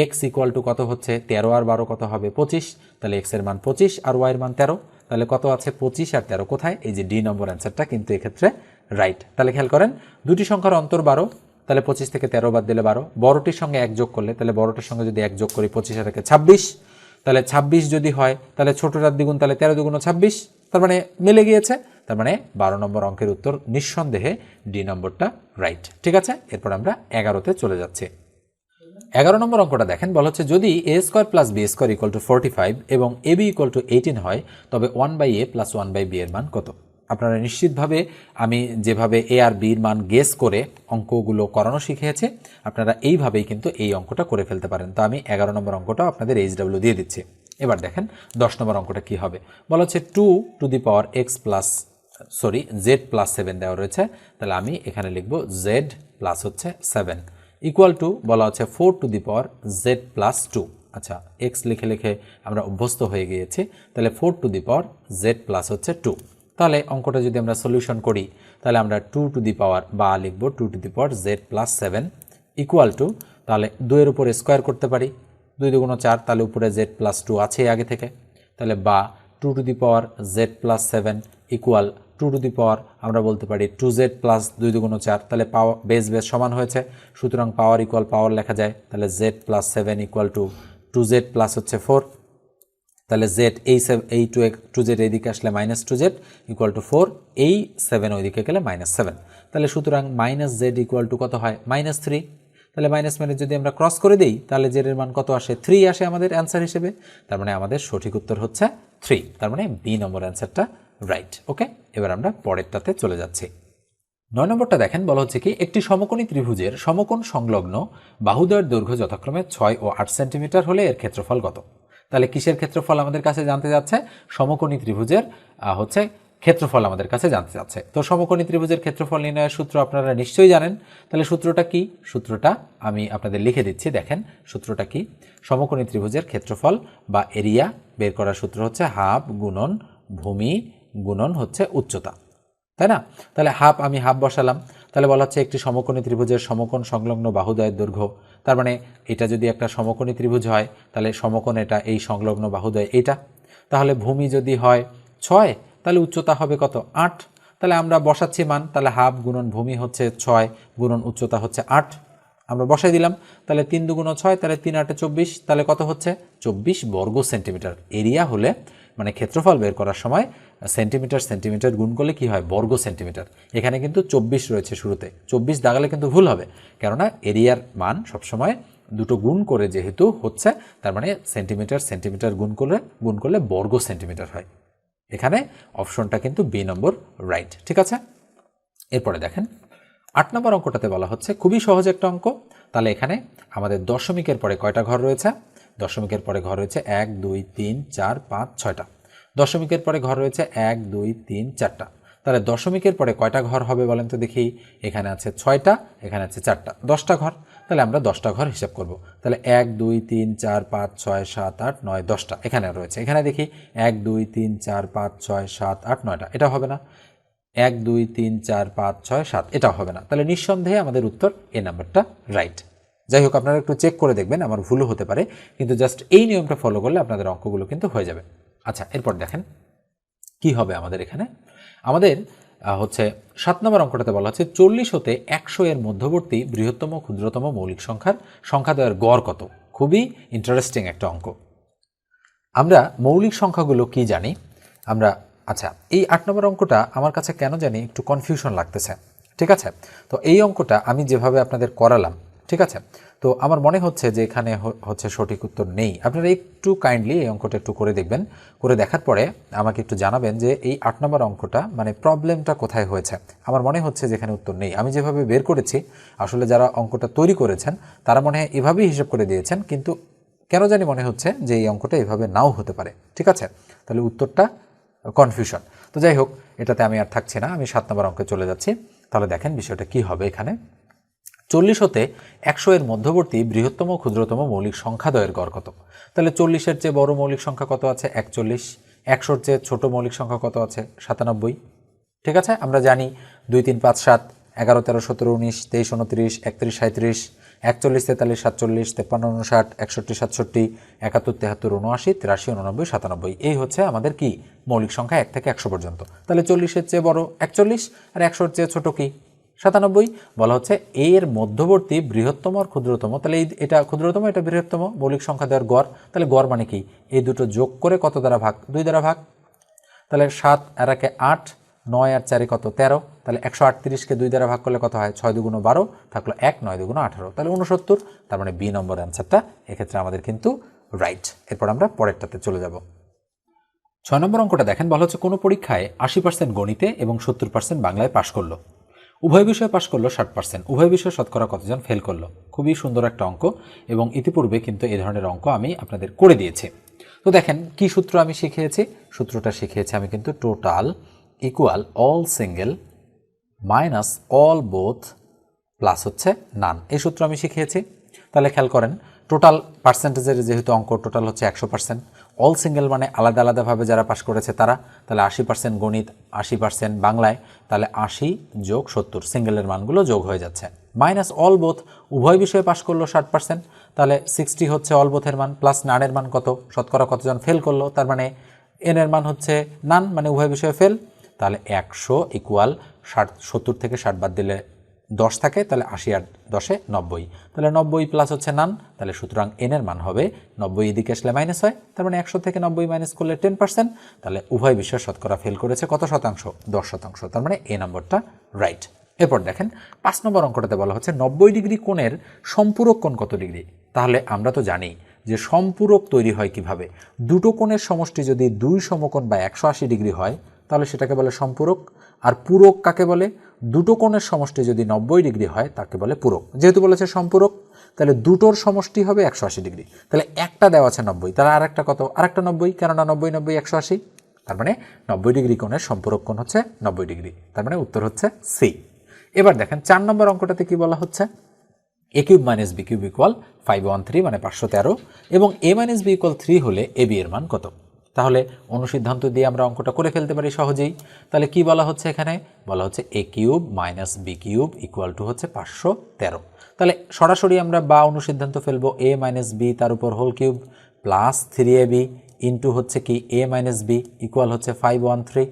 x ইকুয়াল টু কত হচ্ছে? 13 আর 12 কত হবে? 25। তাহলে x এর মান 25 আর y এর মান 13, তাহলে কত আছে? 25 আর 13 কোথায়? এই যে ডি নম্বর অ্যান্সারটা কিন্তু এক্ষেত্রে রাইট। তাহলে খেয়াল করেন দুটি সংখ্যার অন্তর 12, তাহলে 25 থেকে 13 বাদ দিলে 12, বড়টির সঙ্গে 1 যোগ করলে, তাহলে বড়টির সঙ্গে যদি 1 যোগ করি 25 আর 1 26, তাহলে 26 যদি হয় তাহলে ছোটটার দ্বিগুণ, তাহলে 13 দুগুণ 26, তার মানে মিলে গিয়েছে। তার মানে 12 নম্বর অঙ্কের উত্তর নিঃসন্দেহে ডি নম্বরটা রাইট। ঠিক আছে, এরপর আমরা 11তে চলে যাচ্ছি। 11 নম্বর অঙ্কটা দেখেন, বলা হচ্ছে যদি a square plus b square equal to 45 এবং ab ইকুয়াল টু 18 হয়, তবে 1/a প্লাস 1/b এর মান কত? আপনারা নিশ্চিতভাবে আমি যেভাবে এ আর বির মান গেস করে অঙ্কগুলো করানো শিখিয়েছে, আপনারা এইভাবেই কিন্তু এই অঙ্কটা করে ফেলতে পারেন। তো আমি 11 নম্বর অঙ্কটা আপনাদের HW দিয়ে দিচ্ছি। এবার দেখেন 10 নম্বর অঙ্কটা কি হবে। বলা হচ্ছে 2 to the power z plus 7 দেওয়া রয়েছে, তাহলে আমি এখানে লিখব জেড প্লাস হচ্ছে 7 ইকুয়াল টু, বলা হচ্ছে 4 two the power z plus 2। আচ্ছা, এক্স লিখে লিখে আমরা অভ্যস্ত হয়ে গিয়েছি, তাহলে 4 two the power z plus হচ্ছে 2। তাহলে অঙ্কটা যদি আমরা সলিউশন করি, তাহলে আমরা 2 টু দি পাওয়ার বা লিখব 2 to the power z plus 7 equal to, তাহলে 2 এর উপরে স্কোয়ার করতে পারি, 2 দুগুণ 4, তাহলে উপরে জেড প্লাস 2 আছে আগে থেকে, তাহলে বা 2 to the power z plus 7 equal 2 to the power আমরা বলতে পারি 2z প্লাস 2 দুগুণ 4, তাহলে পাওয়ার বেস সমান হয়েছে, সুতরাং পাওয়ার ইকুয়াল পাওয়ার লেখা যায়, তাহলে z plus 7 equal to 2z plus হচ্ছে 4, তাহলে z এই 2z এইদিকে আসলে মাইনাস 2z ইকুয়াল টু 4, এই 7 ওইদিকে গেলে -7, তাহলে সুতরাং মাইনাস z ইকুয়াল টু কত হয়? -3। তাহলে মাইনাস মানে যদি আমরা ক্রস করে দিই, তাহলে z এর মান কত আসে? 3 আসে আমাদের অ্যান্সার হিসেবে। তার মানে আমাদের সঠিক উত্তর হচ্ছে 3, তার মানে বি নম্বর অ্যান্সারটা রাইট। ওকে, এবার আমরা পরেরটাতে চলে যাচ্ছি। 9 নম্বরটা দেখেন, বলা হচ্ছে কি একটি সমকোণী ত্রিভুজের সমকোণ সংলগ্ন বাহুদ্বয়ের দৈর্ঘ্য যথাক্রমে 6 ও 8 সেন্টিমিটার হলে এর ক্ষেত্রফল কত? তাহলে কিসের ক্ষেত্রফল আমাদের কাছে জানতে যাচ্ছে? সমকোণী ত্রিভুজের হচ্ছে ক্ষেত্রফল আমাদের কাছে জানতে যাচ্ছে। তো সমকোণী ত্রিভুজের ক্ষেত্রফল নির্ণয়ের সূত্র আপনারা নিশ্চয়ই জানেন, তাহলে সূত্রটা কি? সূত্রটা আমি আপনাদের লিখে দিচ্ছি, দেখেন সূত্রটা কি। সমকোণী ত্রিভুজের ক্ষেত্রফল বা এরিয়া বের করার সূত্র হচ্ছে হাফ গুণন ভূমি গুণন হচ্ছে উচ্চতা, তাই না? তাহলে আমি হাফ বসালাম, তাহলে বলা হচ্ছে একটি সমকোণী ত্রিভুজের সমকোণ সংলগ্ন বাহুদ্বয়ের দৈর্ঘ্য, তার মানে এটা যদি একটা সমকোণী ত্রিভুজ হয়, তাহলে সমকোণ এটা, এই সংলগ্ন বাহুদ্বয় এটা, তাহলে ভূমি যদি হয় 6, তাহলে উচ্চতা হবে কত? 8। তাহলে আমরা বসাচ্ছি মান, তাহলে হাফ গুণন ভূমি হচ্ছে 6 গুণন উচ্চতা হচ্ছে 8, আমরা বসাই দিলাম, তাহলে 3 দুগুণ 6, তাহলে 3 8 24, তাহলে কত হচ্ছে? 24 বর্গ সেন্টিমিটার। এরিয়া হলে মানে ক্ষেত্রফল বের করার সময় সেন্টিমিটার গুণ করলে কি হয়? বর্গ সেন্টিমিটার। এখানে কিন্তু 24 রয়েছে শুরুতে, 24 দাগালে কিন্তু ভুল হবে, কেননা এরিয়ার মান সবসময় দুটো গুণ করে যেহেতু হচ্ছে, তার মানে সেন্টিমিটার গুণ করলে বর্গ সেন্টিমিটার হয়। এখানে অপশনটা কিন্তু বি নম্বর রাইট। ঠিক আছে, এরপরে দেখেন 8 নম্বর অঙ্কটাতে বলা হচ্ছে খুবই সহজ একটা অঙ্ক। তাহলে এখানে আমাদের দশমিকের পরে কয়টা ঘর রয়েছে? দশমিকের পরে ঘর রয়েছে 1 2 3 4 5 6টা। দশমিকের পরে ঘর রয়েছে 1 2 3 4টা। তাহলে দশমিকের পরে কয়টা ঘর হবে বলেন তো দেখি? এখানে আছে 6টা, এখানে আছে 4টা, 10টা ঘর। তাহলে আমরা 10টা ঘর হিসাব করব। তাহলে 1 2 3 4 5 6 7 8 9 10টা এখানে রয়েছে। এখানে দেখি 1 2 3 4 5 6 7 8 9টা, এটা হবে না। 1 2 3 4 5 6 7 এটাও হবে না। তাহলে নিঃসন্দেহে আমাদের উত্তর এ নাম্বারটা রাইট। যাই হোক, আপনারা একটু চেক করে দেখবেন, আমার ভুলও হতে পারে, কিন্তু জাস্ট এই নিয়মটা ফলো করলে আপনাদের অঙ্কগুলো কিন্তু হয়ে যাবে। আচ্ছা, এরপর দেখেন কি হবে আমাদের এখানে। আমাদের হচ্ছে 7 নম্বর অঙ্কটাতে বলা হচ্ছে 40 হতে 100 এর মধ্যবর্তী বৃহত্তম ক্ষুদ্রতম মৌলিক সংখ্যা দ্বয়ের গড় কত? খুবই ইন্টারেস্টিং একটা অঙ্ক। আমরা মৌলিক সংখ্যাগুলো কি জানি আমরা, আচ্ছা এই 8 নম্বর অঙ্কটা আমার কাছে কেন জানি একটু কনফিউশন লাগতেছে, ঠিক আছে। তো এই অঙ্কটা আমি যেভাবে আপনাদের করালাম, ঠিক আছে, তো আমার মনে হচ্ছে যে এখানে হচ্ছে সঠিক উত্তর নেই। আপনারা একটু কাইন্ডলি এই অঙ্কটা একটু করে দেখবেন, করে দেখার পরে আমাকে একটু জানাবেন যে এই 8 নম্বর অঙ্কটা মানে প্রবলেমটা কোথায় হয়েছে। আমার মনে হচ্ছে যে এখানে উত্তর নেই। আমি যেভাবে বের করেছি আসলে যারা অঙ্কটা তৈরি করেছেন তারা মনে হয় এভাবেই হিসাব করে দিয়েছেন, কিন্তু কেন জানি মনে হচ্ছে যে এই অঙ্কটা এভাবে নাও হতে পারে, ঠিক আছে। তাহলে উত্তরটা কনফিউশন। তো যাই হোক, এটাতে আমি আর থাকছি না, আমি 7 নম্বর অঙ্কে চলে যাচ্ছি। তাহলে দেখেন বিষয়টা কি হবে। এখানে 40 হতে 100 এর মধ্যবর্তী বৃহত্তম ক্ষুদ্রতম মৌলিক সংখ্যাদ্বয়ের গড় কত। তাহলে 40-এর চেয়ে বড় মৌলিক সংখ্যা কত আছে? 41। 100-র চেয়ে ছোট মৌলিক সংখ্যা কত আছে? 97। ঠিক আছে, আমরা জানি 2 3 5 7 11 13 17 19 23 29 31 37 41 43 47 53 59 61 67 71 73 79 83 89 97, এই হচ্ছে আমাদের কি মৌলিক সংখ্যা 1 থেকে 100 পর্যন্ত। তাহলে 40-এর চেয়ে বড় 41 আর 100-র চেয়ে ছোট কি 97। বলা হচ্ছে এর মধ্যবর্তী বৃহত্তম আর ক্ষুদ্রতম, তাহলে এটা ক্ষুদ্রতম এটা বৃহত্তম মৌলিক সংখ্যা দেওয়ার গড়। তাহলে গড় মানে কি? এই দুটো যোগ করে কত দ্বারা ভাগ? 2 দ্বারা ভাগ। তাহলে 7 আর 1 8, 9 আর 4 কত 13। তাহলে 138-কে 2 দ্বারা ভাগ করলে কত হয়? 6 2 12, থাকলো 1, 9 2 18, তাহলে 69। তার মানে বি নম্বর অ্যান্সারটা এক্ষেত্রে আমাদের কিন্তু রাইট। এরপর আমরা পরেরটাতে চলে যাব। 6 নম্বর অঙ্কটা দেখেন, বলা হচ্ছে কোনো পরীক্ষায় 80% গণিতে এবং 70% বাংলায় পাশ করলো, উভয় বিষয়ে পাশ করলো 60%, উভয় বিষয়ে শতকরা কতজন ফেল করলো। খুবই সুন্দর একটা অঙ্ক এবং ইতিপূর্বে কিন্তু এই ধরনের অঙ্ক আমি আপনাদের করে দিয়েছি। তো দেখেন কি সূত্র আমি শিখিয়েছি, সূত্রটা শিখিয়েছি আমি কিন্তু total equal all single minus all both plus হচ্ছে নান, এই সূত্র আমি শিখিয়েছি। তাহলে খেয়াল করেন টোটাল পার্সেন্টেজের যেহেতু অঙ্ক টোটাল হচ্ছে 100%, অল সিঙ্গেল মানে আলাদা আলাদাভাবে যারা পাশ করেছে তারা, তাহলে 80% গণিত 80% বাংলায়, তাহলে 80 যোগ 70 সিঙ্গেলের মানগুলো যোগ হয়ে যাচ্ছে, মাইনাস অল বোথ উভয় বিষয়ে পাশ করলো 60%, তাহলে 60 হচ্ছে অল বোথের মান, প্লাস নানের মান কত, শতকরা কতজন ফেল করলো, তার মানে এনের মান হচ্ছে নান মানে উভয় বিষয়ে ফেল। তাহলে 100 ইকুয়াল 70 থেকে 60 বাদ দিলে 10 থাকে, তাহলে 80 আর 10-এ 90, তাহলে 90 প্লাস হচ্ছে নান, তাহলে সুতরাং এনের মান হবে 90, এদিকে আসলে মাইনাস হয়, তার মানে 100 থেকে 90 মাইনাস করলে 10%, তাহলে উভয় বিষয়ে শতকরা ফেল করেছে কত শতাংশ? 10%, তার মানে এ নম্বরটা রাইট। এরপর দেখেন 5 নম্বর অঙ্কটাতে বলা হচ্ছে 90 ডিগ্রি কোণের সম্পূরক কোণ কত ডিগ্রি। তাহলে আমরা তো জানি যে সম্পূরক তৈরি হয় কিভাবে, দুটো কোণের সমষ্টি যদি 2 সমকোণ বা 180 ডিগ্রি হয় তাহলে সেটাকে বলে সম্পূরক। আর পূরক কাকে বলে? দুটো কোণের সমষ্টি যদি 90 ডিগ্রি হয় তাকে বলে পূরক। যেহেতু বলেছে সম্পূরক, তাহলে দুটোর সমষ্টি হবে 180 ডিগ্রি, তাহলে একটা দেওয়া আছে 90, তাহলে আর একটা কত? আর একটা 90, কেননা 90 90 180, তার মানে 90 ডিগ্রি কোণের সম্পূরক কোণ হচ্ছে 90 ডিগ্রি, তার মানে উত্তর হচ্ছে সি। এবার দেখেন 4 নম্বর অঙ্কটাতে কি বলা হচ্ছে, a cube minus B cube equal 513 মানে 513, এবং a মাইনাস বি ইকুয়াল 3 হলে এ বি এর মান কত। তাহলে অনুসিদ্ধান্ত দিয়ে আমরা অঙ্কটা করে ফেলতে পারি সহজেই। তাহলে কি বলা হচ্ছে এখানে? বলা হচ্ছে a cube minus B cube equal to হচ্ছে 513। তাহলে সরাসরি আমরা বা অনুসিদ্ধান্ত ফেলবো a মাইনাস বি তার উপর whole cube plus 3ab into হচ্ছে কি a মাইনাস বি ইকুয়াল হচ্ছে 513।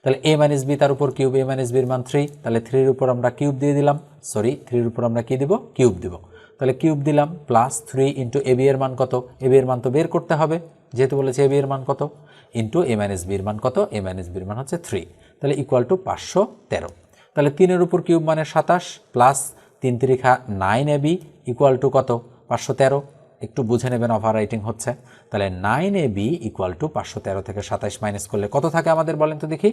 তাহলে a মাইনাস বি তার উপর কিউব, a মাইনাস বির মান 3, তাহলে 3-এর উপর আমরা কিউব দিয়ে দিলাম, 3-এর উপর আমরা কি দিব? কিউব দিব। তাহলে কিউব দিলাম প্লাস 3 ইন্টু এ বি এর মান কত? এ বি এর মান তো বের করতে হবে, যেহেতু বলেছে এ বি এর মান কত, ইন্টু এ মাইনাস বির মান কত? এ মাইনাস বির মান হচ্ছে 3, তাহলে ইকুয়াল টু 513। তাহলে 3-এর উপর কিউব মানে 27 প্লাস 3 3 9ab ইকুয়াল টু কত? 513। একটু বুঝে নেবেন, ওভার রাইটিং হচ্ছে। তাহলে 9ab ইকুয়াল টু 513 থেকে 27 মাইনাস করলে কত থাকে আমাদের বলেন তো দেখি,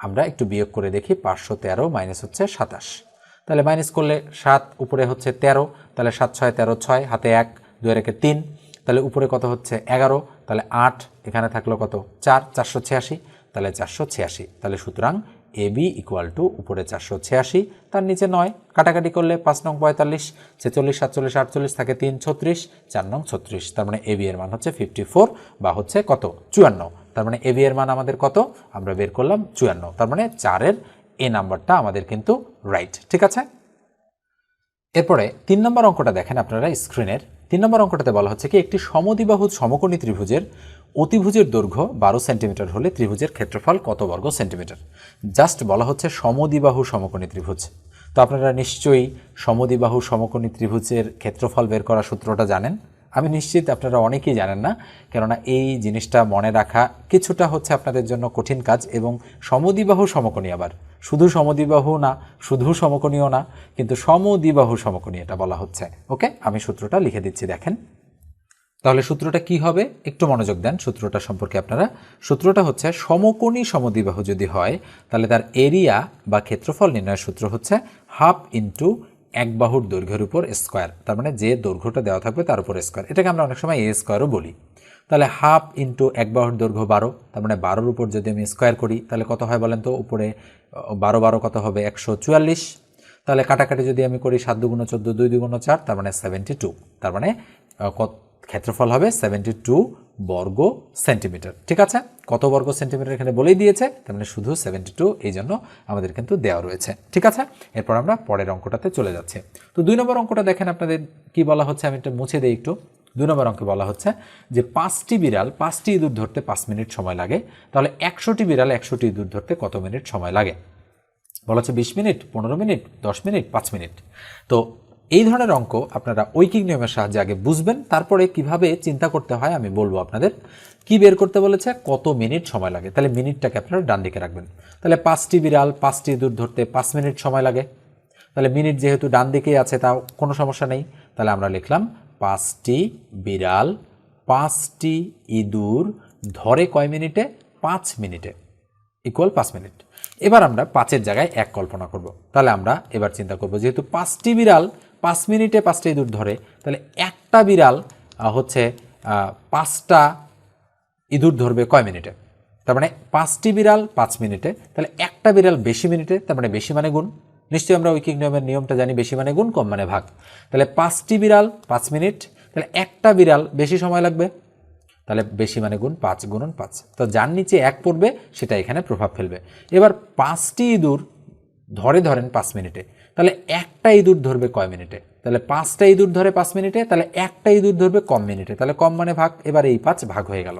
আমরা একটু বিয়োগ করে দেখি। 513 মাইনাস হচ্ছে 27, তাহলে মাইনাস করলে 7 উপরে হচ্ছে 13, তাহলে 7 6 13 6, হাতে 1 2 রেখে 3, তাহলে উপরে কত হচ্ছে 11, তাহলে 8, এখানে থাকলো কত 4, 486, তাহলে 486। তাহলে সুতরাং এ বি ইকুয়াল টু উপরে 486, তার নিচে 9, কাটাকাটি করলে 5 নং 45, 46 47 48 থাকে 3 36, 4 নং 36, তার মানে এ বি এর মান হচ্ছে 54 বা হচ্ছে কত 54। তার মানে এ বি এর মান আমাদের কত? আমরা বের করলাম 54, তার মানে 4-এর এ নাম্বারটা আমাদের কিন্তু রাইট। ঠিক আছে, এরপরে 3 নম্বর অঙ্কটা দেখেন আপনারা স্ক্রিনের। 3 নম্বর অঙ্কটাতে বলা হচ্ছে কি একটি সমদ্বিবাহু সমকোণী ত্রিভুজের অতিভুজের দৈর্ঘ্য 12 সেন্টিমিটার হলে ত্রিভুজের ক্ষেত্রফল কত বর্গ সেন্টিমিটার। জাস্ট বলা হচ্ছে সমদ্বিবাহু সমকোণী ত্রিভুজ। তো আপনারা নিশ্চয়ই সমদ্বিবাহু সমকোণী ত্রিভুজের ক্ষেত্রফল বের করার সূত্রটা জানেন। আমি নিশ্চিত আপনারা অনেকেই জানেন না, কেননা এই জিনিসটা মনে রাখা কিছুটা হচ্ছে আপনাদের জন্য কঠিন কাজ। এবং সমদ্বিবাহু সমকোণী, আবার শুধু সমদ্বিবাহু না, শুধু সমকোণীয় না, কিন্তু সমদ্বিবাহু সমকোণী এটা বলা হচ্ছে। ওকে, আমি সূত্রটা লিখে দিচ্ছি, দেখেন। তাহলে সূত্রটা কি হবে, একটু মনোযোগ দেন সূত্রটা সম্পর্কে আপনারা। সূত্রটা হচ্ছে সমকোণী সমদ্বিবাহু যদি হয় তাহলে তার এরিয়া বা ক্ষেত্রফল নির্ণয়ের সূত্র হচ্ছে হাফ ইন্টু এক বাহুর দৈর্ঘ্যের উপর স্কোয়ার, তার মানে যে দৈর্ঘ্যটা দেওয়া থাকবে তার উপর স্কোয়ার। এটাকে আমরা অনেক সময় এ স্কোয়ারও বলি। তাহলে হাফ ইন্টু এক বাহুর দৈর্ঘ্য 12, তার মানে 12-র উপর যদি আমি স্কোয়ার করি তাহলে কত হয় বলেন তো? উপরে 12 কত হবে? 144। তাহলে কাটাকাটি যদি আমি করি 7 দুগুণ 14, 2 দুগুণ 4, তার মানে 72। তার মানে ক্ষেত্রফল হবে 72 বর্গ সেন্টিমিটার। ঠিক আছে, কত বর্গ সেন্টিমিটার এখানে বলেই দিয়েছে, তার মানে শুধু 72, এই জন্য আমাদের কিন্তু দেওয়া রয়েছে। ঠিক আছে, এরপর আমরা পরের অঙ্কটাতে চলে যাচ্ছি। তো 2 নম্বর অঙ্কটা দেখেন আপনাদের কি বলা হচ্ছে, আমি এটা মুছে দিই একটু। 2 নম্বর অঙ্কে বলা হচ্ছে যে 5টি বিড়াল 5টি ইঁদুর ধরতে 5 মিনিট সময় লাগে, তাহলে 100টি বিড়াল 100টি ইঁদুর ধরতে কত মিনিট সময় লাগে? বলা হচ্ছে 20 মিনিট, 15 মিনিট, 10 মিনিট, 5 মিনিট। তো এই ধরনের অঙ্ক আপনারা ঐকিক নিয়মের সাহায্যে আগে বুঝবেন, তারপরে কিভাবে চিন্তা করতে হয় আমি বলবো আপনাদের। কি বের করতে বলেছে? কত মিনিট সময় লাগে। তাহলে মিনিটটাকে আপনারা ডান দিকে রাখবেন। তাহলে 5টি বিড়াল 5টি ইঁদুর ধরতে 5 মিনিট সময় লাগে, তাহলে মিনিট যেহেতু ডান দিকেই আছে তাও কোনো সমস্যা নেই। তাহলে আমরা লিখলাম 5টি বিড়াল 5টি ইঁদুর ধরে কয় মিনিটে? 5 মিনিটে, ইকুয়াল 5 মিনিট। এবার আমরা 5-এর জায়গায় 1 কল্পনা করব। তাহলে আমরা এবার চিন্তা করব, যেহেতু 5টি বিড়াল 5 মিনিটে 5টা ইঁদুর ধরে, তাহলে একটা বিড়াল হচ্ছে 5টা ইঁদুর ধরবে কয় মিনিটে? তার মানে 5টি বিড়াল 5 মিনিটে, তাহলে একটা বিড়াল বেশি মিনিটে, তার মানে বেশি মানে গুণ। নিশ্চয়ই আমরা ঐকিক নিয়মের নিয়মটা জানি, বেশি মানে গুণ, কম মানে ভাগ। তাহলে 5টি বিড়াল 5 মিনিট, তাহলে একটা বিড়াল বেশি সময় লাগবে, তাহলে বেশি মানে গুণ, 5 গুণন 5। তো যার নিচে 1 পড়বে সেটা এখানে প্রভাব ফেলবে। এবার 5টি ইঁদুর ধরেন 5 মিনিটে, তাহলে একটা ইঁদুর ধরবে কয় মিনিটে? তাহলে 5টা ইঁদুর ধরে 5 মিনিটে, তাহলে একটা ইঁদুর ধরবে কম মিনিটে, তাহলে কম মানে ভাগ। এবার এই 5 ভাগ হয়ে গেল।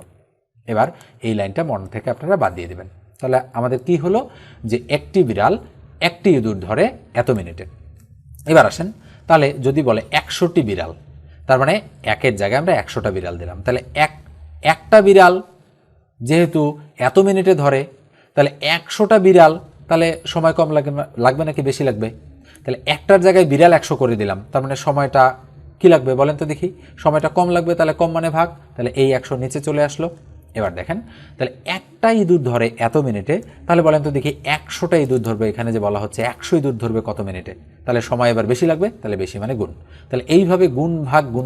এবার এই লাইনটা মন থেকে আপনারা বাদ দিয়ে দেবেন। তাহলে আমাদের কি হলো, যে একটি বিড়াল একটি ইঁদুর ধরে এত মিনিটে। এবার আসেন, তাহলে যদি বলে 100টি বিড়াল, তার মানে 1-এর জায়গায় আমরা 100টা বিড়াল দিলাম। তাহলে একটা বিড়াল যেহেতু এত মিনিটে ধরে, তাহলে 100টা বিড়াল, তাহলে সময় কম লাগবে নাকি বেশি লাগবে? তাহলে একটার জায়গায় বিড়াল 100 করে দিলাম, তার মানে সময়টা কি লাগবে বলেন তো দেখি? সময়টা কম লাগবে, তাহলে কম মানে ভাগ, তাহলে এই 100 নিচে চলে আসলো। এবার দেখেন, তাহলে একটা ইঁদুর ধরে এত মিনিটে, তাহলে বলেন তো দেখি 100টা ইঁদুর ধরবে, এখানে যে বলা হচ্ছে 100 ইঁদুর ধরবে কত মিনিটে? তাহলে সময় এবার বেশি লাগবে, তাহলে বেশি মানে গুণ। তাহলে এইভাবে গুণ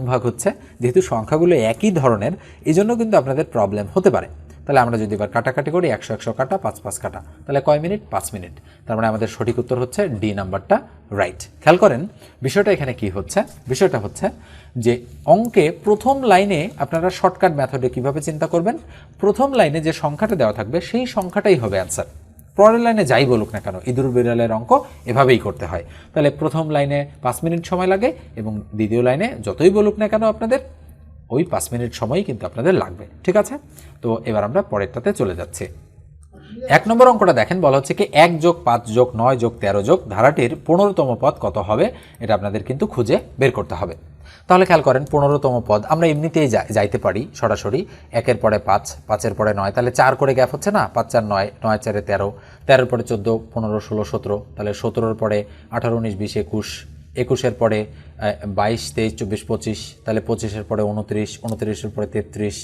ভাগ হচ্ছে। যেহেতু সংখ্যাগুলো একই ধরনের, এই জন্য কিন্তু আপনাদের প্রবলেম হতে পারে। তাহলে আমরা যদি এবার কাটাকাটি করি, 100 কাটা, 5 কাটা, তাহলে কয় মিনিট? 5 মিনিট। তার মানে আমাদের সঠিক উত্তর হচ্ছে ডি নাম্বারটা রাইট। খেয়াল করেন বিষয়টা এখানে কি হচ্ছে। বিষয়টা হচ্ছে যে অঙ্কে প্রথম লাইনে আপনারা শর্টকাট মেথডে কিভাবে চিন্তা করবেন, প্রথম লাইনে যে সংখ্যাটা দেওয়া থাকবে সেই সংখ্যাটাই হবে অ্যান্সার। পরের লাইনে যাই বলুক না কেন, ইঁদুর বিড়ালের অঙ্ক এভাবেই করতে হয়। তাহলে প্রথম লাইনে 5 মিনিট সময় লাগে, এবং দ্বিতীয় লাইনে যতই বলুক না কেন আপনাদের, ওই 5 মিনিট সময়ই কিন্তু আপনাদের লাগবে। ঠিক আছে, তো এবার আমরা পরেরটাতে চলে যাচ্ছি। 1 নম্বর অঙ্কটা দেখেন, বলা হচ্ছে কি 1 + 5 + 9 + 13 ধারাটির 15তম পদ কত হবে? এটা আপনাদের কিন্তু খুঁজে বের করতে হবে। তাহলে খেয়াল করেন, 15তম পদ আমরা এমনিতেই যাইতে পারি সরাসরি। 1-এর পরে 5, 5-এর পরে 9, তাহলে 4 করে গ্যাপ হচ্ছে না? 5 4 9, 9 4 13, 13-এর পরে 14, 15 16 17, তাহলে 17-এর পরে 18 19 20 21, 21-এর পরে 22 23 24 25, তাহলে 25-এর পরে 29, 29-এর পরে 33,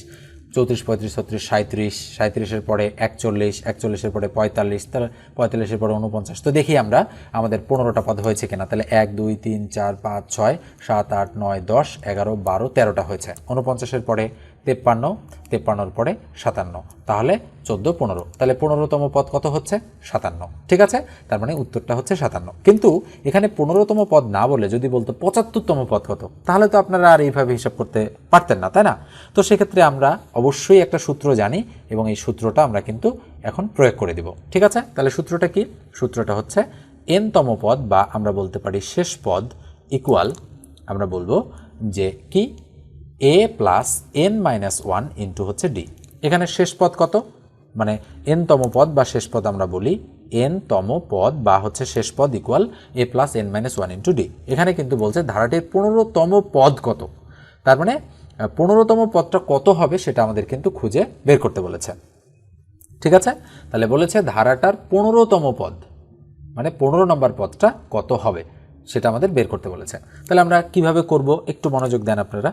34 35 36 37, 37-এর পরে 41, 41-এর পরে 45, তাহলে 45-এর পরে 49। তো দেখি আমরা আমাদের 15টা পদ হয়েছে কিনা। তাহলে 1 2 3 4 5 6 7 8 9 10 11 12 13টা হয়েছে। 49-এর পরে 53, 53-এর পরে 57, তাহলে 14 15, তাহলে 15তম পদ কত হচ্ছে? 57। ঠিক আছে, তার মানে উত্তরটা হচ্ছে 57। কিন্তু এখানে 15তম পদ না বলে যদি বলতো 75তম পদ কত, তাহলে তো আপনারা আর এইভাবে হিসাব করতে পারতেন না, তাই না? তো সেক্ষেত্রে আমরা অবশ্যই একটা সূত্র জানি, এবং এই সূত্রটা আমরা কিন্তু এখন প্রয়োগ করে দিব। ঠিক আছে, তাহলে সূত্রটা কি? সূত্রটা হচ্ছে nতম পদ, বা আমরা বলতে পারি শেষ পদ, ইকুয়াল আমরা বলবো যে কি a + n - 1 ইন্টু হচ্ছে d। এখানে শেষ পদ কত? মানে nতম পদ বা শেষ পদ আমরা বলি nতম পদ বা হচ্ছে শেষ পদ equal a + n - 1 into d। এখানে কিন্তু বলছে ধারাটির 15তম পদ কত, তার মানে 15তম পদটা কত হবে সেটা আমাদের কিন্তু খুঁজে বের করতে বলেছে। ঠিক আছে, তাহলে বলেছে ধারাটার 15তম পদ মানে 15 নম্বর পদটা কত হবে সেটা আমাদের বের করতে বলেছে। তাহলে আমরা কিভাবে করব একটু মনোযোগ দেন আপনারা।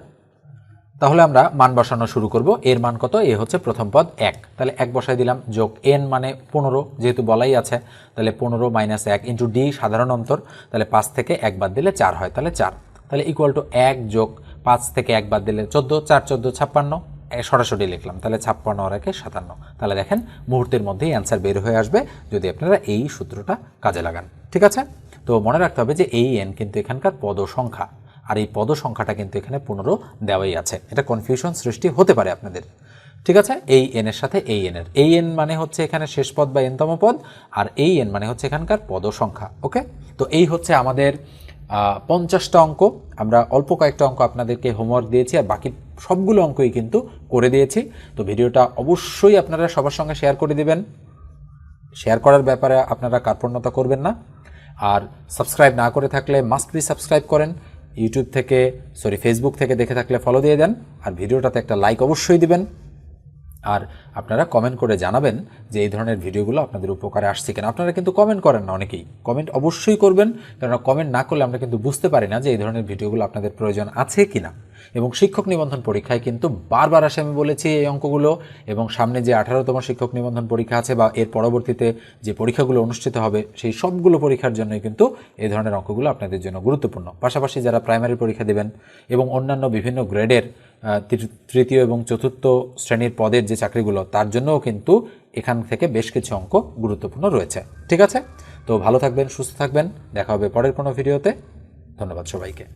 তাহলে আমরা মান বসানো শুরু করব। এর মান কত? এ হচ্ছে প্রথম পদ 1, তাহলে 1 বসাই দিলাম, যোগ n মানে 15 যেহেতু বলাই আছে, তাহলে 15 মাইনাস 1 ইন্টু ডি সাধারণ অন্তর, তাহলে 5 থেকে 1 বাদ দিলে 4 হয়, তাহলে 4, তাহলে ইকুয়াল টু 1 যোগ 5 থেকে 1 বাদ দিলে 14, 4 14 56, সরাসরি লিখলাম, তাহলে 56 আর 1 57। তাহলে দেখেন মুহূর্তের মধ্যেই অ্যান্সার বের হয়ে আসবে যদি আপনারা এই সূত্রটা কাজে লাগান। ঠিক আছে, তো মনে রাখতে হবে যে এই n কিন্তু এখানকার পদ সংখ্যা, আর এই পদ সংখ্যাটা কিন্তু এখানে 15 দেওয়াই আছে। এটা কনফিউশন সৃষ্টি হতে পারে আপনাদের। ঠিক আছে, এই n এর সাথে এই n এর, এই n মানে হচ্ছে এখানে শেষ পদ বা nতম পদ, আর এই n মানে হচ্ছে এখানকার পদ সংখ্যা। ওকে, তো এই হচ্ছে আমাদের 50টা অঙ্ক। আমরা অল্প কয়েকটা অঙ্ক আপনাদেরকে হোমওয়ার্ক দিয়েছি, আর বাকি সবগুলো অঙ্কই কিন্তু করে দিয়েছি। তো ভিডিওটা অবশ্যই আপনারা সবার সঙ্গে শেয়ার করে দিবেন। শেয়ার করার ব্যাপারে আপনারা কার্পণ্যতা করবেন না। আর সাবস্ক্রাইব না করে থাকলে মাস্ট বি সাবস্ক্রাইব করেন। ইউটিউব থেকে ফেসবুক থেকে দেখে থাকলে ফলো দিয়ে দেন, আর ভিডিওটাতে একটা লাইক অবশ্যই দিবেন। আর আপনারা কমেন্ট করে জানাবেন যে এই ধরনের ভিডিওগুলো আপনাদের উপকারে আসছে কিনা। আপনারা কিন্তু কমেন্ট করেন না অনেকেই, কমেন্ট অবশ্যই করবেন, কারণ কমেন্ট না করলে আমরা কিন্তু বুঝতে পারি না যে এই ধরনের ভিডিওগুলো আপনাদের প্রয়োজন আছে কিনা। এবং শিক্ষক নিবন্ধন পরীক্ষায় কিন্তু বারবার আসে, আমি বলেছি এই অঙ্কগুলো, এবং সামনে যে 18তম শিক্ষক নিবন্ধন পরীক্ষা আছে বা এর পরবর্তীতে যে পরীক্ষাগুলো অনুষ্ঠিত হবে সেই সবগুলো পরীক্ষার জন্যই কিন্তু এই ধরনের অঙ্কগুলো আপনাদের জন্য গুরুত্বপূর্ণ। পাশাপাশি যারা প্রাইমারি পরীক্ষা দেবেন এবং অন্যান্য বিভিন্ন গ্রেডের তৃতীয় এবং চতুর্থ শ্রেণীর পদের যে চাকরিগুলো, তার জন্যও কিন্তু এখান থেকে বেশ কিছু অঙ্ক গুরুত্বপূর্ণ রয়েছে। ঠিক আছে, তো ভালো থাকবেন, সুস্থ থাকবেন, দেখা হবে পরের কোনো ভিডিওতে। ধন্যবাদ সবাইকে।